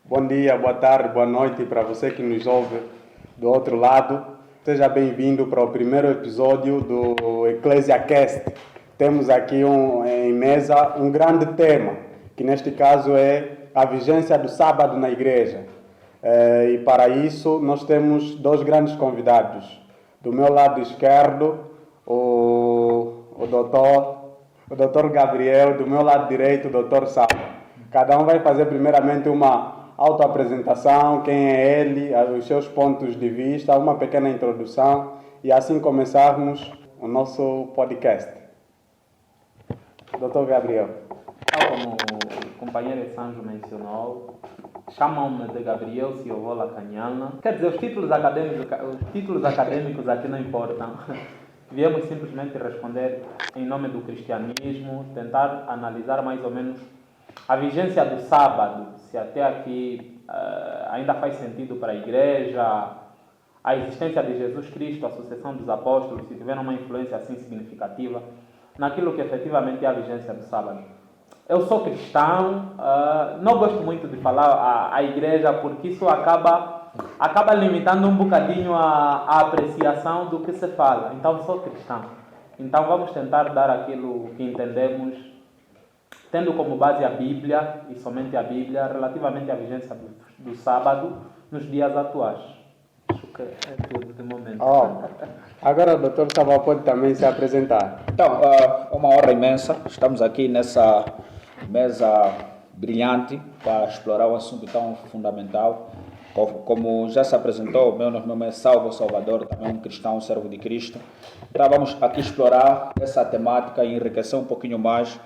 Bom dia, boa tarde, boa noite para você que nos ouve do outro lado. Seja bem-vindo para o primeiro episódio do EcclesiaCast. Temos aqui em mesa um grande tema, que neste caso é a vigência do sábado na igreja. E para isso nós temos dois grandes convidados. Do meu lado esquerdo, o doutor Gabriel, do meu lado direito, o doutor Sá. Cada um vai fazer primeiramente uma autoapresentação, quem é ele, os seus pontos de vista, uma pequena introdução e assim começarmos o nosso podcast. Doutor Gabriel. Como o companheiro Sanjo mencionou, chamam-me de Gabriel Siovola Canhana. Quer dizer, os títulos acadêmicos aqui não importam. Viemos simplesmente responder em nome do cristianismo, tentar analisar mais ou menos a vigência do sábado, se até aqui ainda faz sentido para a igreja, a existência de Jesus Cristo, a sucessão dos apóstolos, se tiveram uma influência assim significativa naquilo que efetivamente é a vigência do sábado. Eu sou cristão, não gosto muito de falar a igreja porque isso acaba limitando um bocadinho a apreciação do que se fala. Então, sou cristão. Então, vamos tentar dar aquilo que entendemos, tendo como base a Bíblia, e somente a Bíblia, relativamente à vigência do sábado nos dias atuais. Acho que é tudo de momento. Agora o doutor Sá pode também se apresentar. Então, é uma honra imensa. Estamos aqui nessa mesa brilhante para explorar um assunto tão fundamental. Como já se apresentou, meu nome é Salvo Salvador, também um cristão, servo de Cristo. Então vamos aqui explorar essa temática e enriquecer um pouquinho mais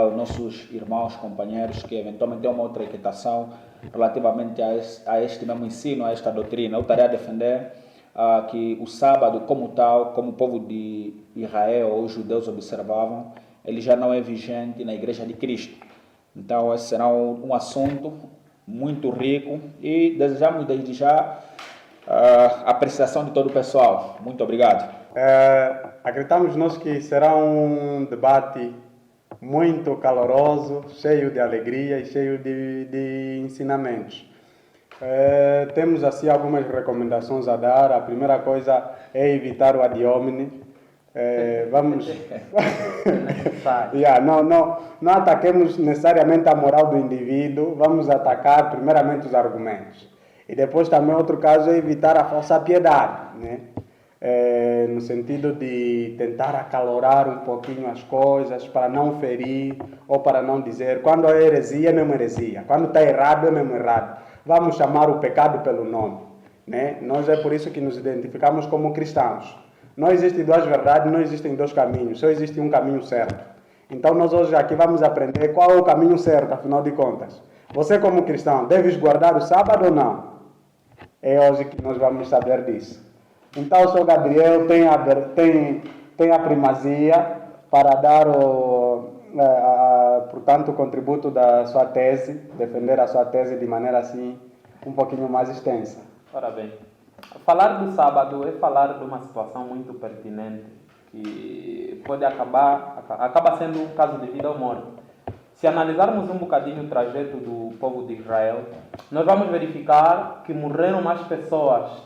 os nossos irmãos, companheiros, que eventualmente têm uma outra equitação relativamente a este mesmo ensino, a esta doutrina. Eu estaria a defender que o sábado como tal, como o povo de Israel ou os judeus observavam, ele já não é vigente na Igreja de Cristo. Então esse será um assunto muito rico e desejamos desde já a apreciação de todo o pessoal. Muito obrigado. Acreditamos nós que será um debate muito caloroso, cheio de alegria e cheio de ensinamentos. Temos assim algumas recomendações a dar. A primeira coisa é evitar o ad hominem. Vamos não ataquemos necessariamente a moral do indivíduo, vamos atacar primeiramente os argumentos e depois também outro caso é evitar a falsa piedade, né? No sentido de tentar acalorar um pouquinho as coisas para não ferir ou para não dizer quando é heresia é mesmo heresia, quando está errado é mesmo errado. Vamos chamar o pecado pelo nome, né? Nós é por isso que nos identificamos como cristãos. Não existem duas verdades, não existem dois caminhos, só existe um caminho certo. Então nós hoje aqui vamos aprender qual é o caminho certo, afinal de contas. Você como cristão, deves guardar o sábado ou não? É hoje que nós vamos saber disso. Então o senhor Gabriel tem a primazia para dar portanto, o contributo da sua tese, defender a sua tese de maneira assim um pouquinho mais extensa. Ora bem, falar do sábado é falar de uma situação muito pertinente que pode acaba sendo um caso de vida ou morte. Se analisarmos um bocadinho o trajeto do povo de Israel, nós vamos verificar que morreram mais pessoas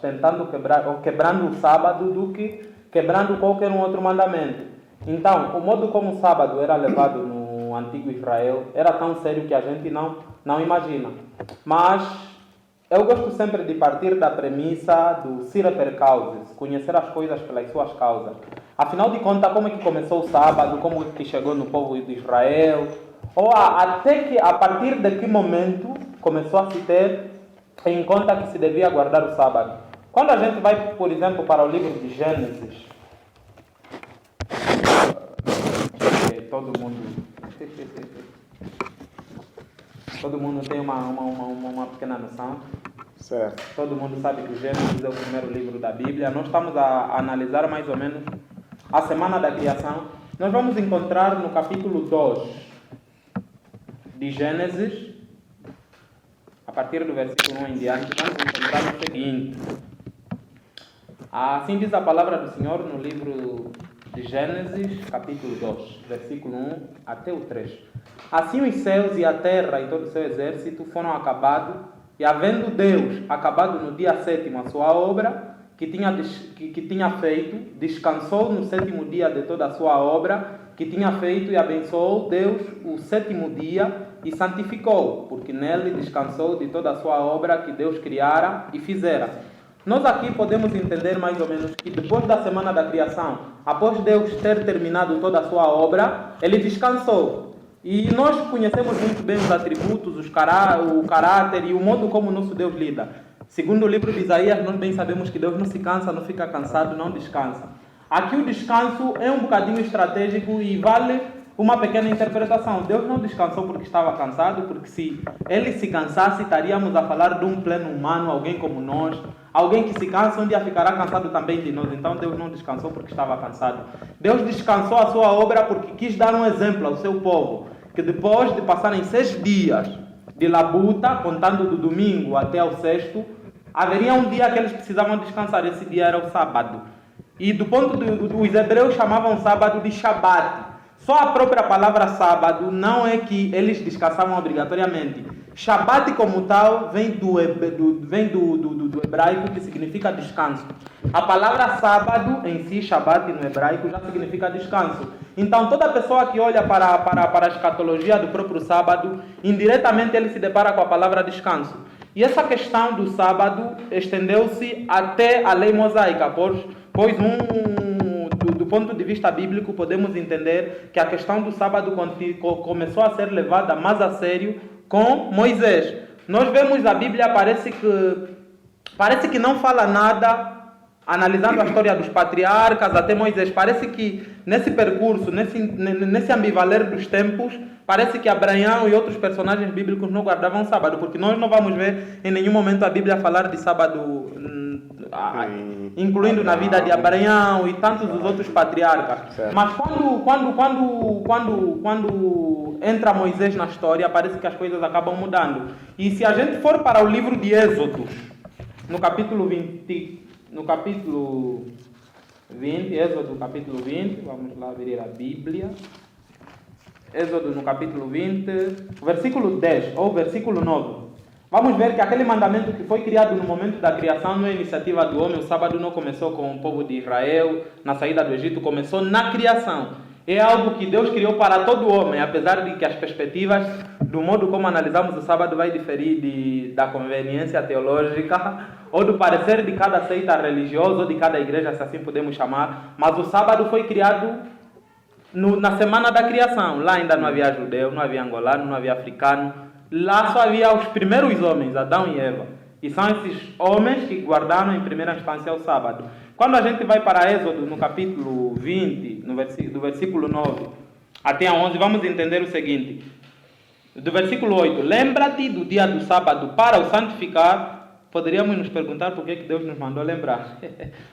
quebrando o sábado do que quebrando qualquer um outro mandamento. Então, o modo como o sábado era levado no antigo Israel era tão sério que a gente não imagina. Mas eu gosto sempre de partir da premissa do sine per causis, conhecer as coisas pelas suas causas. Afinal de contas, como é que começou o sábado, como é que chegou no povo de Israel, ou até que a partir de que momento começou a se ter em conta que se devia guardar o sábado. Quando a gente vai, por exemplo, para o livro de Gênesis, todo mundo tem uma pequena noção. Certo. Todo mundo sabe que Gênesis é o primeiro livro da Bíblia. Nós estamos a analisar mais ou menos a semana da criação. Nós vamos encontrar no capítulo 2 de Gênesis, a partir do versículo 1 em diante, vamos encontrar o seguinte. Assim diz a palavra do Senhor no livro de Gênesis, capítulo 2, versículo 1 até o 3. Assim os céus e a terra e todo o seu exército foram acabados E havendo Deus acabado no dia 7º a sua obra, que tinha feito, descansou no 7º dia de toda a sua obra, que tinha feito, e abençoou Deus o 7º dia e santificou, porque nele descansou de toda a sua obra que Deus criara e fizera. Nós aqui podemos entender mais ou menos que depois da semana da criação, após Deus ter terminado toda a sua obra, ele descansou. E nós conhecemos muito bem os atributos, o caráter e o modo como o nosso Deus lida. Segundo o livro de Isaías, nós bem sabemos que Deus não se cansa, não fica cansado, não descansa. Aqui o descanso é um bocadinho estratégico e vale uma pequena interpretação. Deus não descansou porque estava cansado, porque se ele se cansasse, estaríamos a falar de um pleno humano, alguém como nós. Alguém que se cansa, um dia ficará cansado também de nós. Então Deus não descansou porque estava cansado. Deus descansou a sua obra porque quis dar um exemplo ao seu povo, que depois de passarem 6 dias de labuta, contando do domingo até ao 6º, haveria um dia que eles precisavam descansar. Esse dia era o sábado. E do ponto os hebreus chamavam o sábado de Shabat. Só a própria palavra sábado não é que eles descansavam obrigatoriamente. Shabat como tal vem do hebraico, que significa descanso. A palavra sábado em si, Shabat no hebraico, já significa descanso. Então toda pessoa que olha para a escatologia do próprio sábado, indiretamente ele se depara com a palavra descanso. E essa questão do sábado estendeu-se até a lei mosaica, pois do ponto de vista bíblico podemos entender que a questão do sábado começou a ser levada mais a sério com Moisés. Nós vemos a Bíblia, parece que não fala nada, analisando a história dos patriarcas até Moisés. Parece que nesse percurso, nesse ambivaler dos tempos, parece que Abraão e outros personagens bíblicos não guardavam sábado, porque nós não vamos ver em nenhum momento a Bíblia falar de sábado, incluindo na vida de Abraão e tantos dos outros patriarcas. Certo. Mas quando entra Moisés na história, parece que as coisas acabam mudando. E se a gente for para o livro de Êxodo, no capítulo 20, Êxodo capítulo 20, vamos lá abrir a Bíblia. Êxodo no capítulo 20, versículo 10 ou versículo 9. Vamos ver que aquele mandamento que foi criado no momento da criação não é iniciativa do homem. O sábado não começou com o povo de Israel na saída do Egito, começou na criação. É algo que Deus criou para todo homem, apesar de que as perspectivas do modo como analisamos o sábado vai diferir da conveniência teológica ou do parecer de cada seita religiosa ou de cada igreja, se assim podemos chamar. Mas o sábado foi criado na semana da criação. Lá ainda não havia judeu, não havia angolano, não havia africano. Lá só havia os primeiros homens, Adão e Eva. E são esses homens que guardaram em primeira instância o sábado. Quando a gente vai para Êxodo, no capítulo 20, do versículo 9 até a 11, vamos entender o seguinte. Do versículo 8, lembra-te do dia do sábado para o santificar. Poderíamos nos perguntar por que Deus nos mandou lembrar.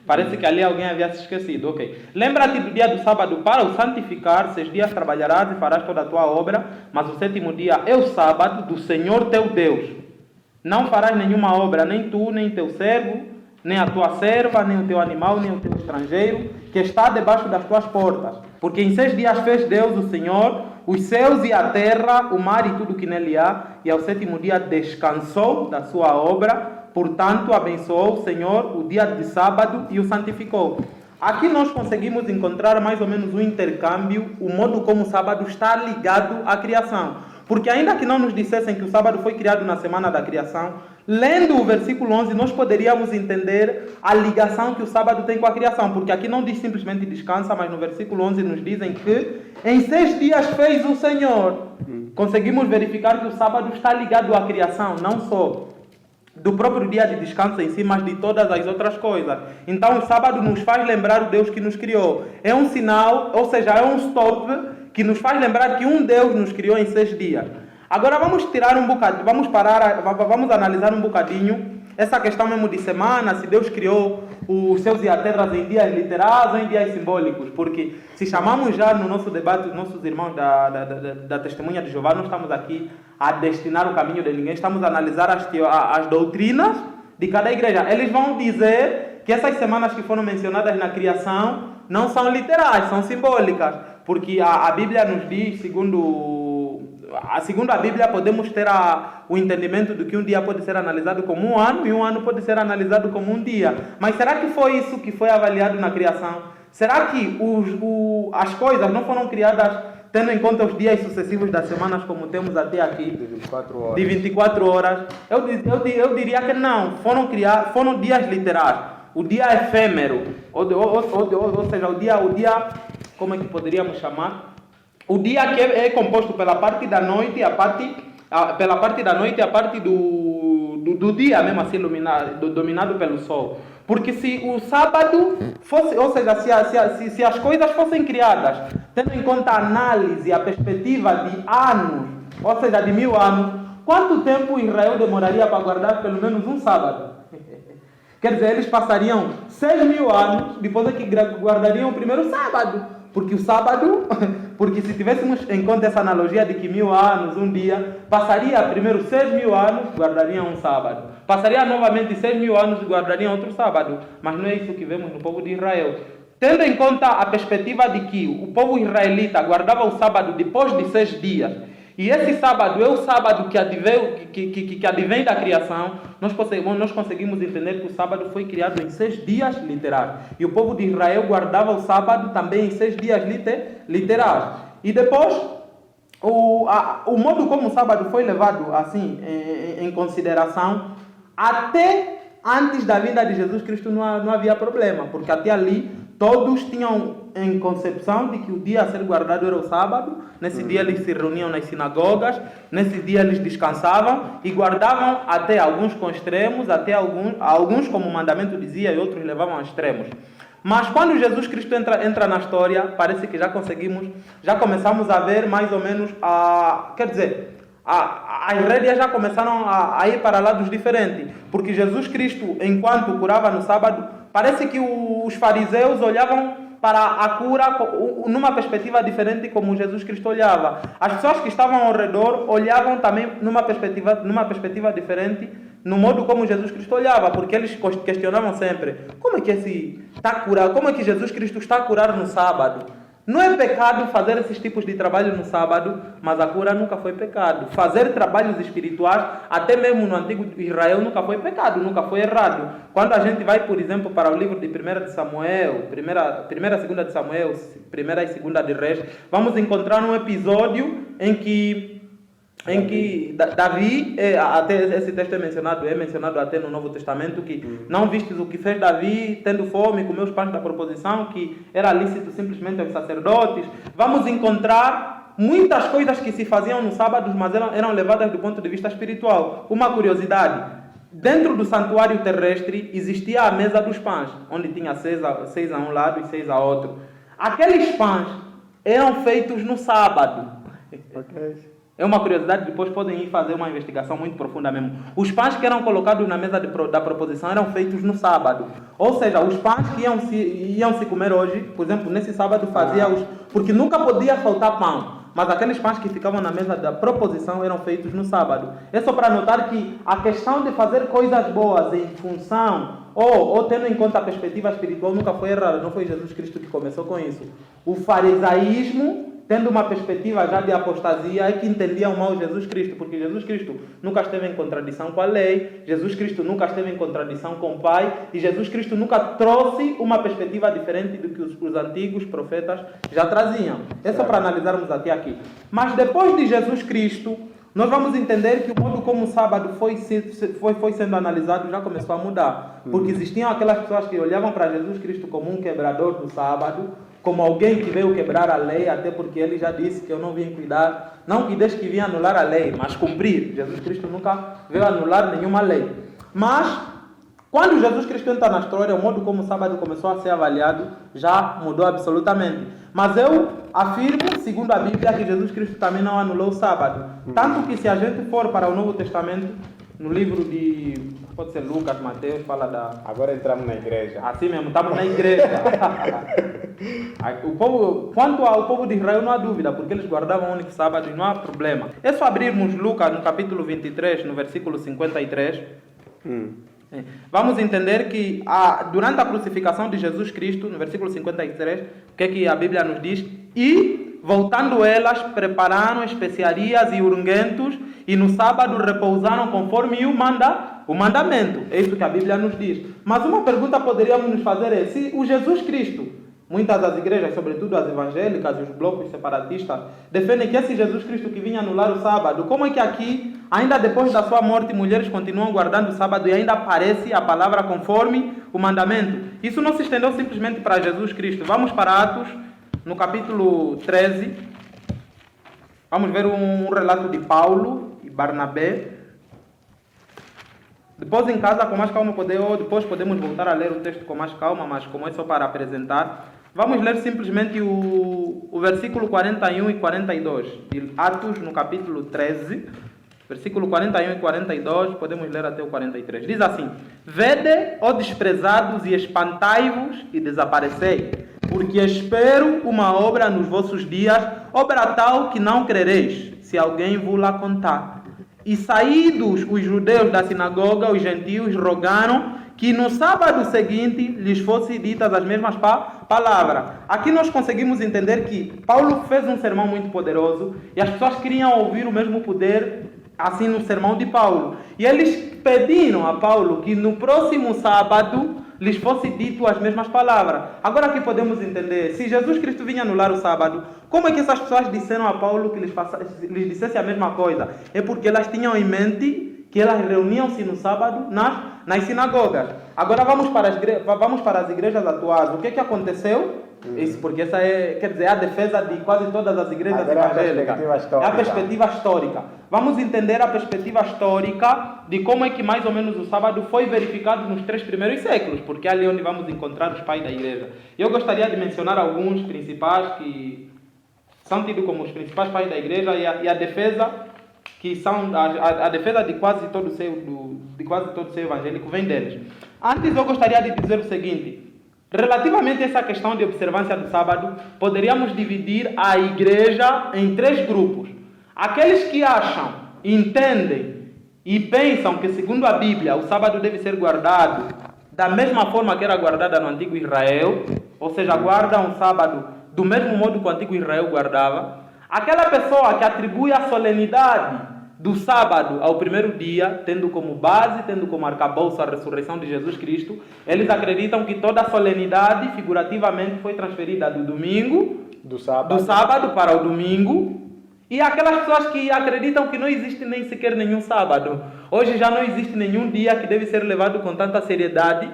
Parece que ali alguém havia se esquecido. Ok. Lembra-te do dia do sábado para o santificar. 6 dias trabalharás e farás toda a tua obra, mas o 7º dia é o sábado do Senhor teu Deus. Não farás nenhuma obra, nem tu, nem teu servo, nem a tua serva, nem o teu animal, nem o teu estrangeiro, que está debaixo das tuas portas. Porque em 6 dias fez Deus, o Senhor, os céus e a terra, o mar e tudo que nele há, e ao 7º dia descansou da sua obra. Portanto, abençoou o Senhor o dia de sábado e o santificou. Aqui nós conseguimos encontrar mais ou menos um intercâmbio, o modo como o sábado está ligado à criação. Porque ainda que não nos dissessem que o sábado foi criado na semana da criação, lendo o versículo 11, nós poderíamos entender a ligação que o sábado tem com a criação. Porque aqui não diz simplesmente descansa, mas no versículo 11 nos dizem que em 6 dias fez o Senhor. Conseguimos verificar que o sábado está ligado à criação, não só do próprio dia de descanso em si, mas de todas as outras coisas. Então o sábado nos faz lembrar o Deus que nos criou. É um sinal, ou seja, é um stop que nos faz lembrar que um Deus nos criou em 6 dias. Agora vamos tirar um bocadinho, vamos analisar um bocadinho essa questão mesmo de semana, se Deus criou os céus e a terra em dias literais ou em dias simbólicos. Porque se chamamos já no nosso debate os nossos irmãos da Testemunha de Jeová, não estamos aqui a destinar o caminho de ninguém, estamos a analisar as doutrinas de cada igreja. Eles vão dizer que essas semanas que foram mencionadas na criação não são literais, são simbólicas. Porque a Bíblia nos diz, segundo segundo a Bíblia, podemos ter o entendimento de que um dia pode ser analisado como um ano e um ano pode ser analisado como um dia. Mas será que foi isso que foi avaliado na criação? Será que as coisas não foram criadas tendo em conta os dias sucessivos das semanas como temos até aqui? De 24 horas. De 24 horas. Eu diria que não. Foram dias literais. O dia efêmero. Ou seja, o dia, como é que poderíamos chamar? O dia que é composto pela parte da noite e a parte do dia mesmo assim dominado pelo sol. Porque se o sábado fosse, ou seja, se as coisas fossem criadas tendo em conta a análise, a perspectiva de anos, ou seja, de 1000 anos, quanto tempo Israel demoraria para guardar pelo menos um sábado? Quer dizer, eles passariam 6.000 anos, depois é que guardariam o primeiro sábado. Porque se tivéssemos em conta essa analogia de que 1000 anos, um dia, passaria primeiro 6.000 anos, guardariam um sábado. Passaria novamente 6.000 anos e guardariam outro sábado. Mas não é isso que vemos no povo de Israel. Tendo em conta a perspectiva de que o povo israelita guardava o sábado depois de 6 dias, e esse sábado é o sábado que advém da criação, nós conseguimos entender que o sábado foi criado em 6 dias literais. E o povo de Israel guardava o sábado também em 6 dias literais. E depois, o modo como o sábado foi levado assim em consideração, até antes da vinda de Jesus Cristo não havia problema, porque até ali todos tinham em concepção de que o dia a ser guardado era o sábado. Nesse dia eles se reuniam nas sinagogas, nesse dia eles descansavam e guardavam até alguns com extremos, até alguns como o mandamento dizia e outros levavam a extremos. Mas quando Jesus Cristo entra na história, parece que já começamos a ver mais ou menos as rédeas já começaram a ir para lados diferentes, porque Jesus Cristo, enquanto curava no sábado, parece que os fariseus olhavam para a cura numa perspectiva diferente como Jesus Cristo olhava. As pessoas que estavam ao redor olhavam também numa perspectiva diferente, no modo como Jesus Cristo olhava, porque eles questionavam sempre: como é que Jesus Cristo está a curar no sábado? Não é pecado fazer esses tipos de trabalho no sábado, mas a cura nunca foi pecado. Fazer trabalhos espirituais, até mesmo no antigo Israel, nunca foi pecado, nunca foi errado. Quando a gente vai, por exemplo, para o livro de 1 de Samuel, 1 e 2 de Samuel, 1 e 2 de Reis, vamos encontrar um episódio em que Davi, até esse texto é mencionado até no Novo Testamento, que não vistes o que fez Davi, tendo fome, comeu os pães da proposição, que era lícito simplesmente aos sacerdotes. Vamos encontrar muitas coisas que se faziam no sábado, mas eram levadas do ponto de vista espiritual. Uma curiosidade: dentro do santuário terrestre existia a mesa dos pães, onde tinha 6 a um lado e 6 a outro. Aqueles pães eram feitos no sábado. Ok. É uma curiosidade, depois podem ir fazer uma investigação muito profunda mesmo. Os pães que eram colocados na mesa da proposição eram feitos no sábado. Ou seja, os pães que iam se comer hoje, por exemplo, nesse sábado porque nunca podia faltar pão. Mas aqueles pães que ficavam na mesa da proposição eram feitos no sábado. É só para notar que a questão de fazer coisas boas em função ou tendo em conta a perspectiva espiritual nunca foi errada. Não foi Jesus Cristo que começou com isso. O farisaísmo, tendo uma perspectiva já de apostasia, é que entendiam mal Jesus Cristo, porque Jesus Cristo nunca esteve em contradição com a lei, Jesus Cristo nunca esteve em contradição com o Pai, e Jesus Cristo nunca trouxe uma perspectiva diferente do que os antigos profetas já traziam. É só para analisarmos até aqui. Mas depois de Jesus Cristo, nós vamos entender que o modo como o sábado foi sendo analisado já começou a mudar. Porque existiam aquelas pessoas que olhavam para Jesus Cristo como um quebrador do sábado, como alguém que veio quebrar a lei, até porque ele já disse que eu não vim cuidar, não que desde que vim anular a lei, mas cumprir. Jesus Cristo nunca veio anular nenhuma lei. Mas, quando Jesus Cristo entra na história, o modo como o sábado começou a ser avaliado já mudou absolutamente. Mas eu afirmo, segundo a Bíblia, que Jesus Cristo também não anulou o sábado. Tanto que se a gente for para o Novo Testamento, no livro de, pode ser Lucas, Mateus, fala da... Agora entramos na igreja. Assim mesmo, estamos na igreja. Quanto ao povo de Israel não há dúvida, porque eles guardavam o único sábado e não há problema. É só abrirmos Lucas no capítulo 23, no versículo 53. Vamos entender que durante a crucificação de Jesus Cristo, no versículo 53, o que é que a Bíblia nos diz? E voltando elas, prepararam especiarias e unguentos, e no sábado repousaram conforme o mandamento. É isso que a Bíblia nos diz. Mas uma pergunta poderíamos nos fazer é, se o Jesus Cristo, muitas das igrejas, sobretudo as evangélicas e os blocos separatistas, defendem que esse Jesus Cristo que vinha anular o sábado, como é que aqui, ainda depois da sua morte, mulheres continuam guardando o sábado e ainda aparece a palavra conforme o mandamento? Isso não se estendeu simplesmente para Jesus Cristo. Vamos para Atos, no capítulo 13. Vamos ver um relato de Paulo e Barnabé. Depois em casa, com mais calma, depois podemos voltar a ler o texto com mais calma, mas como é só para apresentar, vamos ler simplesmente o versículo 41 e 42 de Atos, no capítulo 13, versículo 41 e 42, podemos ler até o 43. Diz assim: Vede, ó desprezados, e espantai-vos e desaparecei, porque espero uma obra nos vossos dias, obra tal que não crereis, se alguém vos-la contar. E saídos os judeus da sinagoga, os gentios rogaram que no sábado seguinte lhes fossem ditas as mesmas palavras. Aqui nós conseguimos entender que Paulo fez um sermão muito poderoso e as pessoas queriam ouvir o mesmo poder assim no sermão de Paulo. E eles pediram a Paulo que no próximo sábado lhes fosse dito as mesmas palavras. Agora aqui podemos entender, se Jesus Cristo vinha anular o sábado, como é que essas pessoas disseram a Paulo que lhes dissesse a mesma coisa? É porque elas tinham em mente que elas reuniam-se no sábado nas sinagogas. Agora vamos para as igrejas atuais. O que aconteceu? Isso porque essa quer dizer, a defesa de quase todas as igrejas evangélicas. É a perspectiva histórica. Vamos entender a perspectiva histórica de como é que mais ou menos o sábado foi verificado nos 3 primeiros séculos, porque é ali onde vamos encontrar os pais da igreja. Eu gostaria de mencionar alguns principais que são tidos como os principais pais da igreja e a defesa que são a defesa de quase todo o seu evangélico vem deles. Antes eu gostaria de dizer o seguinte: relativamente a essa questão de observância do sábado, poderíamos dividir a igreja em 3 grupos. Aqueles que acham, entendem e pensam que, segundo a Bíblia, o sábado deve ser guardado da mesma forma que era guardada no antigo Israel, ou seja, guardam o sábado do mesmo modo que o antigo Israel guardava. Aquela pessoa que atribui a solenidade do sábado ao primeiro dia, tendo como base, tendo como arcabouço a ressurreição de Jesus Cristo, eles acreditam que toda a solenidade, figurativamente, foi transferida do sábado para o domingo. E aquelas pessoas que acreditam que não existe nem sequer nenhum sábado. Hoje já não existe nenhum dia que deve ser levado com tanta seriedade.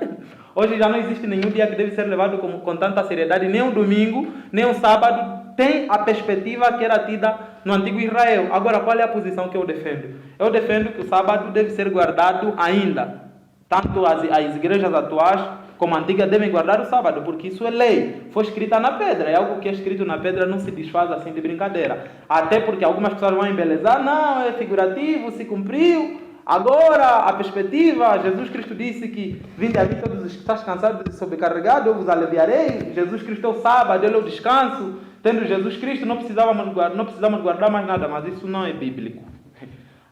Hoje já não existe nenhum dia que deve ser levado com tanta seriedade, nem o domingo, nem o sábado. Tem a perspectiva que era tida no antigo Israel. Agora, qual é a posição que eu defendo? Eu defendo que o sábado deve ser guardado ainda. Tanto as igrejas atuais como a antiga devem guardar o sábado, porque isso é lei. Foi escrita na pedra. É algo que é escrito na pedra, não se desfaz assim de brincadeira. Até porque algumas pessoas vão embelezar. Não, é figurativo, se cumpriu. Agora, a perspectiva, Jesus Cristo disse que vinde a mim todos os que estás cansados e sobrecarregados, eu vos aliviarei. Jesus Cristo é o sábado, ele é o descanso. Tendo Jesus Cristo, não precisamos guardar mais nada, mas isso não é bíblico.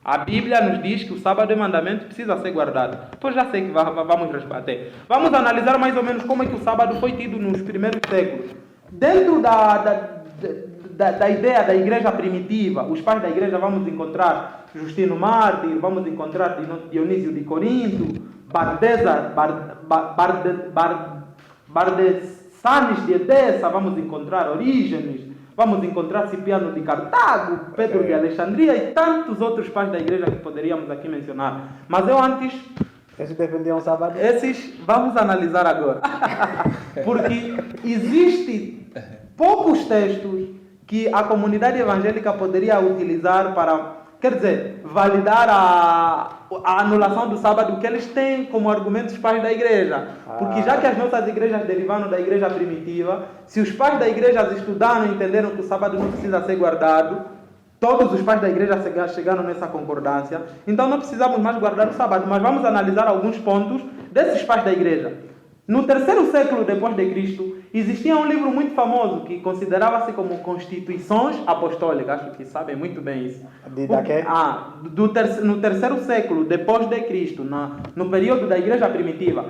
A Bíblia nos diz que o sábado é mandamento, precisa ser guardado. Pois já sei que vamos rebater. Vamos analisar mais ou menos como é que o sábado foi tido nos primeiros séculos. Dentro da ideia da igreja primitiva, os pais da igreja, vamos encontrar Justino Mártir, vamos encontrar Dionísio de Corinto, Bardesanes de Edessa, vamos encontrar Orígenes, vamos encontrar Cipriano de Cartago, Pedro de Alexandria e tantos outros pais da igreja que poderíamos aqui mencionar. Mas eu antes... Esses defendiam o sábado? Esses vamos analisar agora. Porque existe poucos textos que a comunidade evangélica poderia utilizar para, quer dizer, validar a anulação do sábado, que eles têm como argumento os pais da igreja. Porque já que as nossas igrejas derivaram da igreja primitiva, se os pais da igreja estudaram e entenderam que o sábado não precisa ser guardado, todos os pais da igreja chegaram nessa concordância, então não precisamos mais guardar o sábado, mas vamos analisar alguns pontos desses pais da igreja. No 3º século depois de Cristo, existia um livro muito famoso que considerava-se como Constituições Apostólicas, acho que sabem muito bem isso. No terceiro século depois de Cristo, no período da Igreja Primitiva.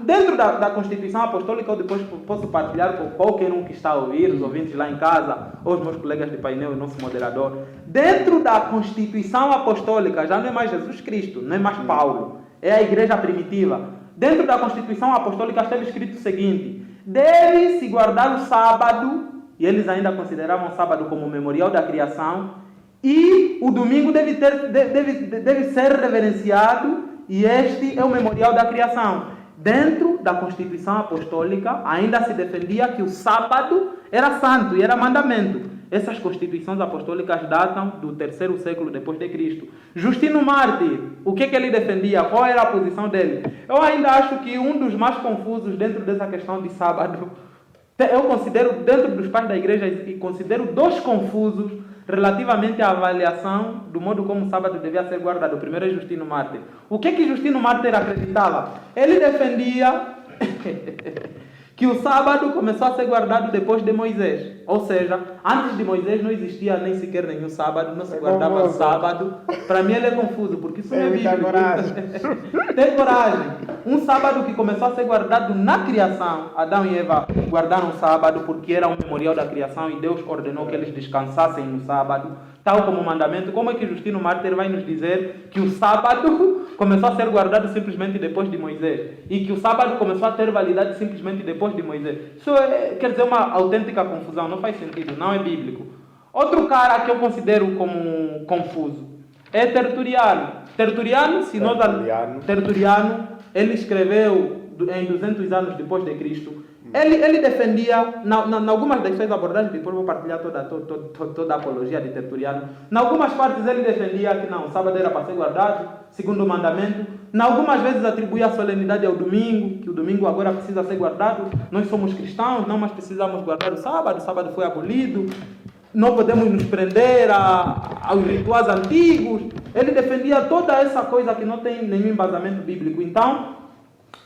Dentro da Constituição Apostólica, eu depois posso partilhar com qualquer um que está a ouvir, os ouvintes lá em casa, ou os meus colegas de painel e nosso moderador. Dentro da Constituição Apostólica, já não é mais Jesus Cristo, não é mais Paulo, é a Igreja Primitiva. Dentro da Constituição Apostólica estava escrito o seguinte: deve-se guardar o sábado, e eles ainda consideravam o sábado como o memorial da criação, e o domingo deve ser reverenciado, e este é o memorial da criação. Dentro da Constituição Apostólica ainda se defendia que o sábado era santo e era mandamento. Essas constituições apostólicas datam do terceiro século depois de Cristo. Justino Mártir, o que ele defendia? Qual era a posição dele? Eu ainda acho que um dos mais confusos dentro dessa questão de sábado, eu considero, dentro dos pais da igreja, e considero dois confusos relativamente à avaliação do modo como o sábado devia ser guardado. O primeiro é Justino Mártir. O que Justino Mártir acreditava? Ele defendia que o sábado começou a ser guardado depois de Moisés. Ou seja, antes de Moisés não existia nem sequer nenhum sábado, não se guardava sábado. Para mim ele é confuso, porque isso não é bíblico. Tem coragem. Um sábado que começou a ser guardado na criação. Adão e Eva guardaram o sábado porque era um memorial da criação e Deus ordenou que eles descansassem no sábado, tal como mandamento. Como é que Justino Mártir vai nos dizer que o sábado começou a ser guardado simplesmente depois de Moisés e que o sábado começou a ter validade simplesmente depois de Moisés? Isso quer dizer uma autêntica confusão, não faz sentido, não é bíblico. Outro cara que eu considero como confuso é Tertuliano. Tertuliano, ele escreveu em 200 anos depois de Cristo. Ele defendia, em algumas das suas abordagens, depois vou partilhar toda a apologia de Tertuliano. Em algumas partes ele defendia que não, o sábado era para ser guardado, segundo o mandamento. Em algumas vezes atribuía a solenidade ao domingo, que o domingo agora precisa ser guardado. Nós somos cristãos, não, mas precisamos guardar o sábado foi abolido. Não podemos nos prender aos rituais antigos. Ele defendia toda essa coisa que não tem nenhum embasamento bíblico. Então,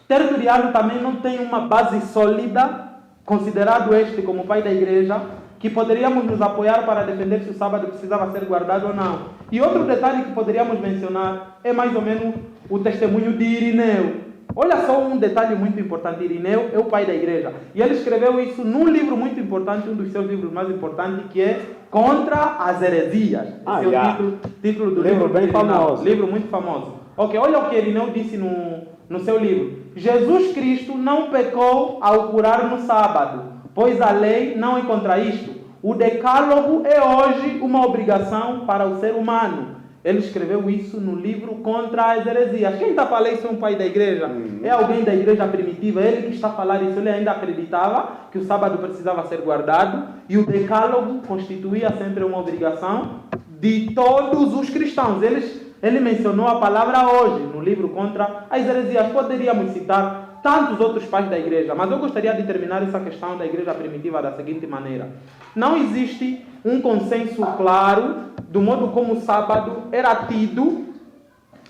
Tertuliano também não tem uma base sólida, considerado este como pai da igreja, que poderíamos nos apoiar para defender se o sábado precisava ser guardado ou não. E outro detalhe que poderíamos mencionar é mais ou menos o testemunho de Irineu. Olha só um detalhe muito importante. Irineu é o pai da igreja. E ele escreveu isso num livro muito importante, um dos seus livros mais importantes, que é Contra as Heresias. Esse é o título do livro bem famoso. Livro muito famoso. Ok, olha o que Irineu disse no seu livro. Jesus Cristo não pecou ao curar no sábado, pois a lei não encontra isto. O decálogo é hoje uma obrigação para o ser humano. Ele escreveu isso no livro Contra as Heresias. Quem está a falar isso é um pai da igreja? É alguém da igreja primitiva. Ele que está a falar isso, ele ainda acreditava que o sábado precisava ser guardado e o decálogo constituía sempre uma obrigação de todos os cristãos. Ele mencionou a palavra hoje no livro Contra as Heresias. Poderíamos citar tantos outros pais da igreja, mas eu gostaria de terminar essa questão da igreja primitiva da seguinte maneira. Não existe um consenso claro do modo como o sábado era tido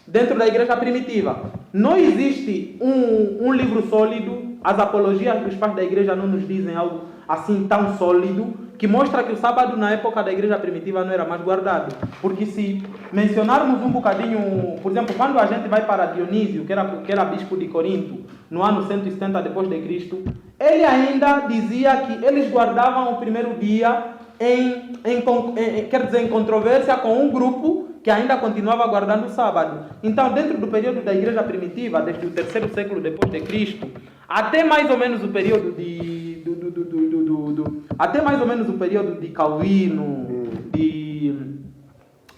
dentro da igreja primitiva. Não existe um livro sólido, as apologias dos pais da igreja não nos dizem algo assim tão sólido, que mostra que o sábado na época da igreja primitiva não era mais guardado. Porque se mencionarmos um bocadinho, por exemplo, quando a gente vai para Dionísio, que era bispo de Corinto, no ano 170 depois de Cristo, ele ainda dizia que eles guardavam o primeiro dia em controvérsia com um grupo que ainda continuava guardando o sábado. Então, dentro do período da igreja primitiva, desde o terceiro século depois de Cristo, até mais ou menos o período de Calvino, de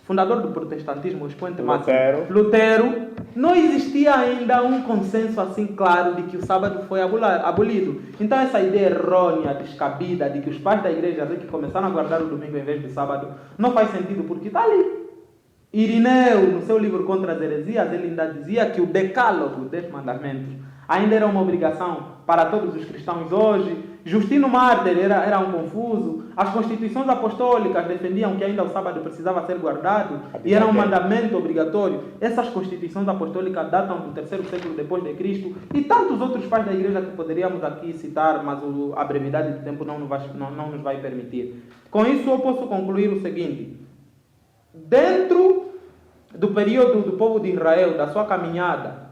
fundador do protestantismo, o expoente máximo, Lutero, não existia ainda um consenso assim claro de que o sábado foi abolido. Então essa ideia errônea, descabida, de que os pais da igreja que começaram a guardar o domingo em vez do sábado, não faz sentido, porque está ali. Irineu, no seu livro Contra as Heresias, ele ainda dizia que o decálogo dos mandamentos ainda era uma obrigação para todos os cristãos hoje, Justino Mártir era um confuso. As constituições apostólicas defendiam que ainda o sábado precisava ser guardado e era um mandamento obrigatório. Essas constituições apostólicas datam do 3º século depois de Cristo e tantos outros pais da igreja que poderíamos aqui citar, mas a brevidade do tempo não nos vai permitir. Com isso eu posso concluir o seguinte: dentro do período do povo de Israel, da sua caminhada,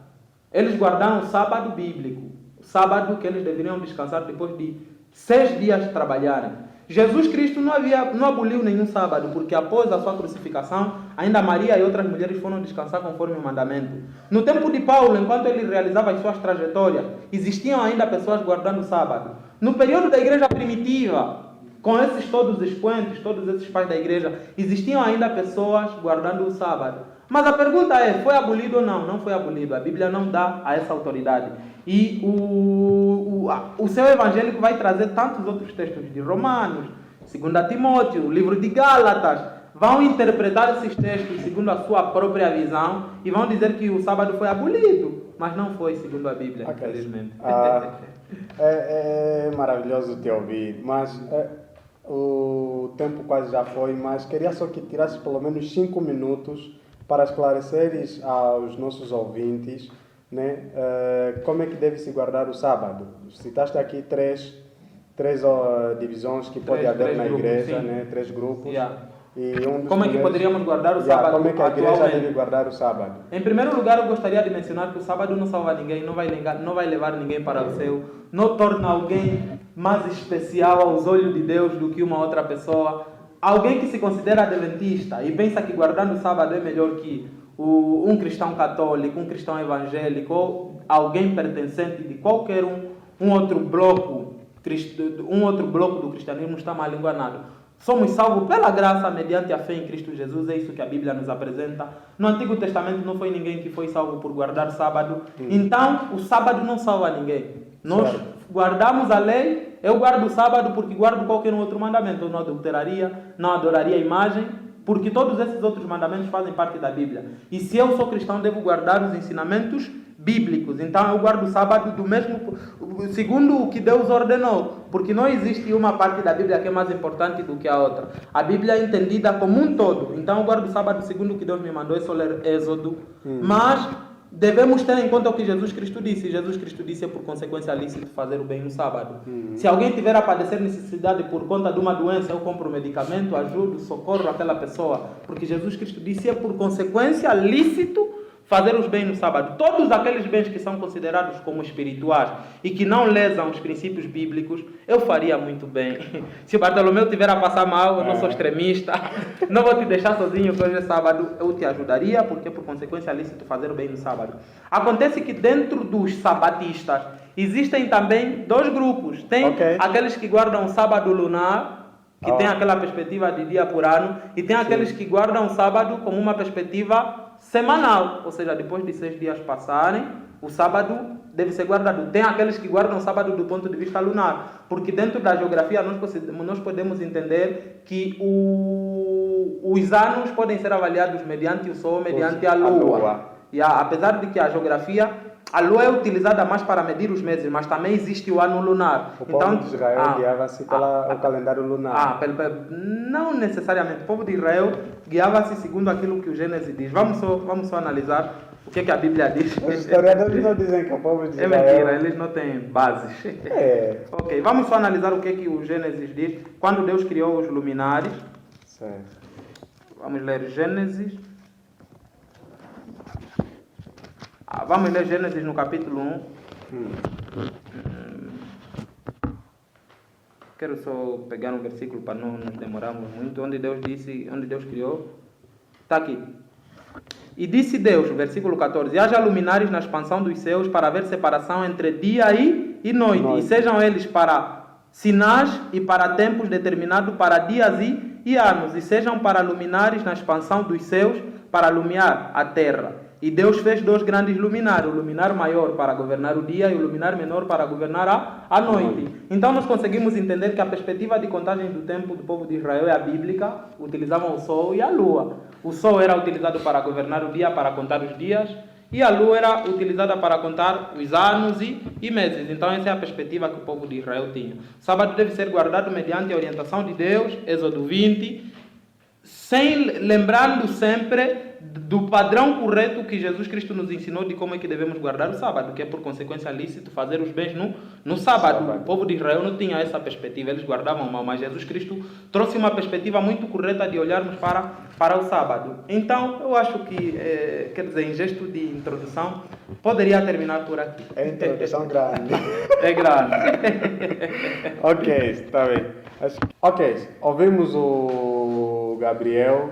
eles guardaram o sábado bíblico, o sábado que eles deveriam descansar depois de 6 dias de trabalharem. Jesus Cristo não aboliu nenhum sábado, porque após a sua crucificação, ainda Maria e outras mulheres foram descansar conforme o mandamento. No tempo de Paulo, enquanto ele realizava as suas trajetórias, existiam ainda pessoas guardando o sábado. No período da igreja primitiva, com esses todos os expoentes, todos esses pais da igreja, existiam ainda pessoas guardando o sábado. Mas a pergunta é, foi abolido ou não? Não foi abolido. A Bíblia não dá a essa autoridade. E o seu evangélico vai trazer tantos outros textos de Romanos, 2 Timóteo, o livro de Gálatas, vão interpretar esses textos segundo a sua própria visão e vão dizer que o sábado foi abolido, mas não foi segundo a Bíblia, infelizmente. É maravilhoso te ouvir, mas o tempo quase já foi, mas queria só que tirasse pelo menos 5 minutos para esclareceres aos nossos ouvintes, né, como é que deve se guardar o sábado. Citaste aqui três divisões que pode haver na igreja, né, 3 grupos. Yeah. E como é que poderíamos guardar o sábado? Como é que a igreja deve guardar o sábado? Em primeiro lugar, eu gostaria de mencionar que o sábado não salva ninguém, não vai levar ninguém para o céu, não torna alguém mais especial aos olhos de Deus do que uma outra pessoa. Alguém que se considera adventista e pensa que guardando o sábado é melhor que um cristão católico, um cristão evangélico ou alguém pertencente de qualquer um outro bloco do cristianismo está mal enganado. Somos salvos pela graça mediante a fé em Cristo Jesus, é isso que a Bíblia nos apresenta. No Antigo Testamento não foi ninguém que foi salvo por guardar sábado, então o sábado não salva ninguém. Nós guardamos a lei, eu guardo o sábado porque guardo qualquer outro mandamento. Eu não adulteraria, não adoraria a imagem, porque todos esses outros mandamentos fazem parte da Bíblia. E se eu sou cristão, devo guardar os ensinamentos bíblicos. Então eu guardo o sábado segundo o que Deus ordenou, porque não existe uma parte da Bíblia que é mais importante do que a outra. A Bíblia é entendida como um todo. Então eu guardo o sábado segundo o que Deus me mandou. É só ler Êxodo. Mas devemos ter em conta o que Jesus Cristo disse. Jesus Cristo disse: é por consequência lícito fazer o bem no sábado. Se alguém tiver a padecer necessidade por conta de uma doença, eu compro medicamento, ajudo, socorro aquela pessoa. Porque Jesus Cristo disse: é por consequência lícito fazer os bens no sábado. Todos aqueles bens que são considerados como espirituais e que não lesam os princípios bíblicos, eu faria muito bem. Se o Bartolomeu tiver a passar mal, eu não sou extremista, não vou te deixar sozinho, porque hoje é sábado, eu te ajudaria, porque por consequência é lícito fazer o bem no sábado. Acontece que dentro dos sabatistas existem também 2 grupos. Tem aqueles que guardam o sábado lunar, que tem aquela perspectiva de dia por ano, e tem aqueles que guardam o sábado como uma perspectiva semanal, ou seja, depois de 6 dias passarem, o sábado deve ser guardado. Tem aqueles que guardam o sábado do ponto de vista lunar, porque dentro da geografia nós podemos entender que os anos podem ser avaliados mediante o Sol, mediante a Lua. E apesar de que a geografia, a Lua é utilizada mais para medir os meses, mas também existe o ano lunar. O povo de Israel guiava-se pelo calendário lunar. Não necessariamente. O povo de Israel guiava-se segundo aquilo que o Gênesis diz. Vamos só analisar o que a Bíblia diz. Os historiadores não dizem que o povo de Israel... É mentira, eles não têm bases. Ok, vamos só analisar o que o Gênesis diz. Quando Deus criou os luminares. Certo. Vamos ler Gênesis. Vamos ler Gênesis no capítulo 1. Quero só pegar um versículo para não nos demorarmos muito. Onde Deus criou. Está aqui. E disse Deus, versículo 14: haja luminares na expansão dos céus para haver separação entre dia e noite. E sejam eles para sinais e para tempos determinados, para dias e anos. E sejam para luminares na expansão dos céus para alumiar a terra. E Deus fez 2 grandes luminares, o luminar maior para governar o dia e o luminar menor para governar a noite. Então nós conseguimos entender que a perspectiva de contagem do tempo do povo de Israel é a bíblica, utilizavam o sol e a lua. O sol era utilizado para governar o dia, para contar os dias, e a lua era utilizada para contar os anos e meses. Então essa é a perspectiva que o povo de Israel tinha. O sábado deve ser guardado mediante a orientação de Deus, Êxodo 20, lembrando sempre do padrão correto que Jesus Cristo nos ensinou de como é que devemos guardar o sábado, que é por consequência lícito fazer os bens no sábado. O povo de Israel não tinha essa perspectiva, eles guardavam mal, mas Jesus Cristo trouxe uma perspectiva muito correta de olharmos para o sábado. Então, eu acho que, quer dizer, em gesto de introdução, poderia terminar por aqui. É introdução grande. É grande. Ok, está bem. Ok, ouvimos o Gabriel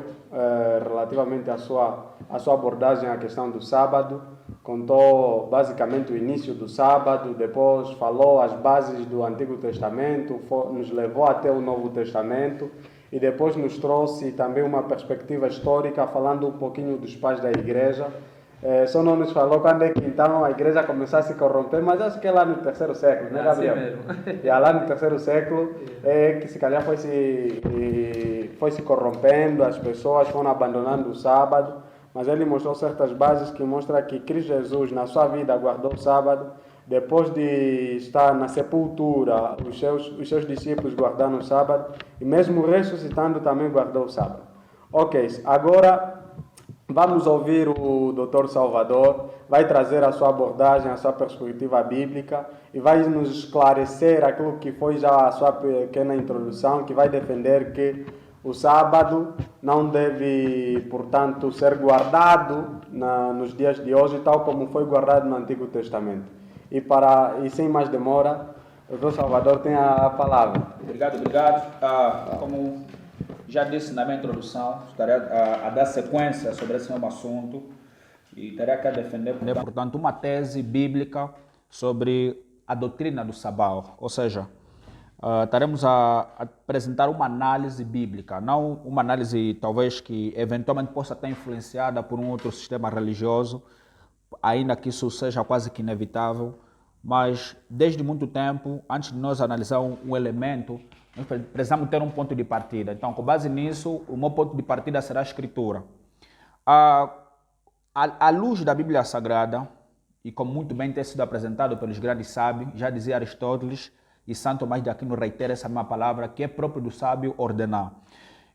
relativamente à sua abordagem à questão do sábado. Contou basicamente o início do sábado, depois falou as bases do Antigo Testamento, nos levou até o Novo Testamento e depois nos trouxe também uma perspectiva histórica, falando um pouquinho dos pais da igreja. Só não nos falou quando é que então a igreja começou a se corromper, mas acho que é lá no 3º século, né, Gabriel? Assim mesmo. E lá no 3º século é que se calhar foi se corrompendo, as pessoas foram abandonando o sábado, mas ele mostrou certas bases que mostram que Cristo Jesus na sua vida guardou o sábado. Depois de estar na sepultura, os seus discípulos guardaram o sábado e mesmo ressuscitando também guardou o sábado. Ok, agora vamos ouvir o Dr. Salvador, vai trazer a sua abordagem, a sua perspectiva bíblica e vai nos esclarecer aquilo que foi já a sua pequena introdução, que vai defender que o sábado não deve, portanto, ser guardado nos dias de hoje, tal como foi guardado no Antigo Testamento. E sem mais demora, o Dr. Salvador tem a palavra. Obrigado. Como já disse na minha introdução, estarei a dar sequência sobre esse mesmo assunto e estarei aqui a defender, portanto, uma tese bíblica sobre a doutrina do sábado, ou seja, estaremos a apresentar uma análise bíblica, não uma análise talvez que eventualmente possa estar influenciada por um outro sistema religioso, ainda que isso seja quase que inevitável, mas desde muito tempo, antes de nós analisar um elemento, nós precisamos ter um ponto de partida. Então, com base nisso, o meu ponto de partida será a Escritura. À luz da Bíblia Sagrada, e como muito bem tem sido apresentado pelos grandes sábios, já dizia Aristóteles, e Santo Tomás de Aquino reitera essa mesma palavra, que é próprio do sábio ordenar.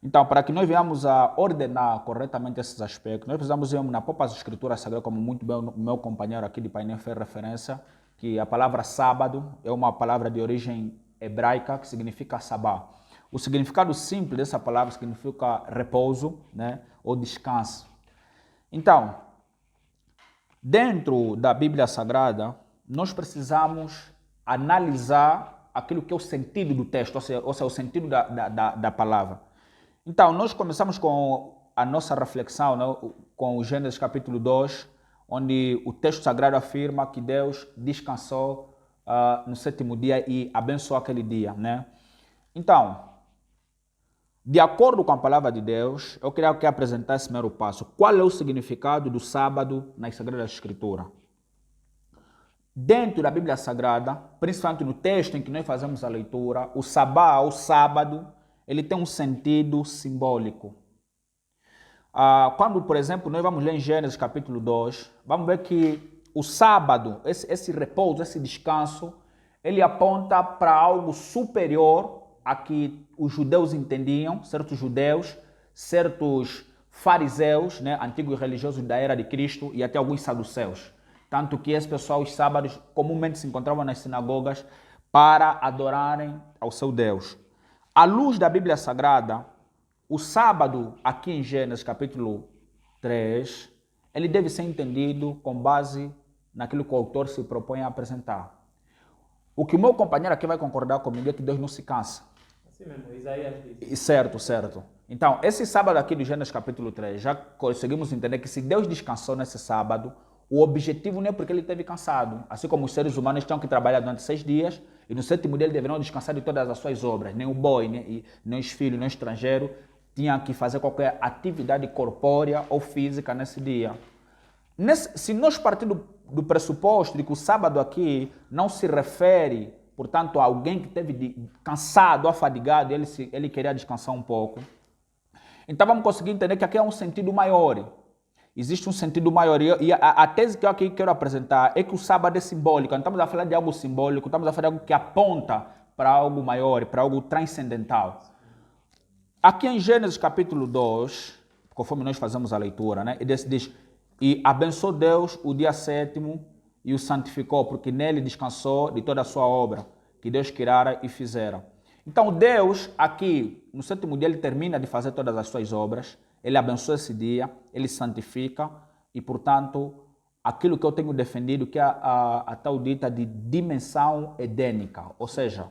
Então, para que nós venhamos a ordenar corretamente esses aspectos, nós precisamos ir na própria Escritura Sagrada, como muito bem o meu companheiro aqui de painel fez referência, que a palavra sábado é uma palavra de origem hebraica que significa sabá. O significado simples dessa palavra significa repouso, né, ou descanso. Então, dentro da Bíblia Sagrada, nós precisamos analisar aquilo que é o sentido do texto, ou seja, o sentido da palavra. Então, nós começamos com a nossa reflexão, né, com o Gênesis capítulo 2, onde o texto sagrado afirma que Deus descansou no 7º dia e abençoou aquele dia, né? Então, de acordo com a palavra de Deus, eu queria aqui apresentar esse primeiro passo. Qual é o significado do sábado nas Sagradas Escrituras? Dentro da Bíblia Sagrada, principalmente no texto em que nós fazemos a leitura, o sabá, o sábado, ele tem um sentido simbólico. Quando, por exemplo, nós vamos ler em Gênesis capítulo 2, vamos ver que o sábado, esse repouso, esse descanso, ele aponta para algo superior a que os judeus entendiam, certos judeus, certos fariseus, né, antigos religiosos da era de Cristo e até alguns saduceus. Tanto que esse pessoal, os sábados, comumente se encontravam nas sinagogas para adorarem ao seu Deus. À luz da Bíblia Sagrada, o sábado, aqui em Gênesis capítulo 3, ele deve ser entendido com base naquilo que o autor se propõe a apresentar. O que o meu companheiro aqui vai concordar comigo é que Deus não se cansa. Assim mesmo, Isaías diz. Certo. Então, esse sábado aqui do Gênesis capítulo 3, já conseguimos entender que se Deus descansou nesse sábado, o objetivo não é porque ele esteve cansado. Assim como os seres humanos tinham que trabalhar durante 6 dias, e no 7º dia eles deveriam descansar de todas as suas obras. Nem o boi, nem os filhos, nem o estrangeiro tinham que fazer qualquer atividade corpórea ou física nesse dia. Se nós partirmos do pressuposto de que o sábado aqui não se refere, portanto, a alguém que esteve cansado, afadigado, ele queria descansar um pouco, então vamos conseguir entender que aqui há um sentido maior. existe um sentido maior. E a tese que eu aqui quero apresentar é que o sábado é simbólico. Não estamos a falar de algo simbólico, estamos a falar de algo que aponta para algo maior, para algo transcendental. Aqui em Gênesis capítulo 2, conforme nós fazemos a leitura, né? Diz, e abençoou Deus o dia sétimo e o santificou, porque nele descansou de toda a sua obra, que Deus criara e fizera. Então Deus aqui, no sétimo dia, ele termina de fazer todas as suas obras, ele abençoa esse dia, ele santifica e, portanto, aquilo que eu tenho defendido, que é a tal dita de dimensão edênica. Ou seja,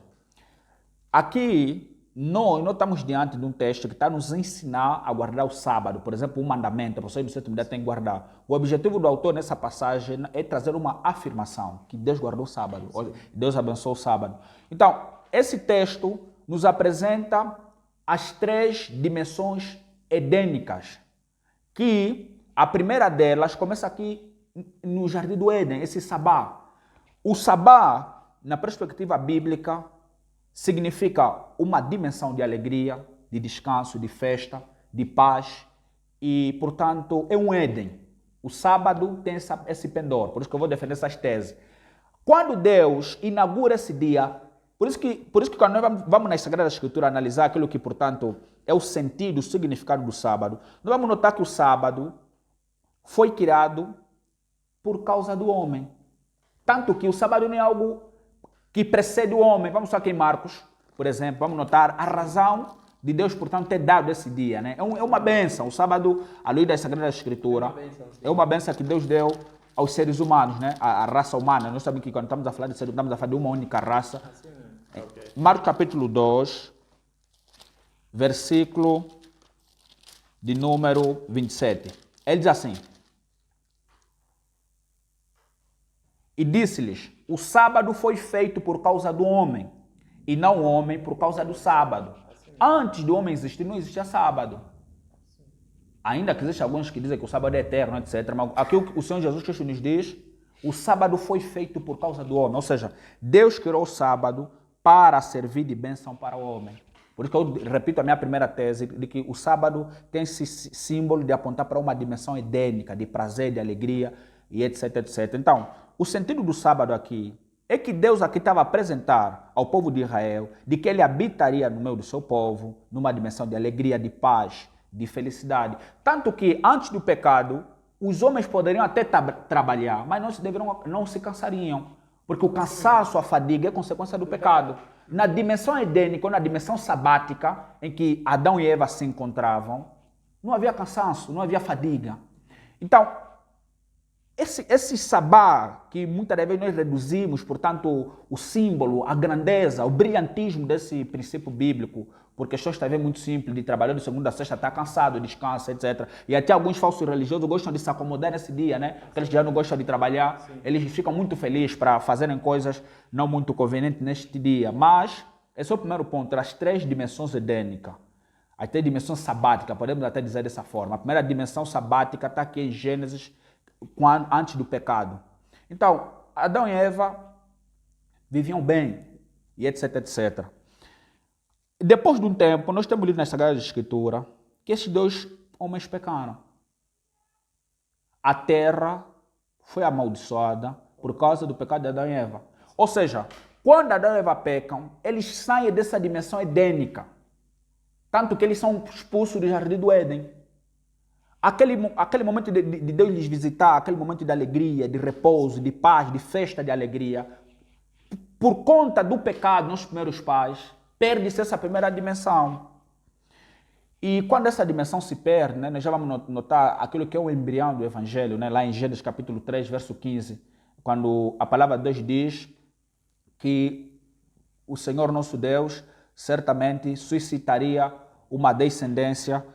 aqui nós estamos diante de um texto que está nos ensinar a guardar o sábado. Por exemplo, um mandamento, a pessoa do sétimo dia tem que guardar. O objetivo do autor nessa passagem é trazer uma afirmação, que Deus guardou o sábado, Deus abençoou o sábado. Então, esse texto nos apresenta as 3 dimensões edênicas, que a primeira delas começa aqui no Jardim do Éden, esse sabá. O sabá, na perspectiva bíblica, significa uma dimensão de alegria, de descanso, de festa, de paz e, portanto, é um Éden. O sábado tem esse pendor, por isso que eu vou defender essas teses. Quando Deus inaugura esse dia, por isso que quando nós vamos na Sagrada Escritura analisar aquilo que, portanto, é o sentido, o significado do sábado, nós vamos notar que o sábado foi criado por causa do homem. Tanto que o sábado não é algo que precede o homem. Vamos só aqui em Marcos, por exemplo, vamos notar a razão de Deus, portanto, ter dado esse dia. Né? É uma bênção. O sábado, à luz da Sagrada Escritura, é uma bênção que Deus deu aos seres humanos, né? A raça humana. Nós sabemos que quando estamos a falar de ser, estamos a falar de uma única raça. Okay. Marcos capítulo 2, versículo de número 27. Ele diz assim: e disse-lhes, o sábado foi feito por causa do homem, e não o homem por causa do sábado. Antes do homem existir, não existia sábado. Ainda que existem alguns que dizem que o sábado é eterno, etc. Mas aqui o Senhor Jesus Cristo nos diz, o sábado foi feito por causa do homem. Ou seja, Deus criou o sábado para servir de bênção para o homem. Por isso que eu repito a minha primeira tese, de que o sábado tem esse símbolo de apontar para uma dimensão edênica, de prazer, de alegria, e etc, etc. Então, o sentido do sábado aqui é que Deus aqui estava a apresentar ao povo de Israel de que ele habitaria no meio do seu povo, numa dimensão de alegria, de paz, de felicidade. Tanto que, antes do pecado, os homens poderiam até trabalhar, mas não se cansariam, porque o cansaço, a fadiga é consequência do pecado. Na dimensão edênica, ou na dimensão sabática, em que Adão e Eva se encontravam, não havia cansaço, não havia fadiga. Então, esse sabá, que muitas vezes nós reduzimos, portanto, o símbolo, a grandeza, o brilhantismo desse princípio bíblico, por questões talvez muito simples, de trabalhar de segunda a sexta, está cansado, descansa, etc. E até alguns falsos religiosos gostam de se acomodar nesse dia, né? Aqueles que já não gostam de trabalhar, sim, eles ficam muito felizes para fazerem coisas não muito convenientes neste dia. Mas, esse é o primeiro ponto, as 3 dimensões edênicas. A 3 dimensões sabáticas, podemos até dizer dessa forma. A primeira dimensão sabática está aqui em Gênesis, antes do pecado. Então, Adão e Eva viviam bem, e etc, etc. Depois de um tempo, nós temos lido na Sagrada Escritura que esses 2 homens pecaram. A terra foi amaldiçoada por causa do pecado de Adão e Eva. Ou seja, quando Adão e Eva pecam, eles saem dessa dimensão edênica. Tanto que eles são expulsos do Jardim do Éden. Aquele momento de Deus lhes visitar, aquele momento de alegria, de repouso, de paz, de festa de alegria, por conta do pecado, nossos primeiros pais, perde-se essa primeira dimensão. E quando essa dimensão se perde, né, nós já vamos notar aquilo que é o embrião do Evangelho, né, lá em Gênesis capítulo 3, verso 15, quando a palavra de Deus diz que o Senhor nosso Deus certamente suscitaria uma descendência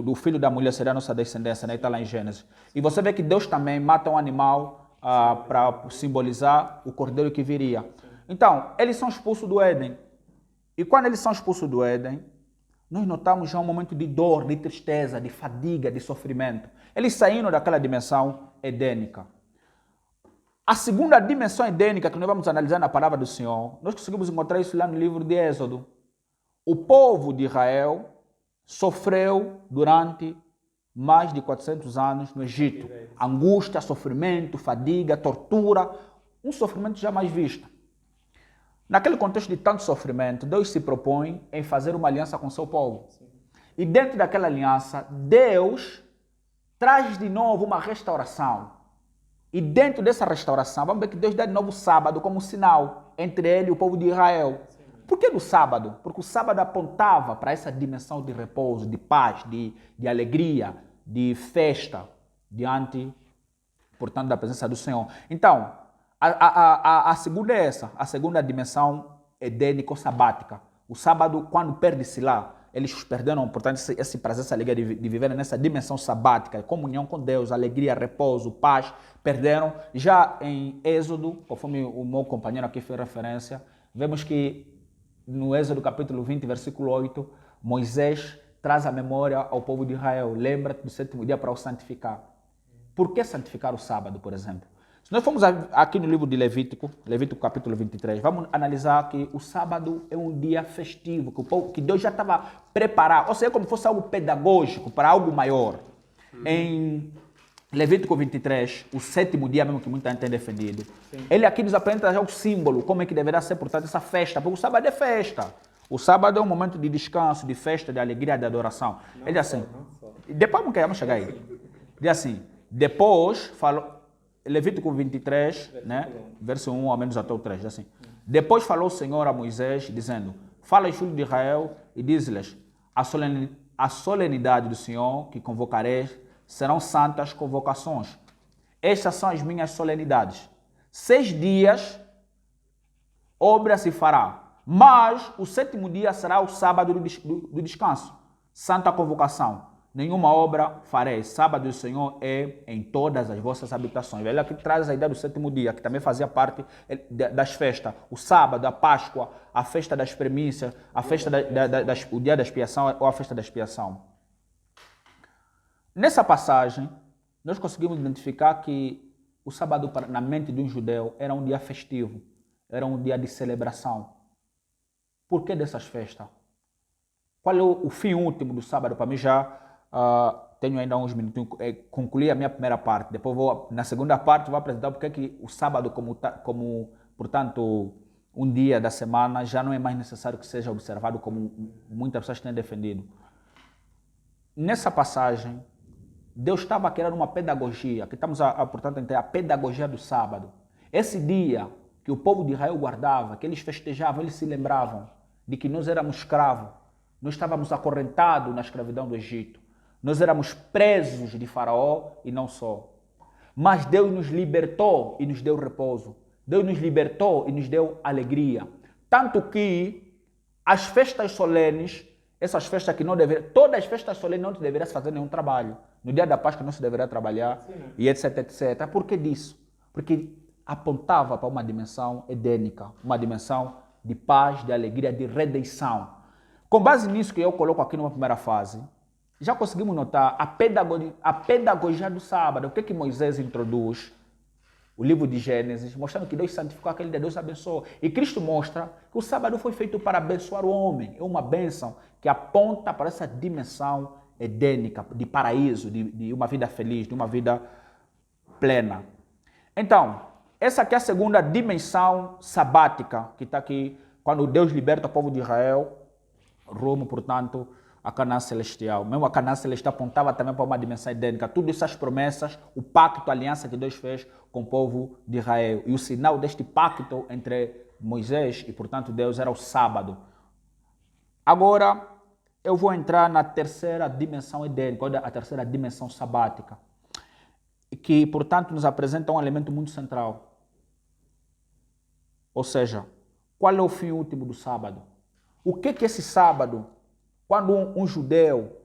do filho da mulher, seria a nossa descendência, né? Está lá em Gênesis. E você vê que Deus também mata um animal para simbolizar o cordeiro que viria. Então, eles são expulsos do Éden. E quando eles são expulsos do Éden, nós notamos já um momento de dor, de tristeza, de fadiga, de sofrimento. Eles saíram daquela dimensão edênica. A segunda dimensão edênica que nós vamos analisar na palavra do Senhor, nós conseguimos encontrar isso lá no livro de Êxodo. O povo de Israel sofreu durante mais de 400 anos no Egito. Angústia, sofrimento, fadiga, tortura, um sofrimento jamais visto. Naquele contexto de tanto sofrimento, Deus se propõe em fazer uma aliança com o seu povo. E dentro daquela aliança, Deus traz de novo uma restauração. E dentro dessa restauração, vamos ver que Deus dá de novo o sábado como sinal entre ele e o povo de Israel. Por que do sábado? Porque o sábado apontava para essa dimensão de repouso, de paz, de alegria, de festa, diante, portanto, da presença do Senhor. Então, a segunda é essa, a segunda dimensão edênico-sabática. O sábado, quando perde-se lá, eles perderam, portanto, esse prazer, essa alegria de viver nessa dimensão sabática, comunhão com Deus, alegria, repouso, paz, perderam. Já em Êxodo, conforme o meu companheiro aqui fez referência, vemos que no Êxodo capítulo 20, versículo 8, Moisés traz a memória ao povo de Israel, lembra-te do sétimo dia para o santificar. Por que santificar o sábado, por exemplo? Se nós formos aqui no livro de Levítico, Levítico capítulo 23, vamos analisar que o sábado é um dia festivo, que Deus já estava preparado, ou seja, como se fosse algo pedagógico para algo maior. Em Levítico 23, o sétimo dia mesmo que muita gente tem defendido, ele aqui nos apresenta já o símbolo, como é que deverá ser, portanto, essa festa, porque o sábado é festa. O sábado é um momento de descanso, de festa, de alegria, de adoração. Ele diz assim, depois vamos chegar aí. Diz assim, depois falou, Levítico 23, né, verso 1 ao menos até o 3, assim. Depois falou o Senhor a Moisés, dizendo, fala aos filhos de Israel e diz-lhes, a solenidade do Senhor que convocareis serão santas convocações. Estas são as minhas solenidades. 6 dias obra se fará, mas o sétimo dia será o sábado do descanso. Santa convocação. Nenhuma obra farei. Sábado do Senhor é em todas as vossas habitações. Ele aqui traz a ideia do sétimo dia, que também fazia parte das festas. O sábado, a Páscoa, a festa das primícias, a festa o dia da expiação ou a festa da expiação. Nessa passagem, nós conseguimos identificar que o sábado, na mente de um judeu, era um dia festivo, era um dia de celebração. Por que dessas festas? Qual é o fim último do sábado? Para mim já tenho ainda uns minutos, concluir a minha primeira parte. Depois na segunda parte vou apresentar porque que o sábado como, portanto, um dia da semana já não é mais necessário que seja observado como muitas pessoas têm defendido. Nessa passagem, Deus estava querendo uma pedagogia, que estamos portanto, a entender a pedagogia do sábado. Esse dia que o povo de Israel guardava, que eles festejavam, eles se lembravam de que nós éramos escravos, nós estávamos acorrentados na escravidão do Egito, nós éramos presos de Faraó e não só. Mas Deus nos libertou e nos deu repouso. Deus nos libertou e nos deu alegria. Tanto que as festas solenes, essas festas que não deveriam, todas as festas solenes não deveria se fazer nenhum trabalho. No dia da Páscoa não se deveria trabalhar, e etc, etc. Por que disso? Porque apontava para uma dimensão edênica, uma dimensão de paz, de alegria, de redenção. Com base nisso que eu coloco aqui numa primeira fase, já conseguimos notar a pedagogia do sábado. O que Moisés introduz? O livro de Gênesis, mostrando que Deus santificou aquele dia, Deus abençoou. E Cristo mostra que o sábado foi feito para abençoar o homem. É uma bênção que aponta para essa dimensão edênica, de paraíso, de uma vida feliz, de uma vida plena. Então, essa aqui é a segunda dimensão sabática, que está aqui, quando Deus liberta o povo de Israel, rumo, portanto, a Canaã Celestial. Mesmo a Canaã Celestial apontava também para uma dimensão idêntica. Tudo essas promessas, o pacto, a aliança que Deus fez com o povo de Israel. E o sinal deste pacto entre Moisés e, portanto, Deus era o sábado. Agora, eu vou entrar na terceira dimensão idêntica, ou a terceira dimensão sabática, que, portanto, nos apresenta um elemento muito central. Ou seja, qual é o fim último do sábado? O que esse sábado, quando um judeu,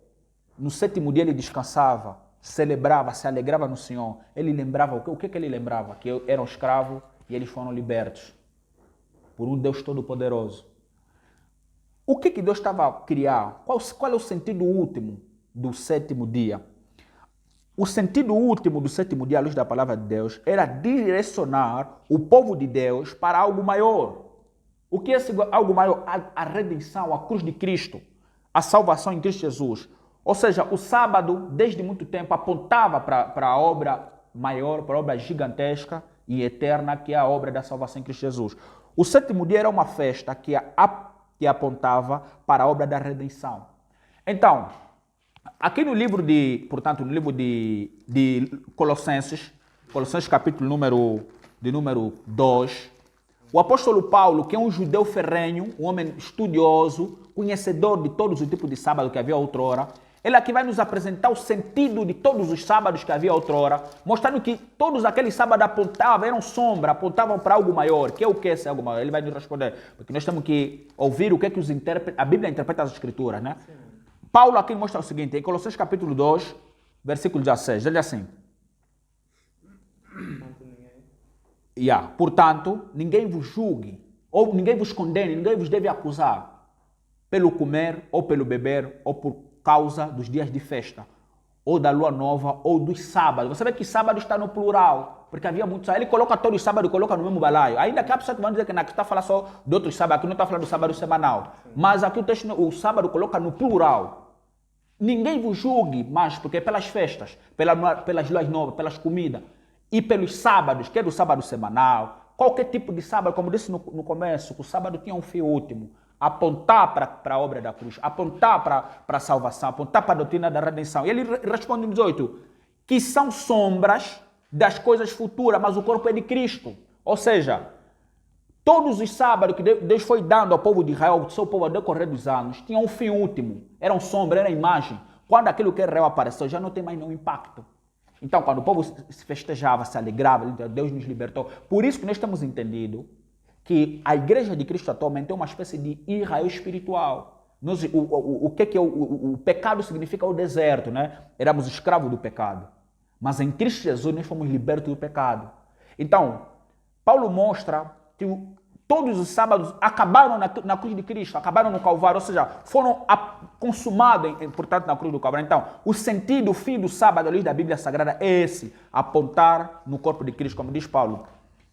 no sétimo dia ele descansava, celebrava, se alegrava no Senhor, ele lembrava, o que ele lembrava? Que eram escravos e eles foram libertos por um Deus Todo-Poderoso. O que Deus estava a criar? Qual é o sentido último do sétimo dia? O sentido último do sétimo dia, à luz da palavra de Deus, era direcionar o povo de Deus para algo maior. O que é esse algo maior? A redenção, a cruz de Cristo, a salvação em Cristo Jesus. Ou seja, o sábado, desde muito tempo, apontava para a obra maior, para a obra gigantesca e eterna, que é a obra da salvação em Cristo Jesus. O sétimo dia era uma festa que apontava para a obra da redenção. Então, aqui no livro de Colossenses capítulo número 2, o apóstolo Paulo, que é um judeu ferrenho, um homem estudioso, conhecedor de todos os tipos de sábado que havia outrora, ele aqui vai nos apresentar o sentido de todos os sábados que havia outrora, mostrando que todos aqueles sábados apontavam, eram sombra, apontavam para algo maior. Que é o que esse algo maior? Ele vai nos responder, porque nós temos que ouvir o que é que a Bíblia interpreta as Escrituras, né? Sim. Paulo aqui mostra o seguinte, em Colossenses capítulo 2, versículo 16, ele diz assim: portanto, ninguém vos julgue, ou ninguém vos condene, ninguém vos deve acusar pelo comer, ou pelo beber, ou por causa dos dias de festa, ou da lua nova, ou dos sábados. Você vê que sábado está no plural, porque havia muitos. Ele coloca todos os sábados, coloca no mesmo balaio. Ainda que há pessoas que vão dizer que aqui está falando só de outros sábados, aqui não está falando do sábado semanal. Sim. Mas aqui o sábado coloca no plural. Ninguém vos julgue mais, porque é pelas festas, pelas luas novas, pelas comidas, e pelos sábados, que é do sábado semanal, qualquer tipo de sábado, como disse no começo, o sábado tinha um fim último. Apontar para a obra da cruz, apontar para a salvação, apontar para a doutrina da redenção. E ele responde no 18, que são sombras das coisas futuras, mas o corpo é de Cristo. Ou seja, todos os sábados que Deus foi dando ao povo de Israel, ao seu povo ao decorrer dos anos, tinham um fim último. Eram sombras, era imagem. Quando aquilo que é real apareceu, já não tem mais nenhum impacto. Então, quando o povo se festejava, se alegrava, Deus nos libertou. Por isso que nós temos entendido que a igreja de Cristo atualmente é uma espécie de Israel espiritual. O que é o pecado significa o deserto, né? Éramos escravos do pecado. Mas em Cristo Jesus nós fomos libertos do pecado. Então, Paulo mostra que todos os sábados acabaram na cruz de Cristo, acabaram no Calvário, ou seja, foram consumados, portanto, na cruz do Calvário. Então, o sentido, o fim do sábado, à luz da Bíblia Sagrada, é esse, apontar no corpo de Cristo, como diz Paulo,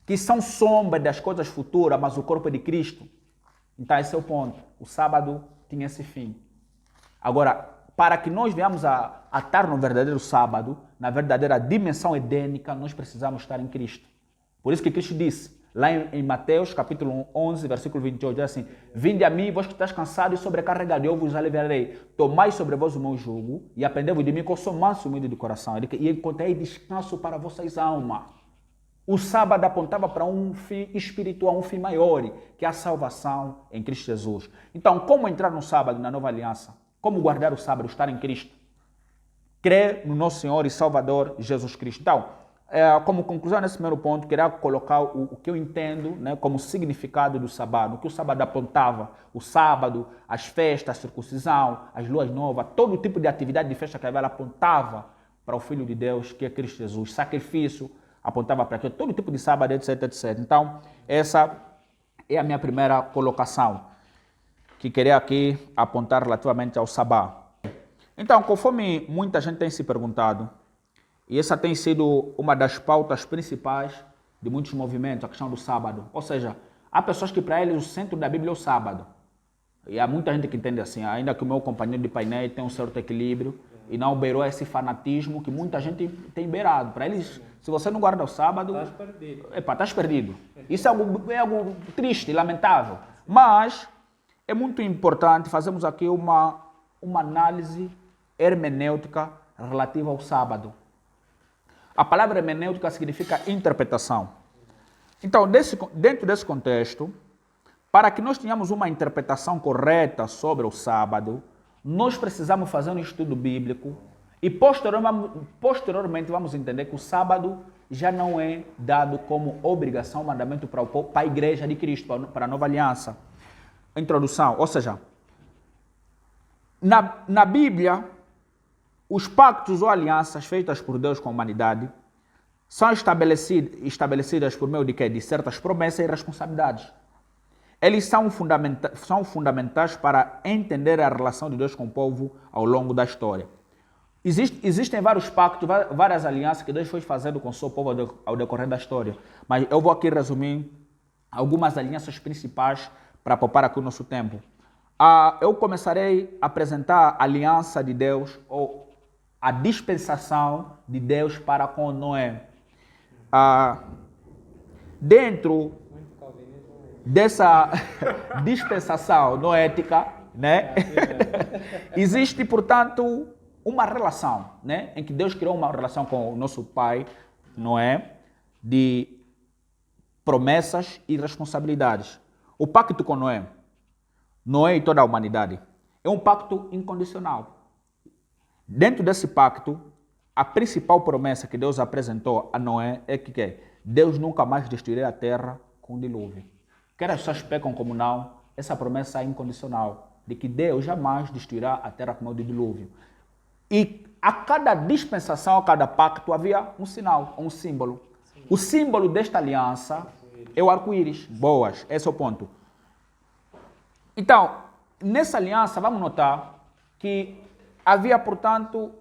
que são sombras das coisas futuras, mas o corpo é de Cristo. Então esse é o ponto. O sábado tinha esse fim. Agora, para que nós venhamos a estar no verdadeiro sábado, na verdadeira dimensão edênica, nós precisamos estar em Cristo. Por isso que Cristo disse, lá em Mateus, capítulo 11, versículo 28, diz assim, vinde a mim, vós que estáis cansados e sobrecarregados, eu vos aliviarei. Tomai sobre vós o meu jugo e aprendei-vos de mim, que eu sou manso e humilde de coração. E encontrei descanso para vossas almas. O sábado apontava para um fim espiritual, um fim maior, que é a salvação em Cristo Jesus. Então, como entrar no sábado, na nova aliança? Como guardar o sábado, estar em Cristo? Crer no nosso Senhor e Salvador Jesus Cristo. Então, como conclusão nesse primeiro ponto, queria colocar o que eu entendo, né, como significado do sábado. O que o sábado apontava, o sábado, as festas, a circuncisão, as luas novas, todo tipo de atividade de festa que havia, ela apontava para o Filho de Deus, que é Cristo Jesus. Sacrifício, apontava para aquilo, todo tipo de sábado, etc, etc. Então, essa é a minha primeira colocação, que queria aqui apontar relativamente ao sábado. Então, conforme muita gente tem se perguntado, e essa tem sido uma das pautas principais de muitos movimentos, a questão do sábado. Ou seja, há pessoas que para eles o centro da Bíblia é o sábado. E há muita gente que entende assim, ainda que o meu companheiro de painel tem um certo equilíbrio, e não beirou esse fanatismo que muita gente tem beirado. Para eles, se você não guarda o sábado, estás perdido. Estás perdido. Isso é algo triste, lamentável. Mas é muito importante fazermos aqui uma análise hermenêutica relativa ao sábado. A palavra hermenêutica significa interpretação. Então, dentro desse contexto, para que nós tenhamos uma interpretação correta sobre o sábado, nós precisamos fazer um estudo bíblico e posteriormente vamos entender que o sábado já não é dado como obrigação, mandamento para a igreja de Cristo, para a nova aliança. Introdução, ou seja, na Bíblia, os pactos ou alianças feitas por Deus com a humanidade são estabelecidas por meio de quê? De certas promessas e responsabilidades. Eles são fundamentais para entender a relação de Deus com o povo ao longo da história. Existem vários pactos, várias alianças que Deus foi fazendo com o seu povo ao decorrer da história. Mas eu vou aqui resumir algumas alianças principais para poupar aqui o nosso tempo. eu começarei a apresentar a aliança de Deus, ou a dispensação de Deus para com Noé. Dentro dessa dispensação noética, né? Existe, portanto, uma relação, né? Em que Deus criou uma relação com o nosso pai, Noé, de promessas e responsabilidades. O pacto com Noé, Noé e toda a humanidade, é um pacto incondicional. Dentro desse pacto, a principal promessa que Deus apresentou a Noé é que Deus nunca mais destruirá a terra com dilúvio. Quer as pessoas pecam como não, essa promessa é incondicional, de que Deus jamais destruirá a terra com o dilúvio. E a cada dispensação, a cada pacto, havia um sinal, um símbolo. O símbolo desta aliança é o arco-íris. Boas, esse é o ponto. Então, nessa aliança, vamos notar que havia, portanto,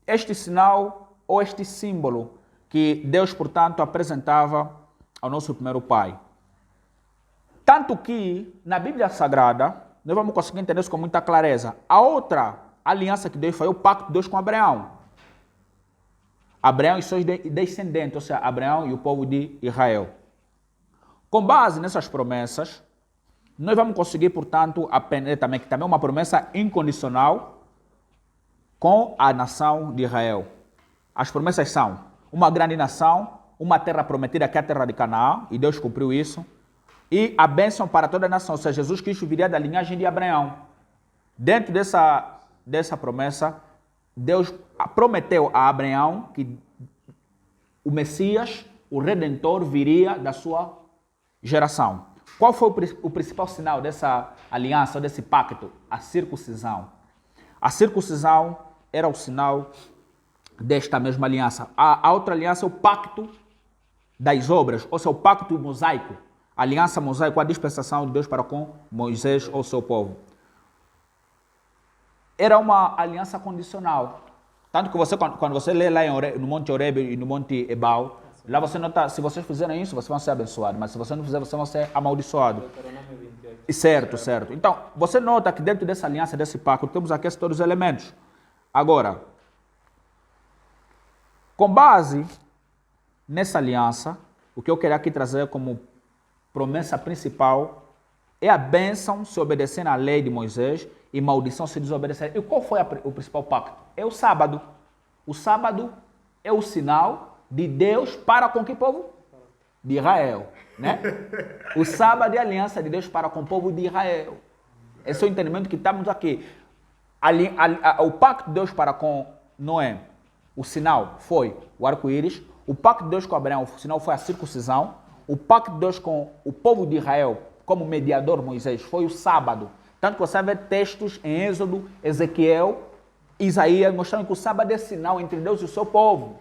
este sinal ou este símbolo que Deus, portanto, apresentava ao nosso primeiro pai. Tanto que, na Bíblia Sagrada, nós vamos conseguir entender isso com muita clareza. A outra aliança que Deus fez, o pacto de Deus com Abraão. Abraão e seus descendentes, ou seja, Abraão e o povo de Israel. Com base nessas promessas, nós vamos conseguir, portanto, aprender também que também é uma promessa incondicional com a nação de Israel. As promessas são uma grande nação, uma terra prometida que é a terra de Canaã, e Deus cumpriu isso, e a bênção para toda a nação, ou seja, Jesus Cristo viria da linhagem de Abraão. Dentro dessa promessa, Deus prometeu a Abraão que o Messias, o Redentor, viria da sua geração. Qual foi o principal sinal dessa aliança, desse pacto? A circuncisão. A circuncisão era o sinal desta mesma aliança. A outra aliança é o pacto das obras, ou seja, o pacto mosaico. A aliança mosaica, a dispensação de Deus para com Moisés ou seu povo. Era uma aliança condicional. Tanto que você, quando você lê lá no Monte Horebe e no Monte Ebal, lá você nota, se vocês fizerem isso, vocês vão ser abençoados. Mas se você não fizer, vocês vão ser amaldiçoados. Certo, certo. Então, você nota que dentro dessa aliança, desse pacto, temos aqui todos os elementos. Agora, com base nessa aliança, o que eu quero aqui trazer como promessa principal é a bênção se obedecer à lei de Moisés e maldição se desobedecer. E qual foi o principal pacto? É o sábado. O sábado é o sinal de Deus para com que povo? De Israel. Né? O sábado é a aliança de Deus para com o povo de Israel. Esse é o entendimento que estamos aqui. O pacto de Deus para com Noé, o sinal foi o arco-íris. O pacto de Deus com Abraão, o sinal foi a circuncisão. O pacto de Deus com o povo de Israel, como mediador Moisés, foi o sábado. Tanto que você vê textos em Êxodo, Ezequiel, Isaías, mostrando que o sábado é sinal entre Deus e o seu povo.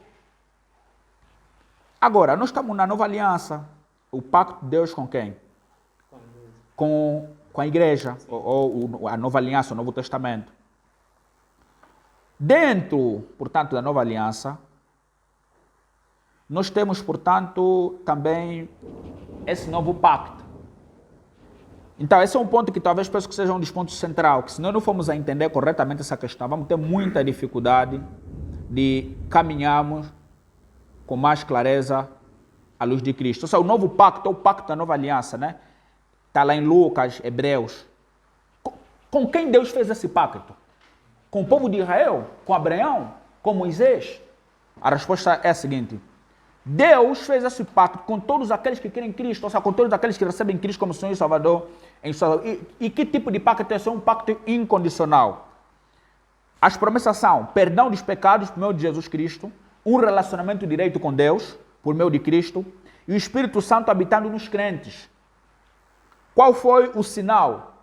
Agora, nós estamos na nova aliança. O pacto de Deus com quem? Com a igreja, ou a nova aliança, o Novo Testamento. Dentro, portanto, da nova aliança, nós temos, portanto, também esse novo pacto. Então, esse é um ponto que talvez penso que seja um dos pontos centrais, que se nós não formos a entender corretamente essa questão, vamos ter muita dificuldade de caminharmos com mais clareza à luz de Cristo. Ou seja, o novo pacto, o pacto da nova aliança, né? Está lá em Lucas, Hebreus. Com quem Deus fez esse pacto? Com o povo de Israel? Com Abraão? Com Moisés? A resposta é a seguinte: Deus fez esse pacto com todos aqueles que querem Cristo, ou seja, com todos aqueles que recebem Cristo como Senhor e Salvador. E que tipo de pacto é esse? É um pacto incondicional. As promessas são perdão dos pecados por meio de Jesus Cristo, um relacionamento direito com Deus por meio de Cristo e o Espírito Santo habitando nos crentes. Qual foi o sinal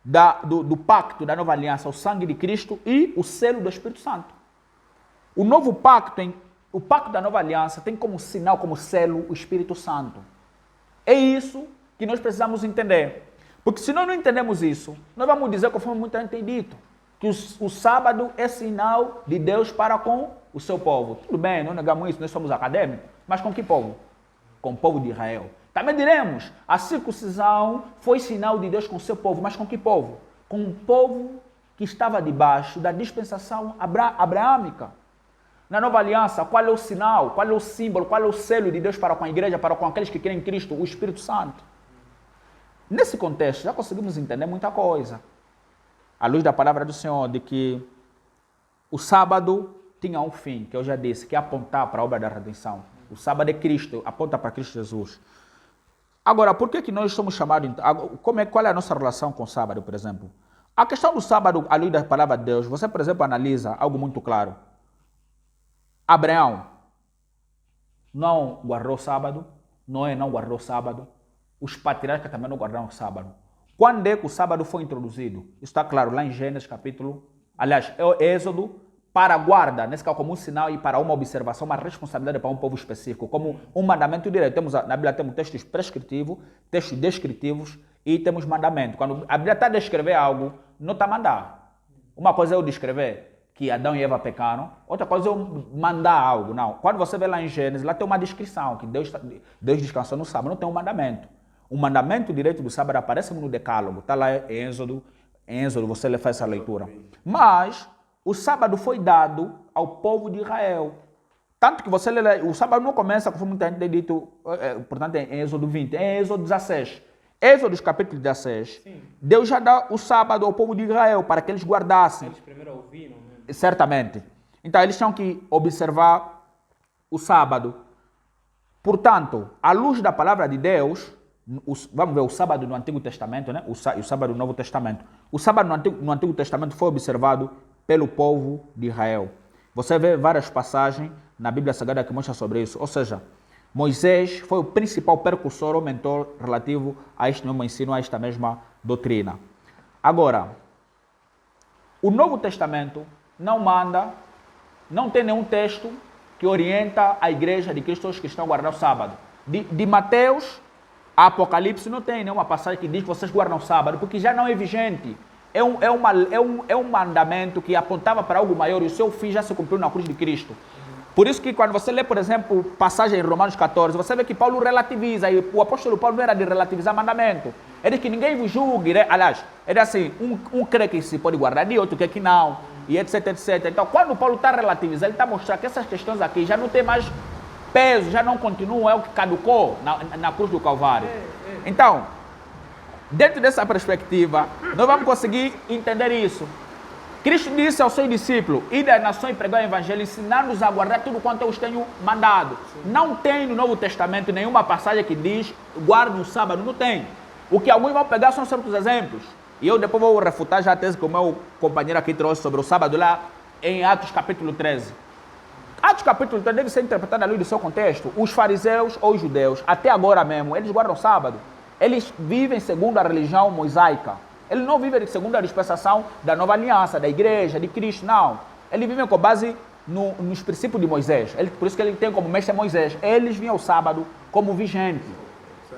do pacto da nova aliança? O sangue de Cristo e o selo do Espírito Santo. O novo pacto, o pacto da nova aliança tem como sinal, como selo, o Espírito Santo. É isso que nós precisamos entender. Porque se nós não entendemos isso, nós vamos dizer, conforme muita gente tem dito, que o sábado é sinal de Deus para com o seu povo. Tudo bem, não negamos isso, nós somos acadêmicos, mas com que povo? Com o povo de Israel. Também diremos, a circuncisão foi sinal de Deus com o seu povo. Mas com que povo? Com o povo que estava debaixo da dispensação abraâmica. Na nova aliança, qual é o sinal, qual é o símbolo, qual é o selo de Deus para com a igreja, para com aqueles que creem em Cristo? O Espírito Santo. Nesse contexto, já conseguimos entender muita coisa. À luz da palavra do Senhor, de que o sábado tinha um fim, que eu já disse, que é apontar para a obra da redenção. O sábado é Cristo, aponta para Cristo Jesus. Agora, por que nós somos chamados... Qual é a nossa relação com o sábado, por exemplo? A questão do sábado, à luz da palavra de Deus, você, por exemplo, analisa algo muito claro. Abraão não guardou o sábado, Noé não guardou o sábado, os patriarcas também não guardaram o sábado. Quando é que o sábado foi introduzido? Isso está claro lá em Gênesis capítulo... Aliás, é Êxodo, para a guarda, nesse caso como um sinal e para uma observação, uma responsabilidade para um povo específico, como um mandamento direto. Na Bíblia temos textos prescritivos, textos descritivos e temos mandamento. Quando a Bíblia está a descrever algo, não está a mandar. Uma coisa é eu descrever que Adão e Eva pecaram, outra coisa é eu mandar algo. Não. Quando você vê lá em Gênesis, lá tem uma descrição, que Deus descansou no sábado, não tem um mandamento. O mandamento direito do sábado aparece no decálogo, está lá em Êxodo, você faz essa leitura. Mas o sábado foi dado ao povo de Israel. Tanto que você lê, o sábado não começa, como muita gente tem dito, portanto, em Êxodo 20, é em Êxodo 16. Êxodo capítulo 16. Sim. Deus já dá o sábado ao povo de Israel para que eles guardassem. Eles primeiro ouviram, né? Certamente. Então, eles tinham que observar o sábado. Portanto, à luz da palavra de Deus, vamos ver o sábado no Antigo Testamento, né? O sábado no Novo Testamento. O sábado no Antigo Testamento foi observado pelo povo de Israel. Você vê várias passagens na Bíblia Sagrada que mostram sobre isso. Ou seja, Moisés foi o principal percussor ou mentor relativo a este mesmo ensino, a esta mesma doutrina. Agora, o Novo Testamento não tem nenhum texto que orienta a igreja de Cristo, os cristãos, a guardar o sábado. De Mateus a Apocalipse não tem nenhuma passagem que diz que vocês guardam o sábado, porque já não é vigente. É um mandamento que apontava para algo maior e o seu fim já se cumpriu na cruz de Cristo. Por isso que quando você lê, por exemplo, passagem em Romanos 14, você vê que Paulo relativiza, e o apóstolo Paulo não era de relativizar mandamento. Ele diz que ninguém vos julgue, né? Aliás, era assim, um crê que se pode guardar e outro crê que não, e etc, etc. Então, quando Paulo está relativizando, ele está mostrando que essas questões aqui já não tem mais peso, já não continuam, é o que caducou na cruz do Calvário. Então, dentro dessa perspectiva, nós vamos conseguir entender isso. Cristo disse aos seus discípulos, ide às nações e pregar o evangelho, ensinando-os a guardar tudo quanto eu os tenho mandado. Sim. Não tem no Novo Testamento nenhuma passagem que diz, guarde o sábado, não tem. O que alguns vão pegar são certos exemplos. E eu depois vou refutar já a tese que o meu companheiro aqui trouxe sobre o sábado lá em Atos capítulo 13. Atos capítulo 13 deve ser interpretado à luz do seu contexto. Os fariseus ou os judeus, até agora mesmo, eles guardam o sábado. Eles vivem segundo a religião mosaica. Eles não vivem segundo a dispensação da nova aliança, da igreja, de Cristo, não. Eles vivem com base nos princípios de Moisés. Por isso que ele tem como mestre Moisés. Eles vinham o sábado como vigente.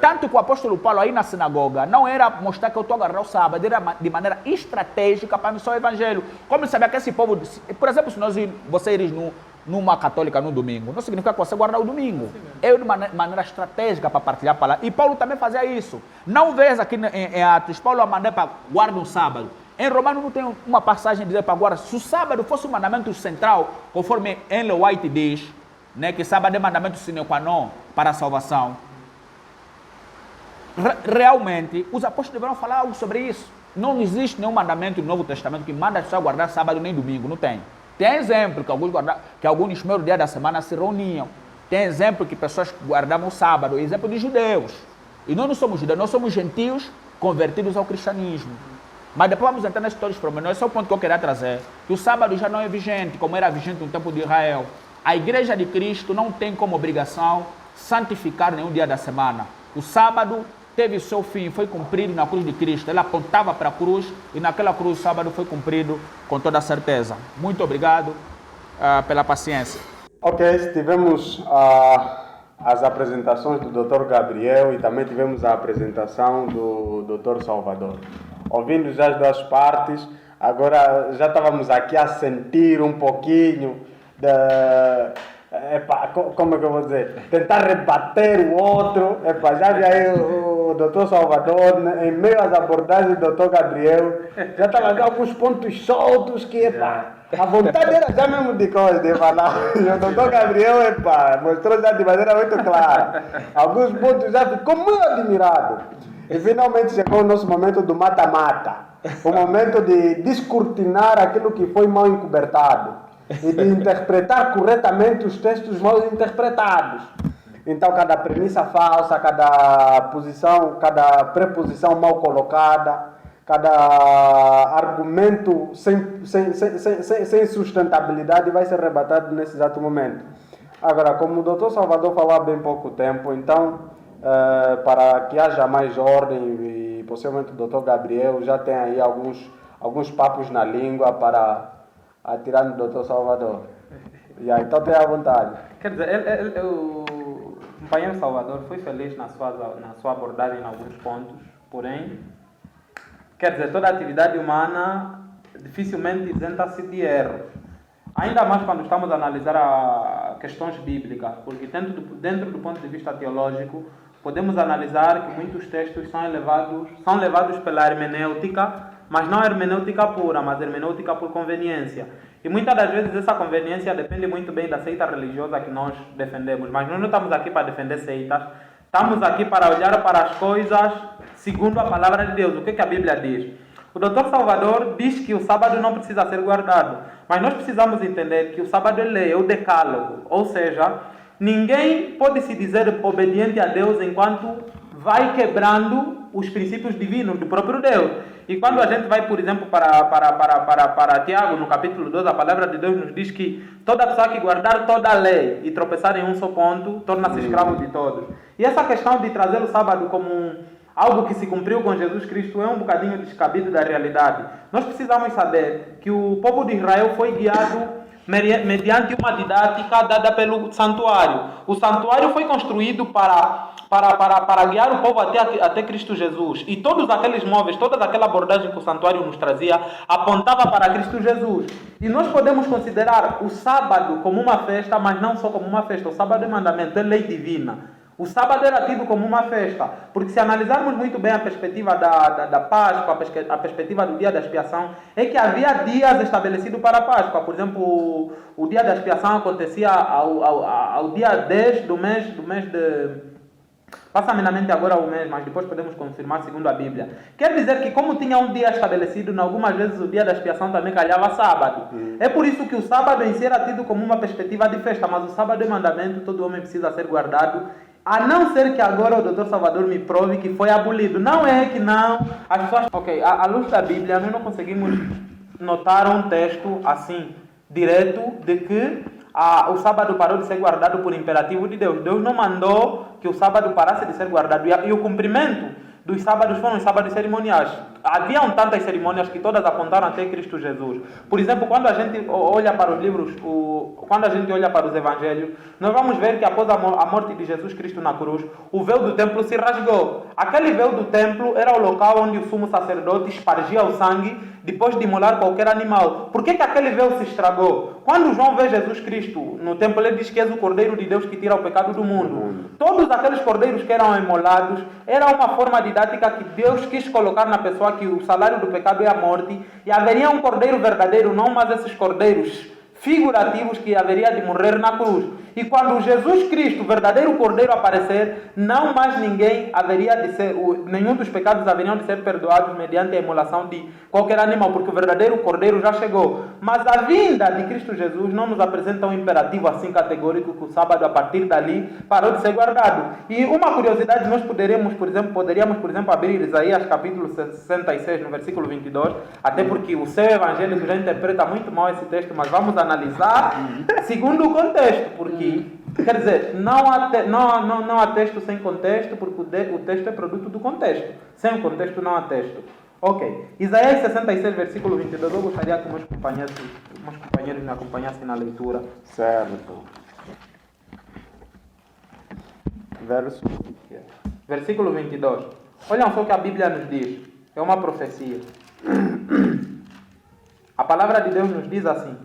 Tanto que o apóstolo Paulo aí na sinagoga não era mostrar que eu estou agarrando o sábado, era de maneira estratégica para anunciar o evangelho. Como ele sabia que esse povo... Por exemplo, se você ires numa católica no domingo, não significa que você guardar o domingo. É de maneira estratégica para partilhar a palavra. E Paulo também fazia isso. Não vês aqui em Atos, Paulo mandou para guardar um sábado. Em Romano não tem uma passagem dizer para guardar. Se o sábado fosse um mandamento central, conforme Ellen White diz, né, que sábado é mandamento sine qua non para a salvação, realmente os apóstolos deverão falar algo sobre isso. Não existe nenhum mandamento no Novo Testamento que manda só guardar sábado nem domingo, não tem. Tem exemplo que alguns nos primeiros dias da semana se reuniam. Tem exemplo que pessoas guardavam o sábado. Exemplo de judeus. E nós não somos judeus, nós somos gentios convertidos ao cristianismo. Mas depois vamos entrar nesses todos os pormenores. Esse é o ponto que eu queria trazer. Que o sábado já não é vigente, como era vigente no tempo de Israel. A igreja de Cristo não tem como obrigação santificar nenhum dia da semana. O sábado teve o seu fim, foi cumprido na cruz de Cristo. Ele apontava para a cruz e naquela cruz o sábado foi cumprido com toda certeza. Muito obrigado pela paciência. Ok, tivemos as apresentações do Dr. Gabriel e também tivemos a apresentação do Dr. Salvador. Ouvindo já as duas partes, agora já estávamos aqui a sentir um pouquinho como é que eu vou dizer? Tentar rebater o outro. Já vi aí o Dr. Salvador, né, em meio às abordagens do Dr. Gabriel, já estava com alguns pontos soltos que, a vontade era já mesmo de coisa, de falar. E o Dr. Gabriel, mostrou já de maneira muito clara. Alguns pontos já ficou muito admirado. E finalmente chegou o nosso momento do mata-mata. O momento de descortinar aquilo que foi mal encobertado. E de interpretar corretamente os textos mal interpretados. Então, cada premissa falsa, cada preposição mal colocada, cada argumento sem sustentabilidade vai ser rebatado nesse exato momento. Agora, como o Dr. Salvador falou há bem pouco tempo, então, para que haja mais ordem, e possivelmente o Dr. Gabriel já tem aí alguns papos na língua para atirar no Dr. Salvador. Então tenha à vontade. Quer dizer, o companheiro Salvador foi feliz na sua abordagem em alguns pontos, porém, quer dizer, toda atividade humana dificilmente isenta-se de erros. Ainda mais quando estamos a analisar questões bíblicas, porque dentro do ponto de vista teológico, podemos analisar que muitos textos são levados pela hermenêutica, mas não hermenêutica pura, mas hermenêutica por conveniência. E muitas das vezes essa conveniência depende muito bem da seita religiosa que nós defendemos. Mas nós não estamos aqui para defender seitas, estamos aqui para olhar para as coisas segundo a palavra de Deus. O que a Bíblia diz? O Dr. Salvador diz que o sábado não precisa ser guardado, mas nós precisamos entender que o sábado é o decálogo, ou seja, ninguém pode se dizer obediente a Deus enquanto vai quebrando os princípios divinos do próprio Deus. E quando a gente vai, por exemplo, para Tiago, no capítulo 2, a palavra de Deus nos diz que toda pessoa que guardar toda a lei e tropeçar em um só ponto, torna-se escravo de todos. E essa questão de trazer o sábado como algo que se cumpriu com Jesus Cristo é um bocadinho descabido da realidade. Nós precisamos saber que o povo de Israel foi guiado mediante uma didática dada pelo santuário. O santuário foi construído para guiar o povo até Cristo Jesus. E todos aqueles móveis, toda aquela abordagem que o santuário nos trazia, apontava para Cristo Jesus. E nós podemos considerar o sábado como uma festa, mas não só como uma festa. O sábado é mandamento, é lei divina. O sábado era tido como uma festa, porque se analisarmos muito bem a perspectiva da Páscoa, a perspectiva do dia da expiação, é que havia dias estabelecidos para a Páscoa. Por exemplo, o dia da expiação acontecia ao dia 10 do mês de... Passa-me na mente agora o mês, mas depois podemos confirmar segundo a Bíblia. Quer dizer que como tinha um dia estabelecido, algumas vezes o dia da expiação também calhava sábado. É por isso que o sábado em si era tido como uma perspectiva de festa, mas o sábado é mandamento, todo homem precisa ser guardado. A não ser que agora o Dr. Salvador me prove que foi abolido. Não é que não. As pessoas... Ok, à luz da Bíblia, nós não conseguimos notar um texto assim, direto, de que o sábado parou de ser guardado por imperativo de Deus. Deus não mandou que o sábado parasse de ser guardado. E o cumprimento dos sábados foram os sábados cerimoniais. Haviam tantas cerimônias que todas apontaram até Cristo Jesus. Por exemplo, quando a gente olha para os livros, quando a gente olha para os evangelhos, nós vamos ver que após a morte de Jesus Cristo na cruz, o véu do templo se rasgou. Aquele véu do templo era o local onde o sumo sacerdote espargia o sangue depois de imolar qualquer animal. Por que aquele véu se estragou? Quando João vê Jesus Cristo no templo, ele diz que és o Cordeiro de Deus que tira o pecado do mundo. Todos aqueles cordeiros que eram imolados era uma forma didática que Deus quis colocar na pessoa que o salário do pecado é a morte, e haveria um cordeiro verdadeiro, não mais esses cordeiros figurativos que haveria de morrer na cruz. E quando Jesus Cristo, o verdadeiro cordeiro, aparecer, não mais ninguém haveria de ser, nenhum dos pecados haveriam de ser perdoados mediante a imolação de qualquer animal, porque o verdadeiro cordeiro já chegou. Mas a vinda de Cristo Jesus não nos apresenta um imperativo assim categórico que o sábado, a partir dali, parou de ser guardado. E uma curiosidade, nós poderíamos, por exemplo, abrir Isaías capítulo 66, no versículo 22, até porque o seu evangélico já interpreta muito mal esse texto, mas vamos analisar segundo o contexto, porque quer dizer, não há texto sem contexto, porque o texto é produto do contexto. Sem o contexto não há texto. Ok. Isaías 66, versículo 22. Eu gostaria que meus companheiros me acompanhassem na leitura. Certo. Versículo 22. Olham só o que a Bíblia nos diz. É uma profecia. A palavra de Deus nos diz assim: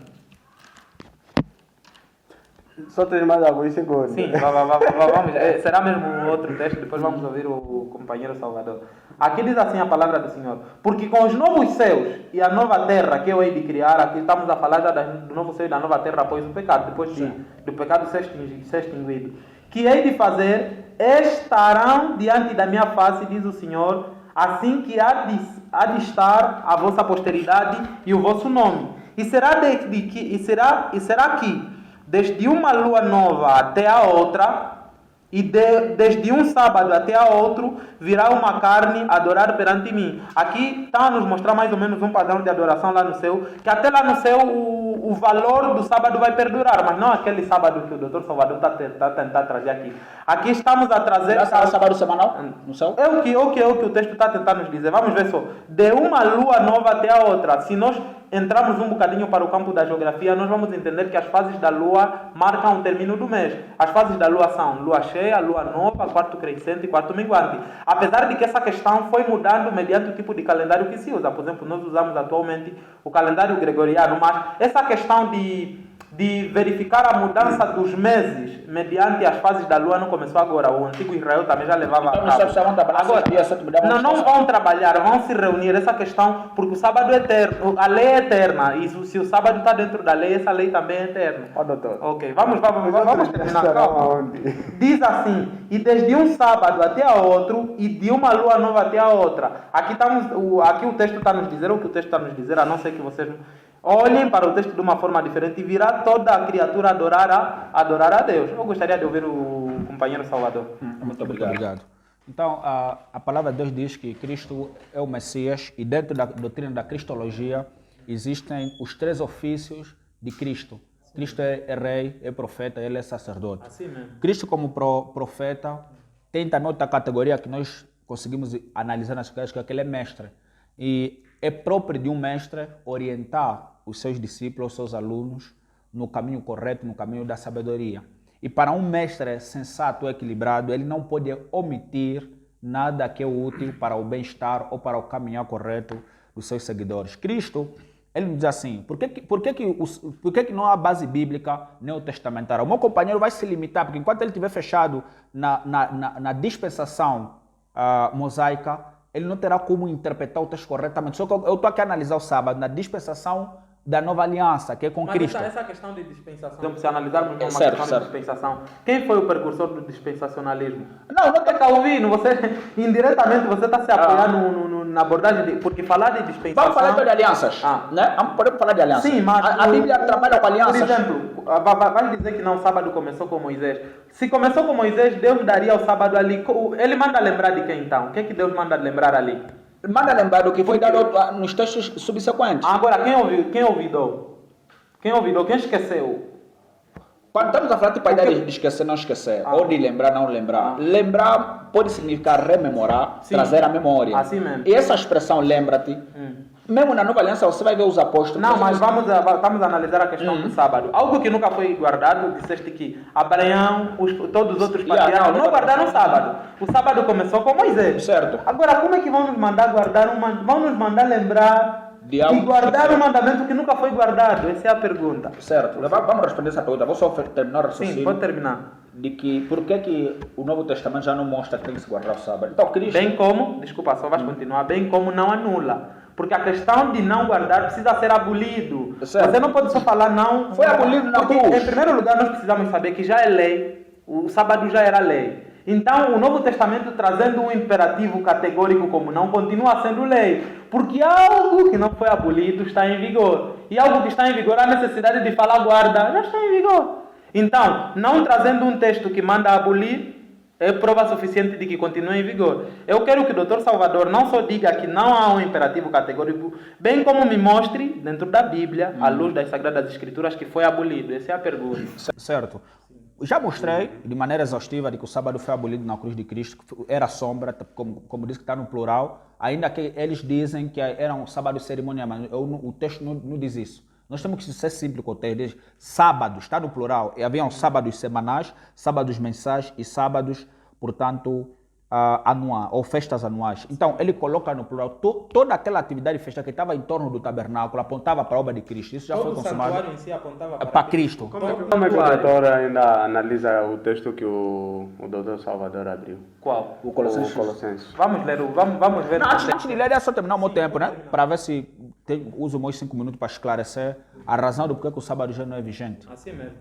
Só tens mais alguns segundos. Sim, vamos. Será mesmo outro texto, depois vamos ouvir o companheiro Salvador. Aqui diz assim a palavra do Senhor: porque com os novos céus e a nova terra que eu hei de criar, aqui estamos a falar já do novo céu e da nova terra após o pecado, depois do pecado ser extinguido, que hei de fazer, estarão diante da minha face, diz o Senhor, assim que há de estar a vossa posteridade e o vosso nome. E será que desde uma lua nova até a outra, e desde um sábado até a outro, virá uma carne adorar perante mim. Aqui está a nos mostrar mais ou menos um padrão de adoração lá no céu, que até lá no céu o valor do sábado vai perdurar, mas não aquele sábado que o Dr. Salvador está tentando trazer aqui. Aqui estamos a trazer... sábado semanal no céu? É o que o texto está tentando nos dizer. Vamos ver só. De uma lua nova até a outra. Se nós entrarmos um bocadinho para o campo da geografia, nós vamos entender que as fases da lua marcam o término do mês. As fases da lua são lua cheia, lua nova, quarto crescente e quarto minguante. Apesar de que essa questão foi mudando mediante o tipo de calendário que se usa. Por exemplo, nós usamos atualmente o calendário gregoriano, mas essa questão de verificar a mudança dos meses mediante as fases da lua não começou agora. O antigo Israel também já levava então, a cabo. Agora, não vão trabalhar, vão se reunir. Essa questão, porque o sábado é eterno, a lei é eterna. E se o sábado está dentro da lei, essa lei também é eterna. Doutor. Ok, vamos terminar. Calma. Diz assim: e desde um sábado até a outro, e de uma lua nova até a outra. Aqui o texto está nos dizer, o que o texto está nos dizer, a não ser que vocês olhem para o texto de uma forma diferente e virá toda a criatura adorar a Deus. Eu gostaria de ouvir o companheiro Salvador. Muito obrigado. Então, a palavra de Deus diz que Cristo é o Messias e dentro da doutrina da Cristologia existem os três ofícios de Cristo. Cristo é rei, é profeta, ele é sacerdote. Assim mesmo. Cristo como profeta tem também outra categoria que nós conseguimos analisar nas coisas, que é que ele é mestre. E é próprio de um mestre orientar os seus discípulos, os seus alunos, no caminho correto, no caminho da sabedoria. E para um mestre sensato, equilibrado, ele não pode omitir nada que é útil para o bem-estar ou para o caminhar correto dos seus seguidores. Cristo, ele nos diz assim: por que não há base bíblica neotestamentária? O meu companheiro vai se limitar, porque enquanto ele estiver fechado na dispensação mosaica, ele não terá como interpretar o texto corretamente. Só que eu estou aqui a analisar o sábado na dispensação da nova aliança, que é com Cristo. Mas essa questão de dispensação, se analisarmos uma questão de dispensação, quem foi o precursor do dispensacionalismo? Não está ouvindo, você indiretamente você está se apoiando na abordagem, porque falar de dispensação... Vamos falar de alianças, né? Podemos falar de alianças. Sim, mas... A Bíblia trabalha com alianças. Por exemplo, vai dizer que não, o sábado começou com Moisés. Se começou com Moisés, Deus daria o sábado ali. Ele manda lembrar de quem então? O que é que Deus manda lembrar ali? Manda lembrar do que foi dado nos textos subsequentes. Agora, quem ouvidou? Quem esqueceu? Quando estamos a falar de ideia de esquecer, não esquecer, ou de lembrar, não lembrar. Lembrar pode significar rememorar, trazer a memória. Assim mesmo. E essa expressão, lembra-te, mesmo na Nova Aliança você vai ver os apóstolos. Não, mas vamos a analisar a questão do sábado. Algo que nunca foi guardado, disseste que Abraão, todos os outros patriarcas não guardaram o sábado. O sábado começou com Moisés. Certo. Agora, como é que vão nos mandar guardar vão nos mandar lembrar e guardar um mandamento que nunca foi guardado? Essa é a pergunta. Certo. Vamos responder essa pergunta. Vou só terminar o raciocínio. Sim, pode terminar. De que por que o Novo Testamento já não mostra que tem que se guardar o sábado? Então, Cristo... Bem como, desculpa, só vais continuar, bem como não anula. Porque a questão de não guardar precisa ser abolido. Certo. Você não pode só falar não. Foi abolido na cruz. Em primeiro lugar, nós precisamos saber que já é lei. O sábado já era lei. Então, o Novo Testamento, trazendo um imperativo categórico como não, continua sendo lei. Porque algo que não foi abolido está em vigor. E algo que está em vigor, a necessidade de falar guarda, já está em vigor. Então, não trazendo um texto que manda abolir, é prova suficiente de que continua em vigor. Eu quero que o Dr. Salvador não só diga que não há um imperativo categórico, bem como me mostre, dentro da Bíblia, à luz das Sagradas Escrituras, que foi abolido. Essa é a pergunta. Certo. Já mostrei de maneira exaustiva de que o sábado foi abolido na cruz de Cristo, que era sombra, como diz que está no plural, ainda que eles dizem que era um sábado cerimonial, mas o texto não diz isso. Nós temos que ser simples com o texto. Diz sábados, está no plural. E haviam sábados semanais, sábados mensais e sábados, portanto, anual, ou festas anuais. Então, ele coloca no plural toda aquela atividade de festa que estava em torno do tabernáculo, apontava para a obra de Cristo. Isso já Todo foi o consumado santuário em si apontava para Cristo. Como é que o doutor ainda analisa o texto que o doutor Salvador abriu? Qual? O Colossenses. O Colossenses. Vamos ler, vamos ver. Não, antes de ler, é só terminar o meu tempo, né? Para ver se uso meus 5 minutos para esclarecer a razão do porquê que o sábado já não é vigente. Assim mesmo.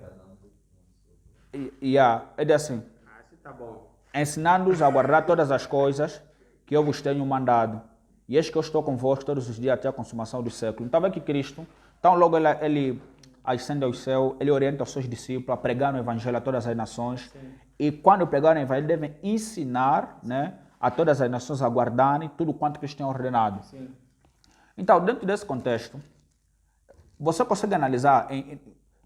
É assim. Assim tá bom. Ensinando-os a guardar todas as coisas que eu vos tenho mandado. E eis que eu estou convosco todos os dias até a consumação do século. Então, vê que Cristo, então logo ele ascende ao céu, ele orienta os seus discípulos a pregar no Evangelho a todas as nações. Sim. E quando pregarem o Evangelho, devem ensinar, né, a todas as nações a guardarem tudo quanto Cristo tem ordenado. Sim. Então, dentro desse contexto, você consegue analisar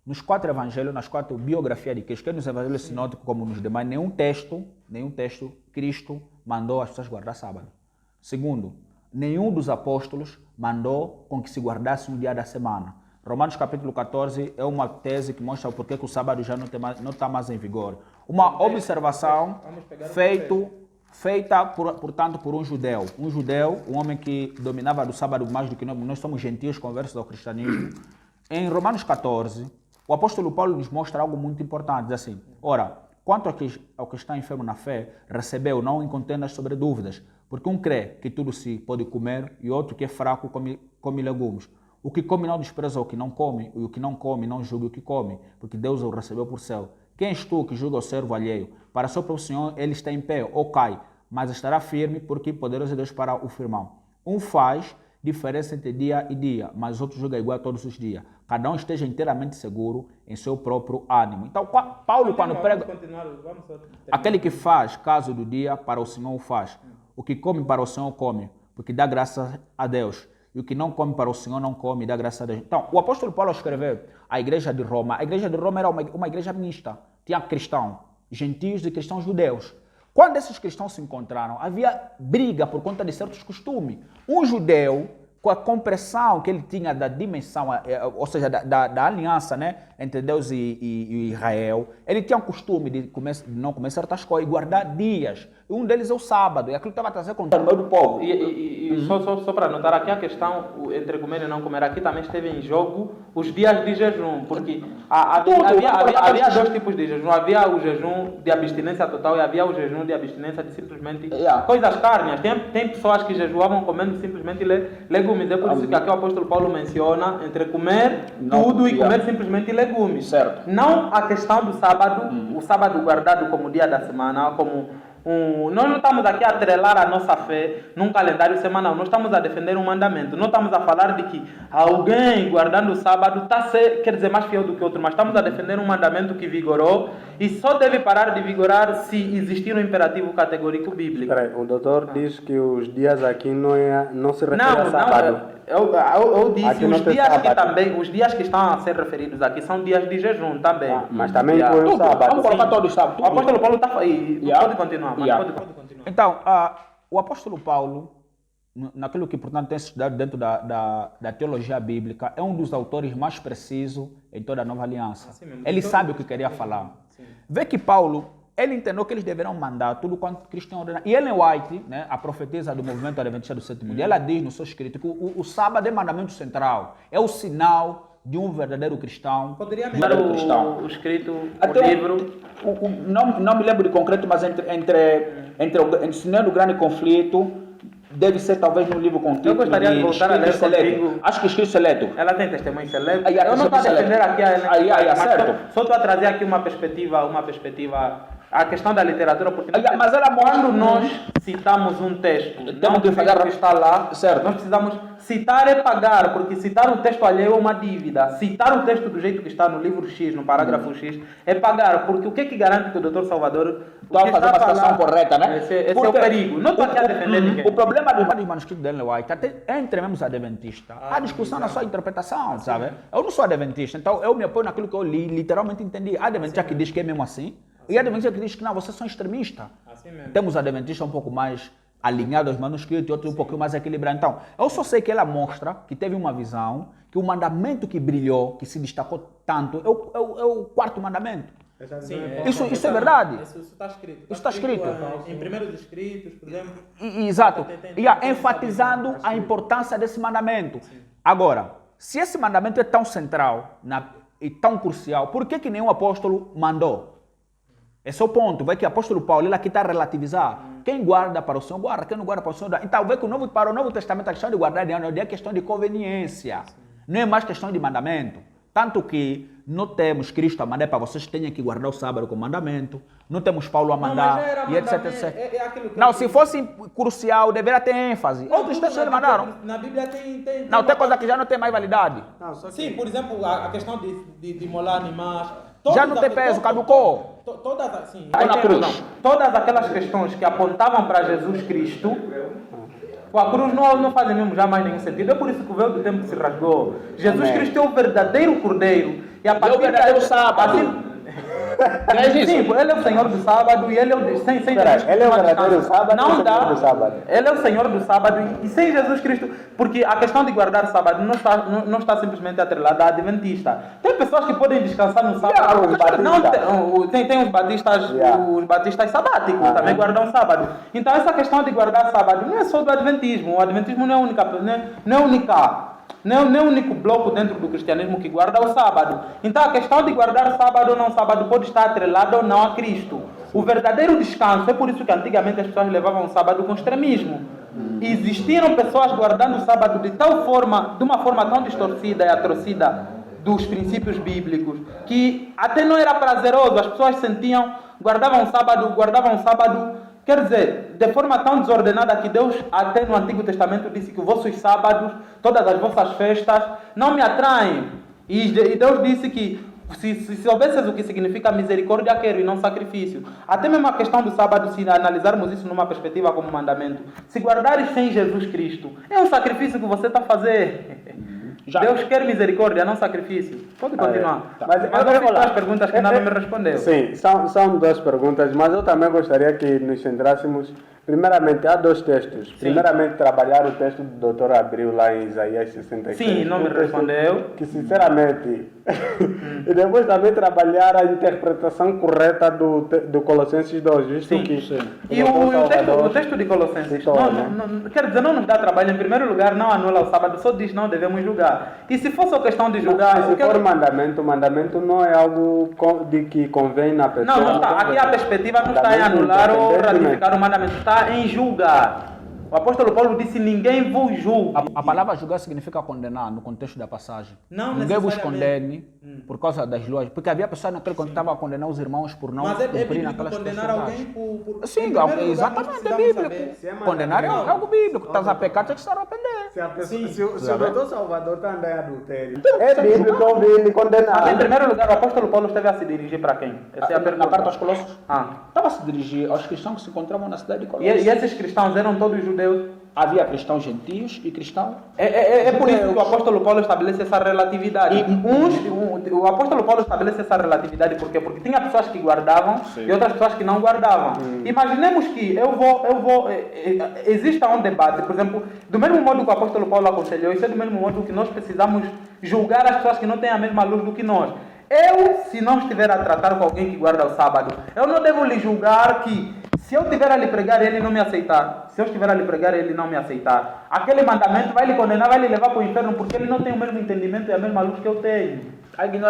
nos 4 evangelhos, nas 4 biografias de Cristo, que nos evangelhos sinóticos como nos demais, nenhum texto, Cristo mandou as pessoas guardar sábado. Segundo, nenhum dos apóstolos mandou com que se guardasse um dia da semana. Romanos capítulo 14 é uma tese que mostra o porquê que o sábado já não está mais em vigor. Uma observação feita, portanto, por um judeu. Um homem que dominava do sábado mais do que nós somos gentios conversos ao cristianismo. Em Romanos 14, o apóstolo Paulo nos mostra algo muito importante, diz assim, ora, quanto ao que está enfermo na fé, recebeu, não em contendas sobre dúvidas, porque um crê que tudo se pode comer e outro que é fraco come legumes. O que come não despreza o que não come, e o que não come não julga o que come, porque Deus o recebeu por céu. Quem és tu que julga o servo alheio? Para seu próprio Senhor ele está em pé ou cai, mas estará firme, porque poderoso é Deus para o firmar. Um faz diferença entre dia e dia, mas outro julga igual todos os dias. Cada um esteja inteiramente seguro em seu próprio ânimo. Então, Paulo, quando prega, aquele que faz caso do dia, para o Senhor o faz. O que come para o Senhor come, porque dá graças a Deus. E o que não come para o Senhor não come, dá graças a Deus. Então, o apóstolo Paulo escreveu a igreja de Roma. A igreja de Roma era uma igreja mista. Tinha cristãos, gentios e cristãos judeus. Quando esses cristãos se encontraram, havia briga por conta de certos costumes. Um judeu, com a compreensão que ele tinha da dimensão, ou seja, da aliança, né, entre Deus e Israel, ele tinha um costume de não comer certas coisas e guardar dias. E um deles é o sábado, e aquilo estava a trazer contra o meio do povo. Só para notar aqui a questão entre comer e não comer, aqui também esteve em jogo os dias de jejum, porque havia 2 tipos de jejum. Havia o jejum de abstinência total e havia o jejum de abstinência de simplesmente coisas carnes. Tem pessoas que jejuavam comendo simplesmente legumes. É por isso que aqui o apóstolo Paulo menciona entre comer tudo e comer simplesmente legumes. Certo. Não a questão do sábado, o sábado guardado como dia da semana, nós não estamos aqui a atrelar a nossa fé num calendário semanal, nós estamos a defender um mandamento, não estamos a falar de que alguém guardando o sábado quer dizer mais fiel do que outro, mas estamos a defender um mandamento que vigorou e só deve parar de vigorar se existir um imperativo categórico bíblico. O doutor diz que os dias aqui não se refere a sábado. Eu disse os dias que estão a ser referidos aqui são dias de jejum também. Mas também inclui o sábado. Vamos colocar todos os sábados. O apóstolo Paulo está aí. Pode continuar. Pode continuar. Então, o apóstolo Paulo, naquilo que, portanto, tem estudado dentro da teologia bíblica, é um dos autores mais precisos em toda a Nova Aliança. Assim mesmo, ele sabe o que queria falar. Sim. Vê que Paulo, ele entendeu que eles deverão mandar tudo quanto Cristo tem ordenado. E Ellen White, né, a profetisa do movimento adventista do sétimo dia, ela diz no seu escrito que o sábado é mandamento central, é o sinal de um verdadeiro cristão. Poderia me dar o escrito, o livro? Não me lembro de concreto, mas ensinando o grande conflito, deve ser talvez num livro contigo. Eu gostaria de voltar a ler contigo. Acho que escrito seleto. Ela tem testemunho seleto. Eu não estou a defender aqui a Ellen, certo. Só estou a trazer aqui uma perspectiva, a questão da literatura, porque mas ela quando nós citamos um texto, temos que pagar, que está lá, certo. Nós precisamos citar e pagar, porque citar um texto alheio é uma dívida. Citar o texto do jeito que está no livro X, no parágrafo X, é pagar, porque o que é que garante que o Dr. Salvador está a fazer uma citação correta, né? Esse é o perigo. Não estou aqui a defender ninguém. O problema dos manuscritos de Ellen White, até entre mesmo os adventistas, a discussão na sua interpretação, sabe? Eu não sou adventista, então eu me apoio naquilo que eu li, literalmente entendi. Há adventista que diz que é mesmo assim, e há adventista que diz que não, vocês são extremistas. Assim mesmo. Temos adventistas um pouco mais alinhados aos manuscritos e outros um pouquinho mais equilibrados. Então, eu só sei que ela mostra que teve uma visão, que o mandamento que brilhou, que se destacou tanto, é o 4º mandamento. Sim, Isso é verdade. Isso está escrito. Isso está escrito. Em primeiros escritos, por exemplo. Exato. Tem Enfatizando a importância desse mandamento. Agora, se esse mandamento é tão central e tão crucial, por que nenhum apóstolo mandou? Esse é o ponto. Vê que o apóstolo Paulo ele aqui está a relativizar. Quem guarda para o Senhor, guarda. Quem não guarda para o Senhor, dá. Então, vê que para o Novo Testamento a questão de guardar é questão de conveniência. Não é mais questão de mandamento. Tanto que não temos Cristo a mandar para vocês tenham que guardar o sábado com mandamento. Não temos Paulo a mandar e etc, etc. Não, se fosse crucial, deveria ter ênfase. Outros textos eles mandaram. Na Bíblia tem não, tem coisa que já não tem mais validade. Não, sim, por exemplo, a questão de molar animais. Já não tem peso, caducou. Todas aquelas questões que apontavam para Jesus Cristo, a cruz não faz mesmo já mais nenhum sentido. É por isso que o véu do tempo se rasgou. Jesus Cristo é o verdadeiro Cordeiro. E a partir é o verdadeiro sábado. Sim, ele é o Senhor do sábado e ele é o ele é o verdadeiro sábado. Não dá. Ele é o Senhor do sábado e sem Jesus Cristo, porque a questão de guardar sábado não está simplesmente atrelada à adventista. Tem pessoas que podem descansar no sábado. Tem os batistas sabáticos, também guardam sábado. Então essa questão de guardar sábado não é só do adventismo. O adventismo não é o único bloco dentro do cristianismo que guarda o sábado. Então a questão de guardar sábado ou não sábado pode estar atrelada ou não a Cristo. O verdadeiro descanso, é por isso que antigamente as pessoas levavam o sábado com extremismo. Existiram pessoas guardando o sábado de uma forma tão distorcida e atrocida dos princípios bíblicos, que até não era prazeroso, as pessoas sentiam, guardavam o sábado, quer dizer, de forma tão desordenada que Deus, até no Antigo Testamento, disse que os vossos sábados, todas as vossas festas, não me atraem. E Deus disse que se soubesses o que significa misericórdia, quero e não sacrifício. Até mesmo a questão do sábado, se analisarmos isso numa perspectiva como mandamento, se guardares sem Jesus Cristo, é um sacrifício que você está a fazer. Deus quer misericórdia, não sacrifício. Pode continuar. Mas eu fiz duas perguntas que nada me respondeu. Sim, são duas perguntas, mas eu também gostaria que nos centrássemos. Primeiramente, há dois textos. Sim. Primeiramente, trabalhar o texto do Dr. Abril lá em Isaías 63. Sim, não me respondeu. Que, sinceramente... E depois também trabalhar a interpretação correta do Colossenses 2, visto que... E o texto de Colossenses, quer dizer, não nos dá trabalho. Em primeiro lugar, não anula o sábado, só diz não devemos julgar. E se fosse a questão de julgar... Se for mandamento não é algo de que convém na pessoa. Não está. Aqui a perspectiva não está em anular ou ratificar o mandamento, está em julgar. O apóstolo Paulo disse, ninguém vos julgue. A palavra julgar significa condenar, no contexto da passagem. Não ninguém vos condene por causa das lojas. Porque havia pessoas naquele que estavam a condenar os irmãos por não cumprir naquelas condenar alguém por sim, exatamente, é bíblico. Condenar é algo bíblico. Estás a pecar, tens que se arrepender. Se o doutor Salvador está andando em adultério, é bíblico ouvir ele condenar. Mas, em primeiro lugar, o apóstolo Paulo esteve a se dirigir para quem? Essa é a pergunta. Na carta aos Colossos? Estava a se dirigir aos cristãos que se encontravam na cidade de Colossos. E esses cristãos eram todos judeus? Havia cristãos gentios e cristãos. É por isso que o apóstolo Paulo estabelece essa relatividade. O apóstolo Paulo estabelece essa relatividade porque tinha pessoas que guardavam e outras pessoas que não guardavam. Imaginemos que exista um debate, por exemplo, do mesmo modo que o apóstolo Paulo aconselhou, isso é do mesmo modo que nós precisamos julgar as pessoas que não têm a mesma luz do que nós. Se não estiver a tratar com alguém que guarda o sábado, eu não devo lhe julgar que se eu estiver a lhe pregar e ele não me aceitar, aquele mandamento vai lhe condenar, vai lhe levar para o inferno, porque ele não tem o mesmo entendimento e a mesma luz que eu tenho.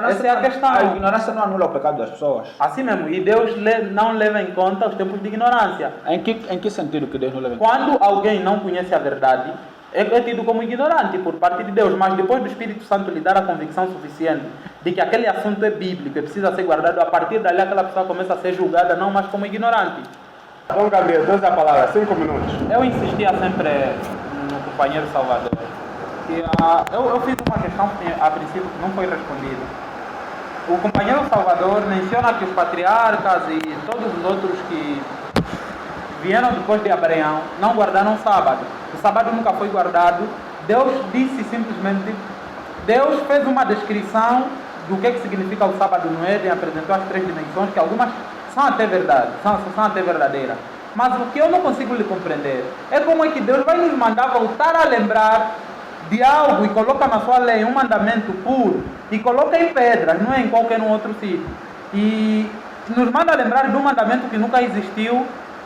Essa é a questão. A ignorância não anula o pecado das pessoas. Assim mesmo, e Deus não leva em conta os tempos de ignorância. Em que sentido que Deus não leva em conta? Quando alguém não conhece a verdade, é tido como ignorante por parte de Deus, mas depois do Espírito Santo lhe dar a convicção suficiente de que aquele assunto é bíblico e precisa ser guardado, a partir dali aquela pessoa começa a ser julgada não mais como ignorante. Bom, Gabriel, usa a palavra, 5 minutos. Eu insistia sempre no companheiro Salvador. Eu fiz uma questão que a princípio não foi respondida. O companheiro Salvador menciona que os patriarcas e todos os outros que vieram depois de Abraão não guardaram o sábado. O sábado nunca foi guardado. Deus disse simplesmente, Deus fez uma descrição do que significa o sábado no Éden, apresentou as 3 dimensões, que algumas são até verdade, são até verdadeiras. Mas o que eu não consigo lhe compreender é como é que Deus vai nos mandar voltar a lembrar de algo e coloca na sua lei um mandamento puro e coloca em pedras, não é em qualquer outro sítio. E nos manda lembrar de um mandamento que nunca existiu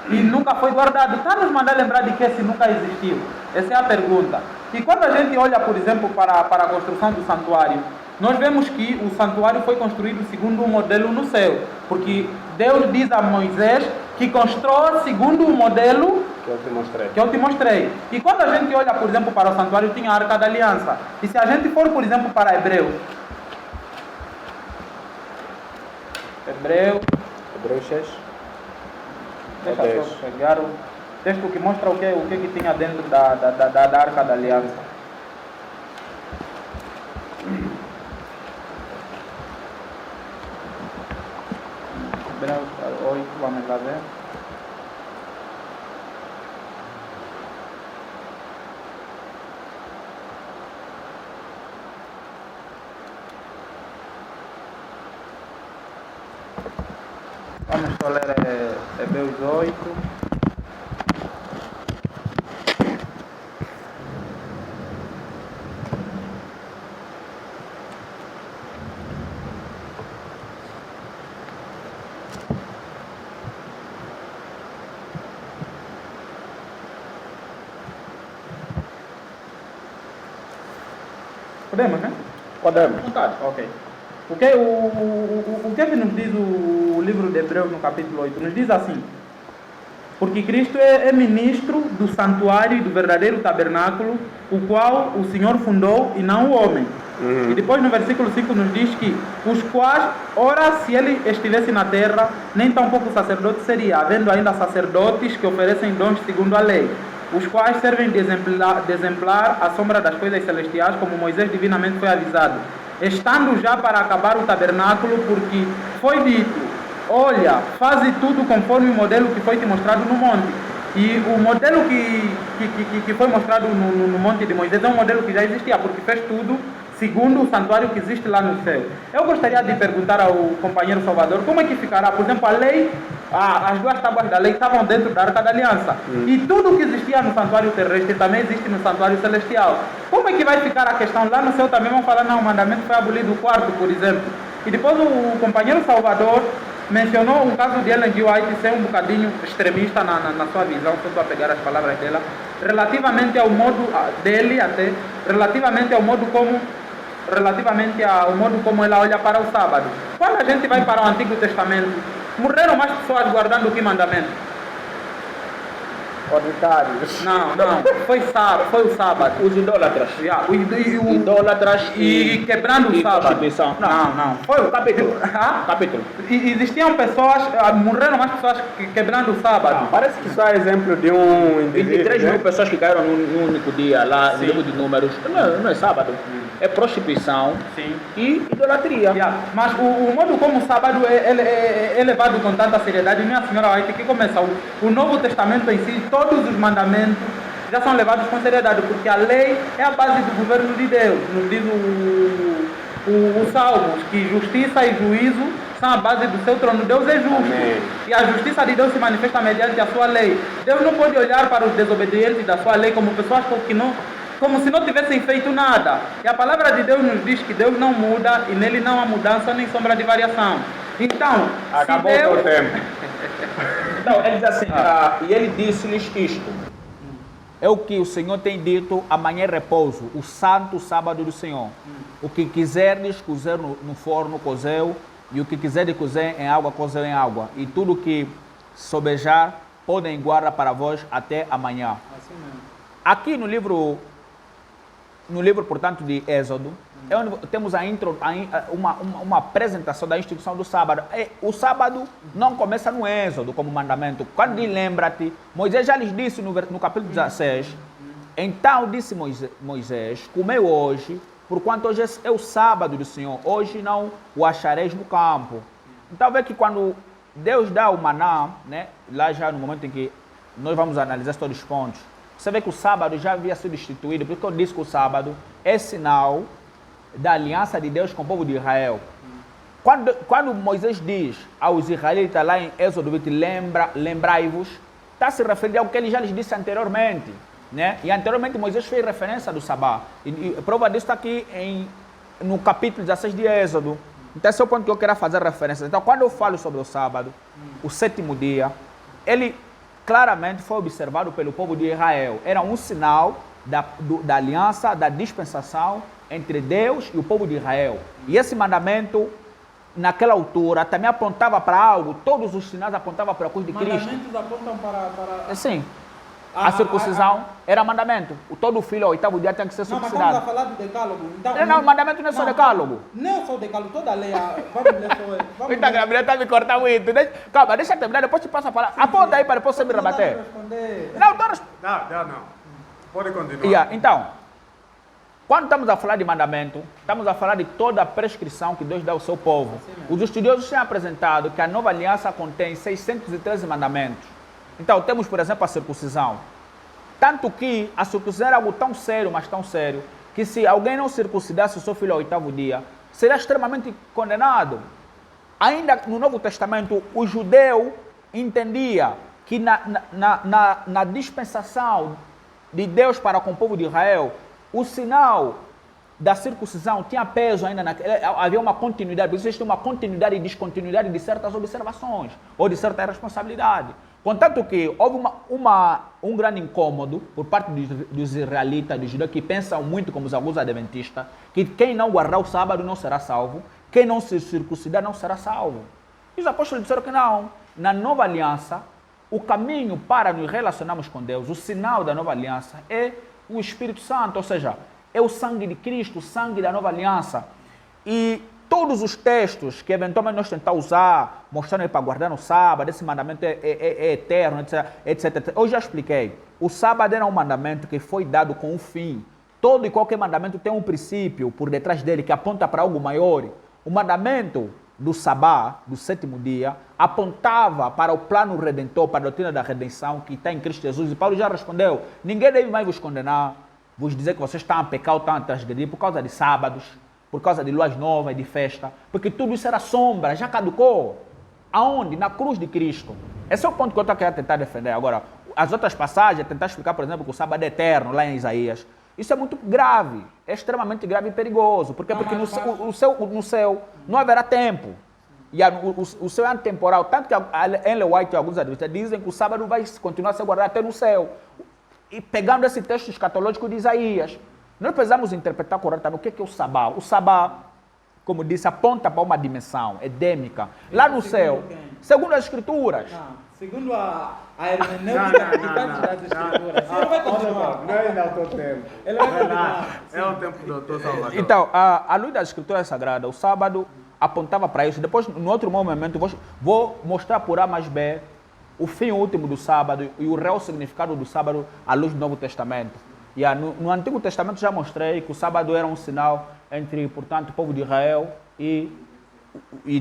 e nunca foi guardado. Está nos mandando lembrar de que esse nunca existiu? Essa é a pergunta. E quando a gente olha, por exemplo, para a construção do santuário, nós vemos que o santuário foi construído segundo um modelo no céu, porque Deus diz a Moisés que constrói segundo o modelo que eu te mostrei. E quando a gente olha, por exemplo, para o santuário, tinha a Arca da Aliança. E se a gente for, por exemplo, para Hebreus 6. Deixa eu só pegar o texto que mostra o que tinha dentro da Arca da Aliança. Hebreus 8, vamos lá ver. Vamos só ler Hebreus 8. Podemos, né? Podemos. Ok. O que nos diz o livro de Hebreus no capítulo 8? Nos diz assim: porque Cristo é ministro do santuário e do verdadeiro tabernáculo, o qual o Senhor fundou e não o homem. E depois no versículo 5 nos diz que os quais, ora, se ele estivesse na terra, nem tampouco sacerdote seria, havendo ainda sacerdotes que oferecem dons segundo a lei, os quais servem de exemplar à sombra das coisas celestiais, como Moisés divinamente foi avisado, estando já para acabar o tabernáculo, porque foi dito: olha, faze tudo conforme o modelo que foi te mostrado no monte. E o modelo que foi mostrado no monte de Moisés é um modelo que já existia, porque fez tudo segundo o santuário que existe lá no céu. Eu gostaria de perguntar ao companheiro Salvador como é que ficará, por exemplo, a lei, as duas tábuas da lei estavam dentro da Arca da Aliança. E tudo que existia no santuário terrestre também existe no santuário celestial. Como é que vai ficar a questão? Lá no céu também vão falar: não, o mandamento foi abolido, o quarto, por exemplo. E depois o companheiro Salvador mencionou o caso de Ellen G. White ser um bocadinho extremista na sua visão, se eu estou a pegar as palavras dela, relativamente ao modo dele até, relativamente ao modo como ela olha para o sábado. Quando a gente vai para o Antigo Testamento, morreram mais pessoas guardando que mandamento? Ordinários. Não, foi o sábado. Os idólatras. Idólatras e quebrando o sábado. Prostituição. Não. Foi o capítulo. Capítulo. E existiam pessoas, morreram mais pessoas quebrando o sábado. Parece que só é exemplo de um indivíduo. 23 mil né? pessoas que caíram num único dia lá no Sim. livro de números. Não é sábado. É prostituição Sim. e idolatria. Mas o modo como o sábado é levado com tanta seriedade, minha senhora White, que começa o Novo Testamento em si, todos os mandamentos já são levados com seriedade, porque a lei é a base do governo de Deus. Nos diz o Salmos, que justiça e juízo são a base do seu trono. Deus é justo. Amém. E a justiça de Deus se manifesta mediante a sua lei. Deus não pode olhar para os desobedientes da sua lei como pessoas como se não tivessem feito nada. E a palavra de Deus nos diz que Deus não muda e nele não há mudança nem sombra de variação. Então, Acabou se o Deus... teu tempo. Não, ele diz assim, e ele disse-lhes isto: é o que o Senhor tem dito, amanhã é repouso, o santo sábado do Senhor. O que quiserdes cozer no forno, cozeu, e o que quiserdes cozer em água, cozeu em água. E tudo que sobejar, podem guardar para vós até amanhã. Assim mesmo. Aqui no livro, portanto, de Êxodo, é onde temos uma apresentação da instituição do sábado. O sábado não começa no Êxodo como mandamento. Quando diz lembra-te, Moisés já lhes disse no capítulo 16, então disse Moisés, comeu hoje, porquanto hoje é o sábado do Senhor, hoje não o achareis no campo. Então vê que quando Deus dá o maná, né, lá já no momento em que nós vamos analisar todos os pontos, você vê que o sábado já havia sido instituído, porque eu disse que o sábado é sinal da aliança de Deus com o povo de Israel. Quando Moisés diz aos israelitas lá em Êxodo 20, lembrai-vos, está se referindo ao que ele já lhes disse anteriormente. Né? E anteriormente Moisés fez referência do sábado. E prova disso está aqui no capítulo 16 de Êxodo. Então esse é o ponto que eu quero fazer referência. Então quando eu falo sobre o sábado, o sétimo dia, ele claramente foi observado pelo povo de Israel. Era um sinal da aliança, da dispensação entre Deus e o povo de Israel. E esse mandamento, naquela altura, também apontava para algo. Todos os sinais apontavam para a cruz de Cristo. Mandamentos apontam para... Sim. A circuncisão era mandamento. Todo filho ao 8º dia tem que ser Não, mas circuncidado. estamos a falar do decálogo. Então, Não, o mandamento não é só decálogo. Não é só o decálogo, toda a lei. Vamos ler só. Vamos Então, Gabriel está me cortando muito. Calma, deixa eu terminar, depois te passo a falar. Aponta aí para depois você me rebater. Não, Não. Pode continuar. Então, quando estamos a falar de mandamento, estamos a falar de toda a prescrição que Deus dá ao seu povo. Os estudiosos têm apresentado que a nova aliança contém 613 mandamentos. Então, temos, por exemplo, a circuncisão. Tanto que a circuncisão era algo tão sério, mas tão sério, que se alguém não circuncidasse o seu filho ao 8º dia, seria extremamente condenado. Ainda no Novo Testamento, o judeu entendia que na dispensação de Deus para com o povo de Israel, o sinal da circuncisão tinha peso ainda, havia uma continuidade, por isso existe uma continuidade e descontinuidade de certas observações, ou de certa responsabilidade. Contanto que houve um grande incômodo por parte dos israelitas, dos judeus, que pensam muito como os alguns adventistas, que quem não guardar o sábado não será salvo, quem não se circuncidar não será salvo. E os apóstolos disseram que não. Na nova aliança, o caminho para nos relacionarmos com Deus, o sinal da nova aliança é o Espírito Santo, ou seja, é o sangue de Cristo, o sangue da nova aliança. E todos os textos que eventualmente nós tentamos usar, mostrando para guardar no sábado, esse mandamento é eterno, etc. Eu já expliquei. O sábado era um mandamento que foi dado com um fim. Todo e qualquer mandamento tem um princípio por detrás dele que aponta para algo maior. O mandamento do sabá, do sétimo dia, apontava para o plano redentor, para a doutrina da redenção que está em Cristo Jesus. E Paulo já respondeu: ninguém deve mais vos condenar, vos dizer que vocês estão a pecar ou estão a transgredir por causa de sábados, por causa de luas novas, de festa, porque tudo isso era sombra, já caducou. Aonde? Na cruz de Cristo. Esse é o ponto que eu estou querendo tentar defender. Agora, as outras passagens, tentar explicar, por exemplo, que o sábado é eterno, lá em Isaías, isso é muito grave, é extremamente grave e perigoso. Porque no céu não haverá tempo. E o céu é antemporal, tanto que a Ellen White e alguns adventistas dizem que o sábado vai continuar a ser guardado até no céu. E pegando esse texto escatológico de Isaías, nós precisamos interpretar corretamente o que é o sabá. O sabá, como disse, aponta para uma dimensão edêmica. Lá no céu, segundo as Escrituras. Segundo a hermenêutica das Escrituras. Ele vai continuar. Não é o teu tempo. Ele vai continuar. É o tempo do doutor Salvador. Então, à luz das Escrituras Sagradas, o sábado apontava para isso. Depois, no outro momento, vou mostrar por A mais B o fim último do sábado e o real significado do sábado à luz do Novo Testamento. No Antigo Testamento já mostrei que o sábado era um sinal entre, portanto, o povo de Israel e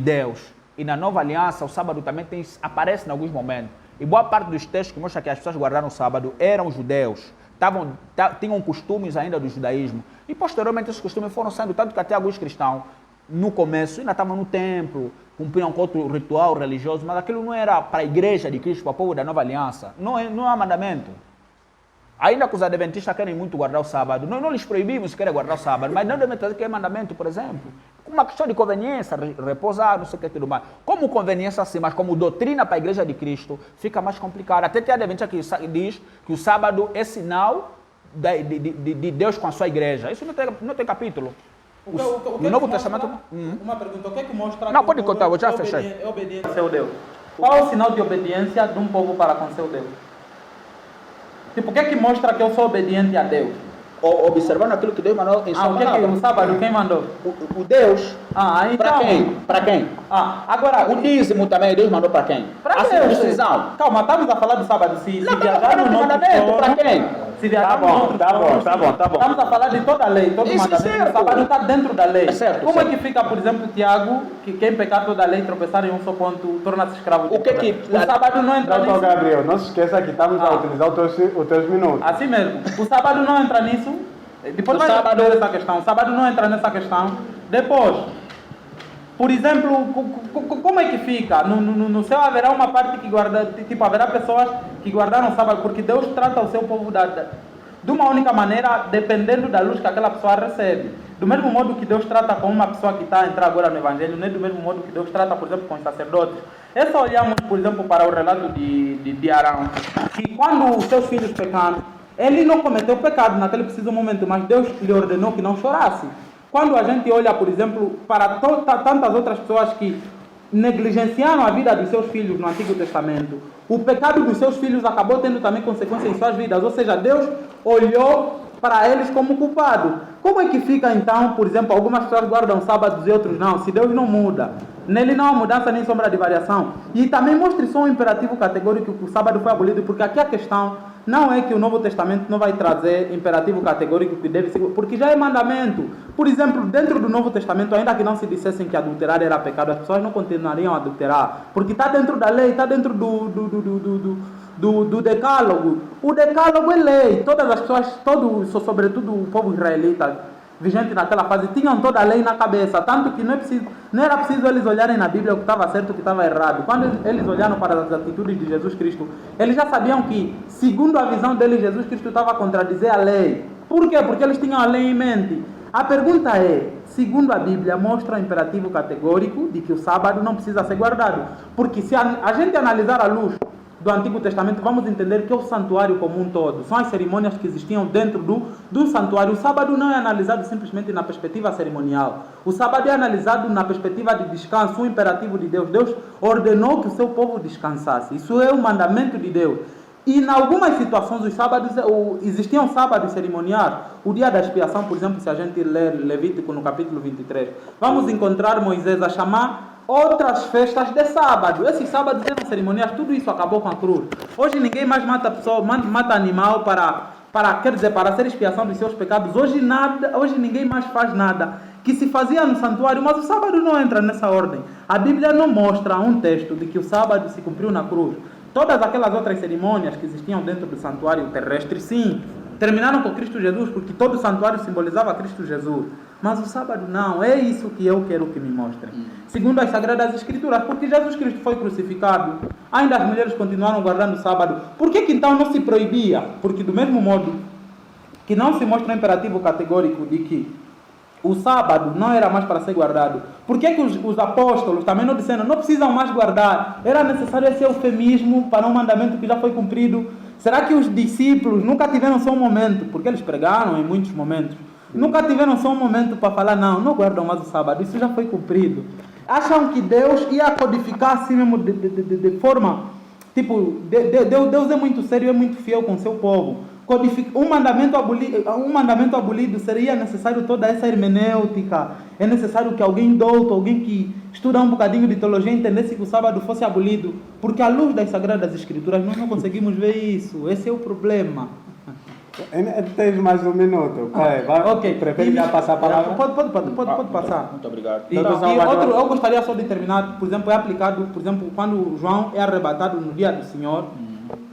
Deus. E na Nova Aliança, o sábado também aparece em alguns momentos. E boa parte dos textos que mostram que as pessoas guardaram o sábado eram judeus. Tinham costumes ainda do judaísmo. E posteriormente esses costumes foram sendo, tanto que até alguns cristãos, no começo, ainda estavam no templo, cumpriam com outro ritual religioso, mas aquilo não era para a igreja de Cristo, para o povo da Nova Aliança. Não é mandamento. Ainda que os adventistas querem muito guardar o sábado, nós não lhes proibimos se querem guardar o sábado, mas não devem trazer que é mandamento, por exemplo. Uma questão de conveniência, repousar, não sei o que tudo mais. Como conveniência assim, mas como doutrina para a igreja de Cristo, fica mais complicado. Até tem adventista que diz que o sábado é sinal de Deus com a sua igreja. Isso não tem capítulo. No Novo Testamento... Uma pergunta, o que é que mostra... Não, pode contar, eu já fechei. É obediência ao seu Deus. Qual é o sinal de obediência de um povo para com seu Deus? Tipo, o que é que mostra que eu sou obediente a Deus? Observando aquilo que Deus mandou em sua palavra. O sábado, quem mandou? O Deus. Então... Para quem? Para quem? Agora... O dízimo também, Deus mandou para quem? Para a circuncisão. Calma, estamos a falar do sábado. Se viajar no mandamento, para quem? Se viajar no outro tá bom. Estamos a falar de toda a lei, todo o mandamento. O sábado está dentro da lei. Como é que fica, por exemplo, Tiago, que quem pecar toda a lei, tropeçar em um só ponto, torna-se escravo de o sábado não entra nisso. Doutor Gabriel, não se esqueça que estamos a utilizar os teus minutos. Assim mesmo. O sábado não entra nisso. Depois vai responder essa questão. O sábado não entra nessa questão. Depois, por exemplo, como é que fica? No céu haverá uma parte que guarda, tipo, haverá pessoas que guardaram o sábado, porque Deus trata o seu povo de uma única maneira, dependendo da luz que aquela pessoa recebe. Do mesmo modo que Deus trata com uma pessoa que está a entrar agora no Evangelho, não é do mesmo modo que Deus trata, por exemplo, com os sacerdotes. É só olharmos, por exemplo, para o relato de Arão, que quando os seus filhos pecaram, ele não cometeu pecado naquele preciso momento, mas Deus lhe ordenou que não chorasse. Quando a gente olha, por exemplo, para tantas outras pessoas que negligenciaram a vida dos seus filhos no Antigo Testamento, o pecado dos seus filhos acabou tendo também consequências em suas vidas, ou seja, Deus olhou para eles como culpado. Como é que fica então, por exemplo, algumas pessoas guardam sábados e outros não, se Deus não muda? Nele não há mudança nem sombra de variação. E também mostre só um imperativo categórico que o sábado foi abolido, porque aqui a questão não é que o Novo Testamento não vai trazer imperativo categórico que deve ser, porque já é mandamento. Por exemplo, dentro do Novo Testamento, ainda que não se dissessem que adulterar era pecado, as pessoas não continuariam a adulterar, porque está dentro da lei, está dentro do decálogo. O decálogo é lei. Todas as pessoas, sobretudo o povo israelita, vigente naquela fase, tinham toda a lei na cabeça, tanto que não era preciso eles olharem na Bíblia o que estava certo e o que estava errado. Quando eles olharam para as atitudes de Jesus Cristo, eles já sabiam que, segundo a visão deles, Jesus Cristo estava a contradizer a lei. Por quê? Porque eles tinham a lei em mente. A pergunta é, segundo a Bíblia, mostra o imperativo categórico de que o sábado não precisa ser guardado. Porque se a gente analisar à luz do Antigo Testamento, vamos entender que é o santuário como um todo. São as cerimônias que existiam dentro do santuário. O sábado não é analisado simplesmente na perspectiva cerimonial. O sábado é analisado na perspectiva de descanso, o imperativo de Deus. Deus ordenou que o seu povo descansasse. Isso é o mandamento de Deus. E em algumas situações, os sábados, existiam sábados cerimoniais. O dia da expiação, por exemplo, se a gente ler Levítico no capítulo 23, vamos encontrar Moisés a chamar outras festas de sábado. Esses sábados eram cerimoniais, tudo isso acabou com a cruz. Hoje ninguém mais mata pessoa, mata animal para ser expiação dos seus pecados. Hoje ninguém mais faz nada que se fazia no santuário, mas o sábado não entra nessa ordem. A Bíblia não mostra um texto de que o sábado se cumpriu na cruz. Todas aquelas outras cerimônias que existiam dentro do santuário terrestre, sim, terminaram com Cristo Jesus, porque todo o santuário simbolizava Cristo Jesus. Mas o sábado não, é isso que eu quero que me mostrem. Segundo as Sagradas Escrituras, porque Jesus Cristo foi crucificado, ainda as mulheres continuaram guardando o sábado. Por que então não se proibia? Porque do mesmo modo que não se mostra um imperativo categórico de que o sábado não era mais para ser guardado, por que os apóstolos também não disseram, não precisam mais guardar? Era necessário esse eufemismo para um mandamento que já foi cumprido? Será que os discípulos nunca tiveram só um momento, porque eles pregaram em muitos momentos, nunca tiveram só um momento para falar, não guardam mais o sábado, isso já foi cumprido? Acham que Deus ia codificar assim mesmo de forma, tipo, Deus é muito sério, é muito fiel com o seu povo. Um mandamento abolido, seria necessário toda essa hermenêutica, é necessário que alguém douto, alguém que estuda um bocadinho de teologia entendesse que o sábado fosse abolido, porque à luz das Sagradas Escrituras nós não conseguimos ver isso, esse é o problema. Tens mais um minuto. Ok. Prefere já passar a palavra? Pode passar. Muito obrigado. E outro, eu gostaria só de terminar, por exemplo, é aplicado, por exemplo, quando João é arrebatado no dia do Senhor,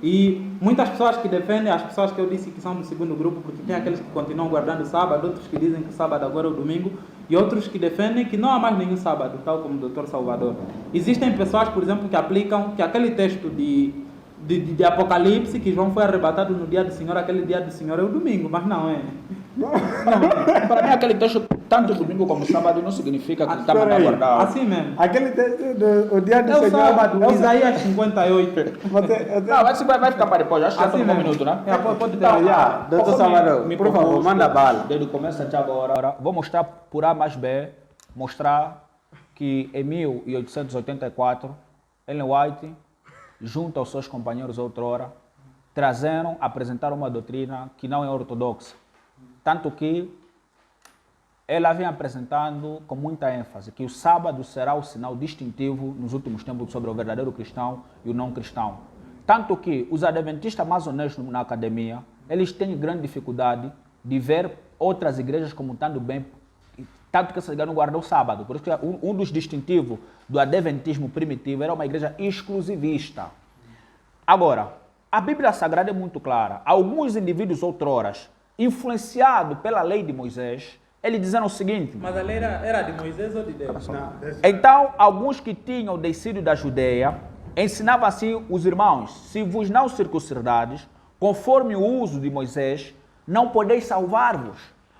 e muitas pessoas que defendem, as pessoas que eu disse que são do segundo grupo, porque tem aqueles que continuam guardando o sábado, outros que dizem que o sábado agora é o domingo, e outros que defendem que não há mais nenhum sábado, tal como o Dr. Salvador. Existem pessoas, por exemplo, que aplicam que aquele texto de Apocalipse, que João foi arrebatado no dia do Senhor, aquele dia do Senhor é o domingo, mas não é. Não, para mim aquele texto, tanto domingo como sábado, não significa que está a guardar. Assim mesmo. Aquele texto do dia do é o Senhor... sábado, Isaías 58. Não, mas vai ficar para depois, acho que assim já um minuto, né? Pode ter. Doutor Salvador, por favor, manda bala. Desde o começo até agora, vou mostrar por A mais B, mostrar que em 1884, Ellen White, junto aos seus companheiros outrora, apresentaram uma doutrina que não é ortodoxa. Tanto que ela vem apresentando com muita ênfase que o sábado será o sinal distintivo nos últimos tempos sobre o verdadeiro cristão e o não cristão. Tanto que os adventistas mais honestos na academia, eles têm grande dificuldade de ver outras igrejas como estando bem, tanto que essa igreja não guarda o sábado. Por isso que um dos distintivos do adventismo primitivo era uma igreja exclusivista. Agora, a Bíblia Sagrada é muito clara. Alguns indivíduos outroras, influenciados pela lei de Moisés, eles disseram o seguinte... Mas a lei era de Moisés ou de Deus? Então, alguns que tinham descido da Judeia, ensinavam assim os irmãos, se vos não circuncidades, conforme o uso de Moisés, não podeis salvar-vos.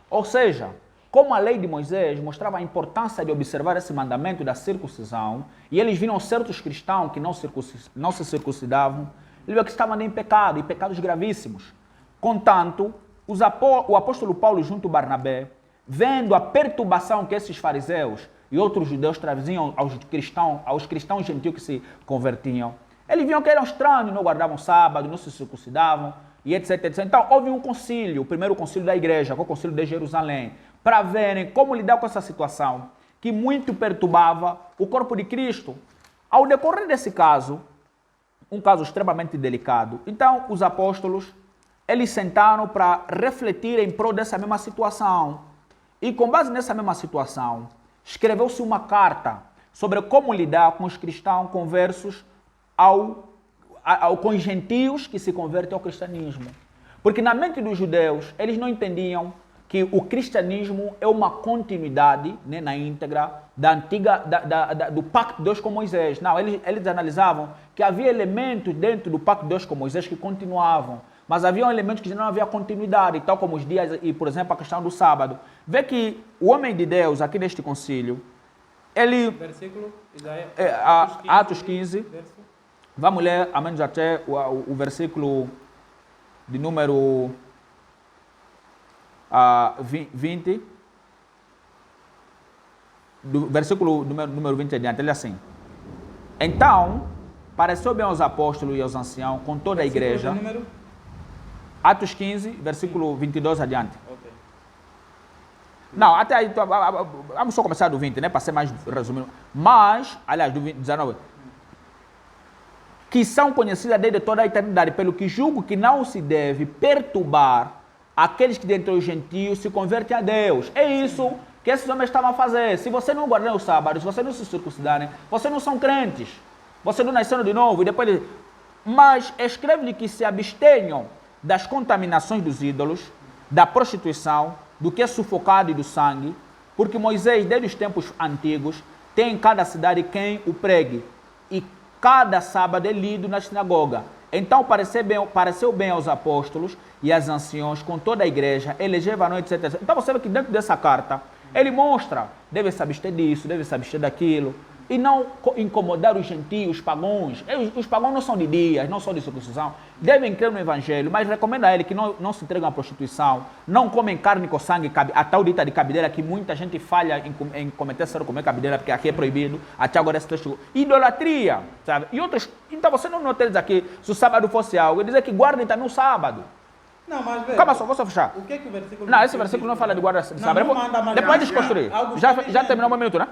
Ou seja, como a lei de Moisés mostrava a importância de observar esse mandamento da circuncisão, e eles viram certos cristãos que não se circuncidavam, ele viu que estavam em pecado, e pecados gravíssimos. Contanto, o apóstolo Paulo junto a Barnabé, vendo a perturbação que esses fariseus e outros judeus traziam aos cristãos gentios que se convertiam, eles viam que eram estranhos, não guardavam sábado, não se circuncidavam, e etc, etc. Então, houve um concílio, o primeiro concílio da igreja, que é o concílio de Jerusalém, para verem como lidar com essa situação, que muito perturbava o corpo de Cristo. Ao decorrer desse caso, um caso extremamente delicado, então os apóstolos, eles sentaram para refletir em prol dessa mesma situação. E com base nessa mesma situação, escreveu-se uma carta sobre como lidar com os cristãos conversos com os gentios que se convertem ao cristianismo. Porque na mente dos judeus, eles não entendiam que o cristianismo é uma continuidade, né, na íntegra do pacto de Deus com Moisés. Não, eles analisavam que havia elementos dentro do pacto de Deus com Moisés que continuavam, mas havia elementos que não havia continuidade, tal como os dias e, por exemplo, a questão do sábado. Vê que o homem de Deus, aqui neste concílio, ele... Versículo, Isaías, Atos 15, verso. vamos ler ao menos até o versículo de número 20, do versículo número 20 adiante, ele é assim. Então, pareceu bem aos apóstolos e aos anciãos, com toda a igreja. Número? Atos 15, versículo 22 adiante. Ok. Não, até aí, vamos só começar do 20, né, para ser mais resumido. Mas, aliás, do 19. Que são conhecidas desde toda a eternidade, pelo que julgo que não se deve perturbar aqueles que dentre os gentios se convertem a Deus. É isso que esses homens estavam a fazer. Se você não guardar os sábados, se você não se circuncidarem, vocês não são crentes. Vocês não nasceram de novo. E depois, mas escreve-lhe que se abstenham das contaminações dos ídolos, da prostituição, do que é sufocado e do sangue, porque Moisés, desde os tempos antigos, tem em cada cidade quem o pregue, e cada sábado é lido na sinagoga. Então pareceu bem aos apóstolos e aos anciãos, com toda a igreja, eleger varões, etc. Então você vê que dentro dessa carta, ele mostra, deve se abster disso, deve se abster daquilo, e não incomodar os gentios, os pagãos. Os pagãos não são de dias, não são de circuncisão, devem crer no evangelho, mas recomenda a ele que não se entregam à prostituição, não comem carne com sangue, a tal dita de cabideira, que muita gente falha em cometer ser comer cabideira, porque aqui é proibido, até agora esse texto, idolatria, sabe? E outros, então você não nota eles aqui, se o sábado fosse algo, ele diz que guardem também o sábado. Não, mas velho, Calma só, vou só fechar. o que o versículo... Não, esse versículo não fala de guarda de sábado. não manda mais Depois nada. desconstruir. Algo Já inteligente. terminou um minuto, né?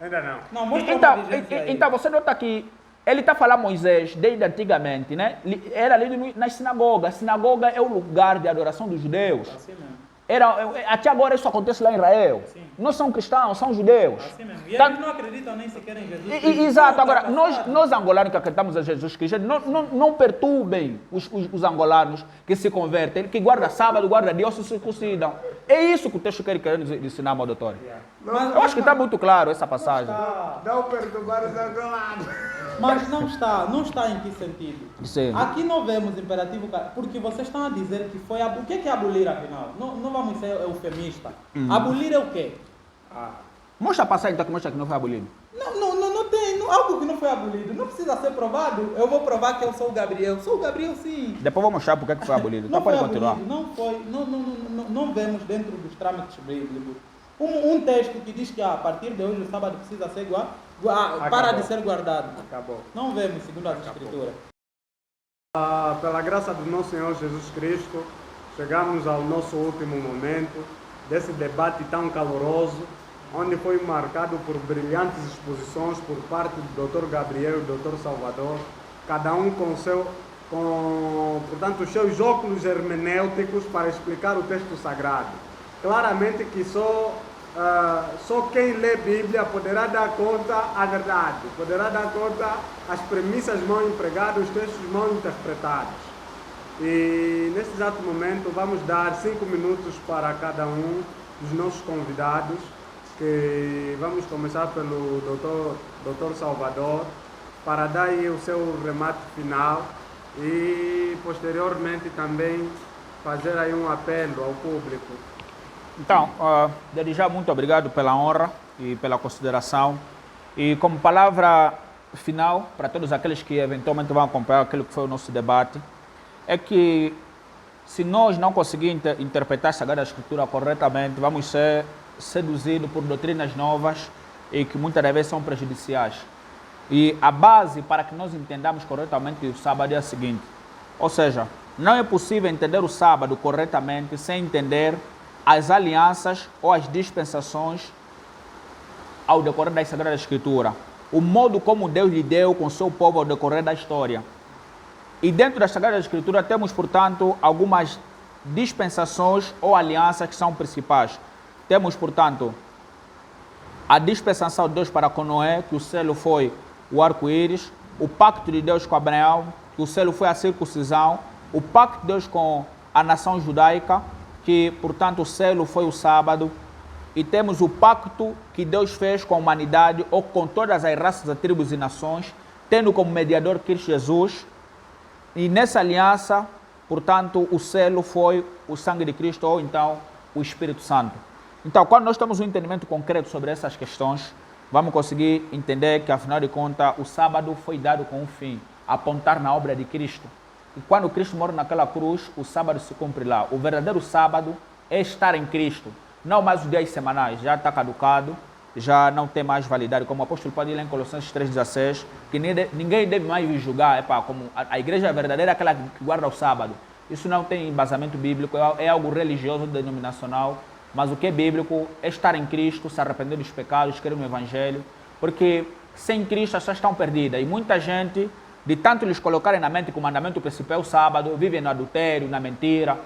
Ainda não. Não, mostra Então, uma diligência aí. então você nota que ele está falando Moisés desde antigamente, né? Era lido nas sinagogas. A sinagoga é o lugar de adoração dos judeus. Assim mesmo. Até agora isso acontece lá em Israel. Sim. Não são cristãos, são judeus. Assim mesmo. E Tá- eles não acreditam nem sequer em Jesus. Exato, Não, agora tá nós passado. angolanos que acreditamos em Jesus Cristo, não perturbem os angolanos que se convertem, que guardam sábado, guardam Deus, se circuncidam. É isso que o texto quer nos ensinar, meu doutor. Mas, Eu acho que está muito claro essa passagem. Não perturbar os angolanos. mas não está em que sentido? Sim. Aqui não vemos imperativo, porque vocês estão a dizer que foi... O que é abolir, afinal? Não vamos ser eufemista. Abolir é o quê? Mostra a passagem então, que mostra que não foi abolido. Não tem... algo que não foi abolido. Não precisa ser provado. Eu vou provar que eu sou o Gabriel. Sou o Gabriel, sim. Depois eu vou mostrar porque que foi abolido. Não Então foi pode continuar. abolido, não foi, não vemos dentro dos trâmites bíblicos um texto que diz que a partir de hoje o sábado precisa ser para de ser guardado. Acabou. Não vemos segundo as escrituras. Pela graça do nosso Senhor Jesus Cristo, chegamos ao nosso último momento desse debate tão caloroso, onde foi marcado por brilhantes exposições por parte do Dr. Gabriel e do Dr. Salvador, cada um portanto, os seus óculos hermenêuticos para explicar o texto sagrado. Claramente que só quem lê Bíblia poderá dar conta à verdade, poderá dar conta às premissas mal empregadas, os textos mal interpretados. E nesse exato momento vamos dar 5 minutos para cada um dos nossos convidados, que vamos começar pelo Dr. Salvador, para dar aí o seu remate final e posteriormente também fazer aí um apelo ao público. Então, desde já, muito obrigado pela honra e pela consideração. E como palavra final, para todos aqueles que eventualmente vão acompanhar aquilo que foi o nosso debate, é que se nós não conseguirmos interpretar a Sagrada Escritura corretamente, vamos ser seduzidos por doutrinas novas e que muitas vezes são prejudiciais. E a base para que nós entendamos corretamente o sábado é a seguinte, ou seja, não é possível entender o sábado corretamente sem entender as alianças ou as dispensações ao decorrer da Sagrada Escritura. O modo como Deus lidou com o seu povo ao decorrer da história. E dentro da Sagrada Escritura temos, portanto, algumas dispensações ou alianças que são principais. Temos, portanto, a dispensação de Deus para com Noé, que o selo foi o arco-íris, o pacto de Deus com Abraão, que o selo foi a circuncisão, o pacto de Deus com a nação judaica, que, portanto, o selo foi o sábado, e temos o pacto que Deus fez com a humanidade, ou com todas as raças, tribos e nações, tendo como mediador Cristo Jesus, e nessa aliança, portanto, o selo foi o sangue de Cristo, ou então o Espírito Santo. Então, quando nós temos um entendimento concreto sobre essas questões, vamos conseguir entender que, afinal de contas, o sábado foi dado com um fim, apontar na obra de Cristo. E quando Cristo morre naquela cruz, o sábado se cumpre lá. O verdadeiro sábado é estar em Cristo. Não mais os dias semanais, já está caducado, já não tem mais validade. Como o apóstolo Paulo diz lá em Colossenses 3,16, que ninguém deve mais vir julgar, como a igreja verdadeira é aquela que guarda o sábado. Isso não tem embasamento bíblico, é algo religioso, denominacional, mas o que é bíblico é estar em Cristo, se arrepender dos pecados, crer no Evangelho, porque sem Cristo as pessoas estão perdidas. E muita gente, de tanto lhes colocarem na mente que o mandamento principal é o sábado, vivem no adultério, na mentira,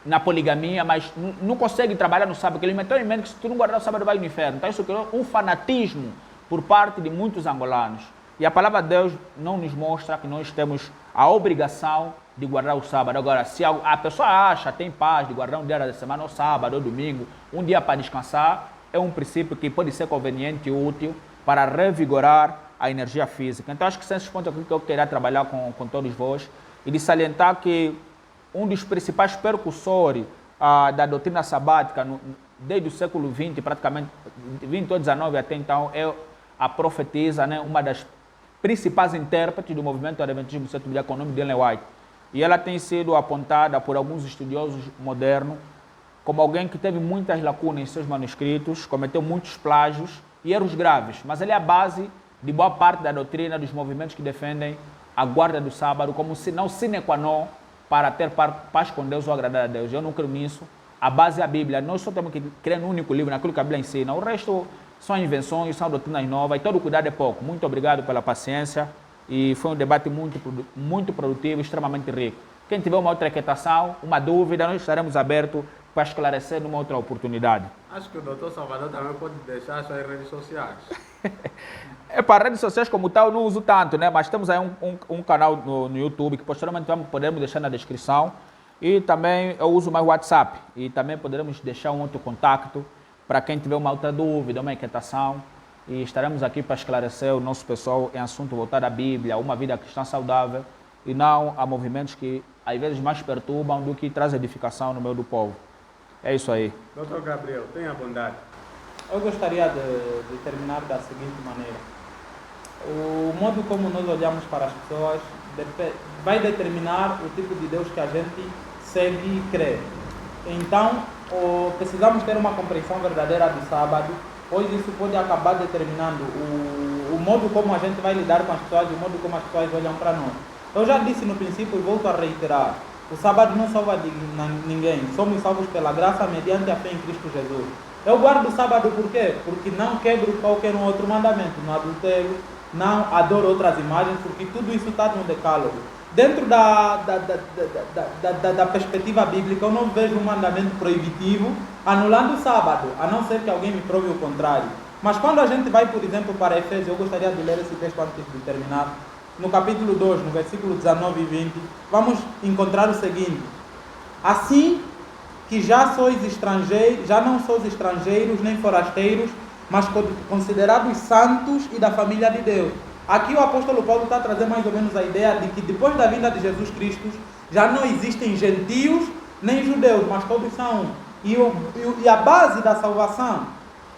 na poligamia, mas não conseguem trabalhar no sábado, porque eles metem em mente que se tu não guardar o sábado vai no inferno. Então isso criou um fanatismo por parte de muitos angolanos. E a palavra de Deus não nos mostra que nós temos a obrigação de guardar o sábado. Agora, se a pessoa acha, tem paz de guardar um dia da semana, ou sábado, ou domingo, um dia para descansar, é um princípio que pode ser conveniente e útil para revigorar a energia física. Então, acho que são esses pontos aqui que eu queria trabalhar com todos vós e de salientar que um dos principais percussores da doutrina sabática, desde o século XX, praticamente 20 ou 19 até então, é a profetisa, né, uma das principais intérpretes do movimento do Adventismo Sétimo Dia, com o nome de Ellen White. E ela tem sido apontada por alguns estudiosos modernos como alguém que teve muitas lacunas em seus manuscritos, cometeu muitos plágios e erros graves, mas ele é a base de boa parte da doutrina dos movimentos que defendem a guarda do sábado como não sine qua non para ter paz com Deus ou agradar a Deus. Eu não creio nisso. A base é a Bíblia. Nós só temos que crer no único livro, naquilo que a Bíblia ensina. O resto são invenções, são doutrinas novas e todo cuidado é pouco. Muito obrigado pela paciência e foi um debate muito produtivo, extremamente rico. Quem tiver uma outra inquietação, uma dúvida, nós estaremos abertos para esclarecer numa outra oportunidade. Acho que o doutor Salvador também pode deixar as suas redes sociais. Para redes sociais como tal, não uso tanto, né? Mas temos aí um canal no YouTube que posteriormente podemos deixar na descrição. E também eu uso mais o WhatsApp. E também poderemos deixar um outro contato para quem tiver uma outra dúvida, uma inquietação. E estaremos aqui para esclarecer o nosso pessoal em assunto voltado à Bíblia, uma vida cristã saudável e não a movimentos que às vezes mais perturbam do que traz edificação no meio do povo. É isso aí. Doutor Gabriel, tenha bondade. Eu gostaria de terminar da seguinte maneira. O modo como nós olhamos para as pessoas vai determinar o tipo de Deus que a gente segue e crê. Então, precisamos ter uma compreensão verdadeira do sábado, pois isso pode acabar determinando o modo como a gente vai lidar com as pessoas, o modo como as pessoas olham para nós. Eu já disse no princípio e volto a reiterar, o sábado não salva ninguém, somos salvos pela graça mediante a fé em Cristo Jesus. Eu guardo o sábado por quê? Porque não quebro qualquer outro mandamento, não adultério, não adoro outras imagens, porque tudo isso está no decálogo. Dentro da perspectiva bíblica, eu não vejo um mandamento proibitivo anulando o sábado, a não ser que alguém me prove o contrário. Mas quando a gente vai, por exemplo, para Efésios, eu gostaria de ler esse texto antes de terminar. No capítulo 2, no versículo 19 e 20, vamos encontrar o seguinte: assim que já não sois estrangeiros nem forasteiros, mas considerados santos e da família de Deus. Aqui o apóstolo Paulo está trazendo mais ou menos a ideia de que depois da vinda de Jesus Cristo, já não existem gentios nem judeus, mas todos são um. E a base da salvação,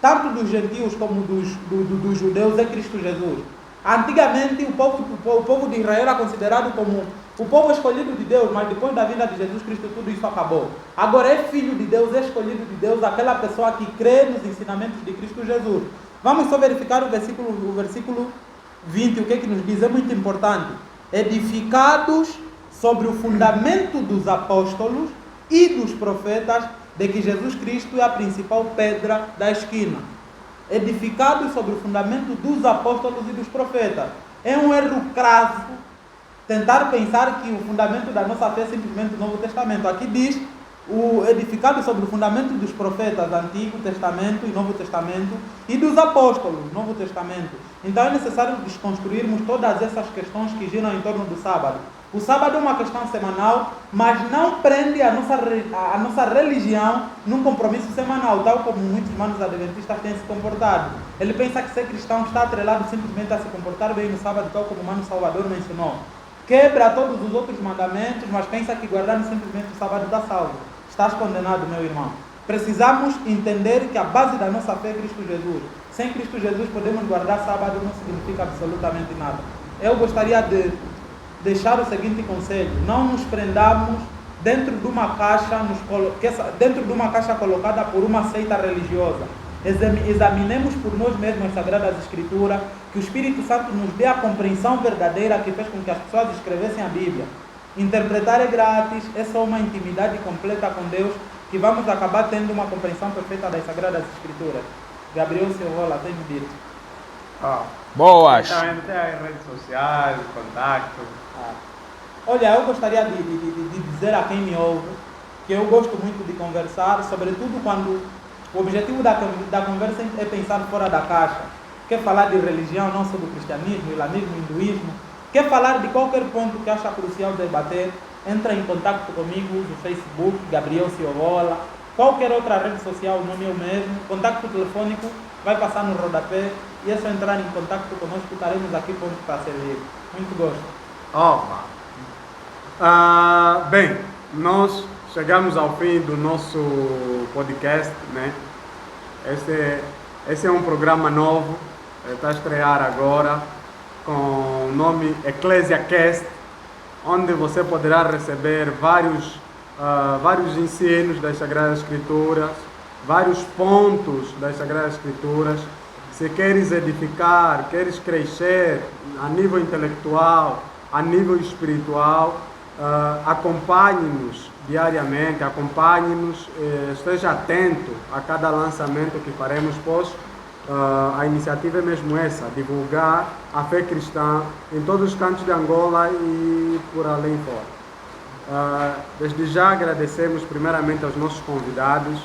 tanto dos gentios como dos judeus, é Cristo Jesus. Antigamente, o povo de Israel era considerado como o povo escolhido de Deus, mas depois da vinda de Jesus Cristo, tudo isso acabou. Agora é filho de Deus, é escolhido de Deus, aquela pessoa que crê nos ensinamentos de Cristo Jesus. Vamos só verificar o versículo 20, o que nos diz, é muito importante. Edificados sobre o fundamento dos apóstolos e dos profetas, de que Jesus Cristo é a principal pedra da esquina. Edificados sobre o fundamento dos apóstolos e dos profetas. É um erro crasso tentar pensar que o fundamento da nossa fé é simplesmente o Novo Testamento. Aqui diz o edificado sobre o fundamento dos profetas, Antigo Testamento e Novo Testamento, e dos apóstolos, Novo Testamento. Então é necessário desconstruirmos todas essas questões que giram em torno do sábado. O sábado é uma questão semanal, mas não prende a nossa religião num compromisso semanal, tal como muitos irmãos adventistas têm se comportado. Ele pensa que ser cristão está atrelado simplesmente a se comportar bem no sábado, tal como o irmão Salvador mencionou. Quebra todos os outros mandamentos, mas pensa que guardando simplesmente o sábado está salvo. Estás condenado, meu irmão. Precisamos entender que a base da nossa fé é Cristo Jesus. Sem Cristo Jesus podemos guardar sábado, não significa absolutamente nada. Eu gostaria de deixar o seguinte conselho: não nos prendamos dentro de uma caixa colocada por uma seita religiosa. Examinemos por nós mesmos as Sagradas Escrituras, que o Espírito Santo nos dê a compreensão verdadeira que fez com que as pessoas escrevessem a Bíblia. Interpretar é grátis, é só uma intimidade completa com Deus, que vamos acabar tendo uma compreensão perfeita das Sagradas Escrituras. Gabriel Silvola, tem me dito. Boas! Também tem as redes sociais, contato. Olha, eu gostaria de dizer a quem me ouve que eu gosto muito de conversar, sobretudo quando o objetivo da conversa é pensar fora da caixa. Quer falar de religião, não só do cristianismo, islamismo, hinduísmo. Quer falar de qualquer ponto que acha crucial debater, entra em contato comigo no Facebook, Gabriel Silvola, qualquer outra rede social, o nome é o mesmo, contato telefônico vai passar no rodapé, e é só entrar em contato conosco, estaremos aqui prontos para servir. Muito gosto. Bem, nós chegamos ao fim do nosso podcast, né? Esse é um programa novo, está a estrear agora, com o nome EcclesiaCast, onde você poderá receber vários ensinos das Sagradas Escrituras, vários pontos das Sagradas Escrituras. Se queres edificar, queres crescer a nível intelectual, a nível espiritual, acompanhe-nos diariamente, acompanhe-nos, esteja atento a cada lançamento que faremos, pois a iniciativa é mesmo essa, divulgar a fé cristã em todos os cantos de Angola e por além fora. Desde já agradecemos primeiramente aos nossos convidados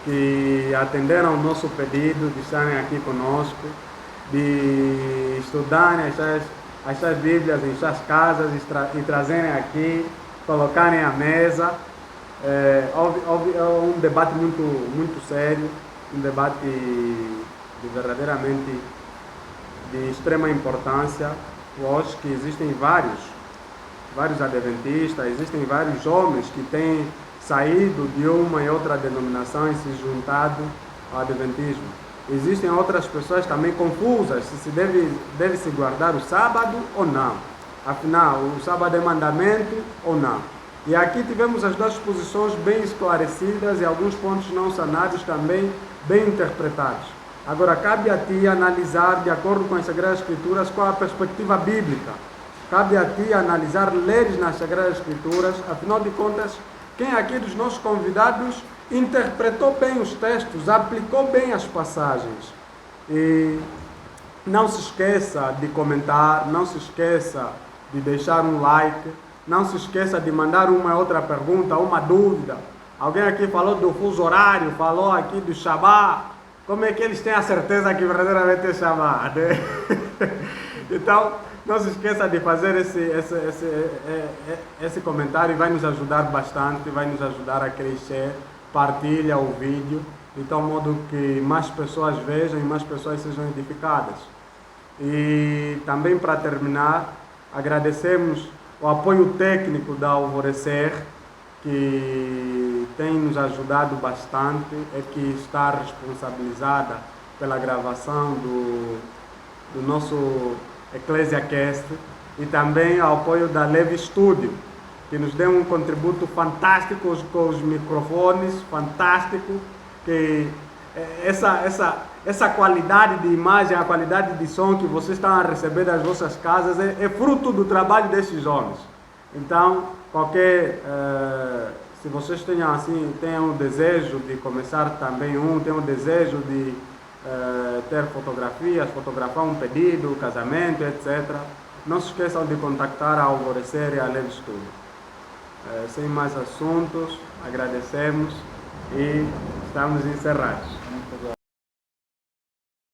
que atenderam o nosso pedido de estarem aqui conosco, de estudarem as suas Bíblias em suas casas e trazerem aqui, colocarem à mesa. Houve um debate muito sério, um debate verdadeiramente de extrema importância. Eu acho que existem vários adventistas, existem vários homens que têm saído de uma e outra denominação e se juntado ao adventismo. Existem outras pessoas também confusas se deve se guardar o sábado ou não. Afinal, o sábado é mandamento ou não. E aqui tivemos as duas posições bem esclarecidas e alguns pontos não sanados também bem interpretados. Agora, cabe a ti analisar, de acordo com as Sagradas Escrituras, qual a perspectiva bíblica. Cabe a ti analisar, leres nas Sagradas Escrituras, afinal de contas, quem aqui dos nossos convidados interpretou bem os textos, aplicou bem as passagens. E não se esqueça de comentar, não se esqueça de deixar um like, não se esqueça de mandar uma outra pergunta, uma dúvida. Alguém aqui falou do fuso horário, falou aqui do Shabbat. Como é que eles têm a certeza que verdadeiramente é Shabbat, né? Então, não se esqueça de fazer esse comentário, vai nos ajudar bastante, vai nos ajudar a crescer. Partilha o vídeo, de tal modo que mais pessoas vejam e mais pessoas sejam edificadas. E também, para terminar, agradecemos o apoio técnico da Alvorecer, que tem nos ajudado bastante é que está responsabilizada pela gravação do nosso EcclesiaCast e também ao apoio da Leve Studio, que nos deu um contributo fantástico com os microfones, fantástico, que essa qualidade de imagem, a qualidade de som que vocês estão a receber das vossas casas é fruto do trabalho desses homens. Então, se vocês tenham o desejo de começar também tenham o desejo de ter fotografias, fotografar um pedido, casamento, etc., não se esqueçam de contactar a Alvorecer e a Leve Studio. Sem mais assuntos, agradecemos e estamos encerrados.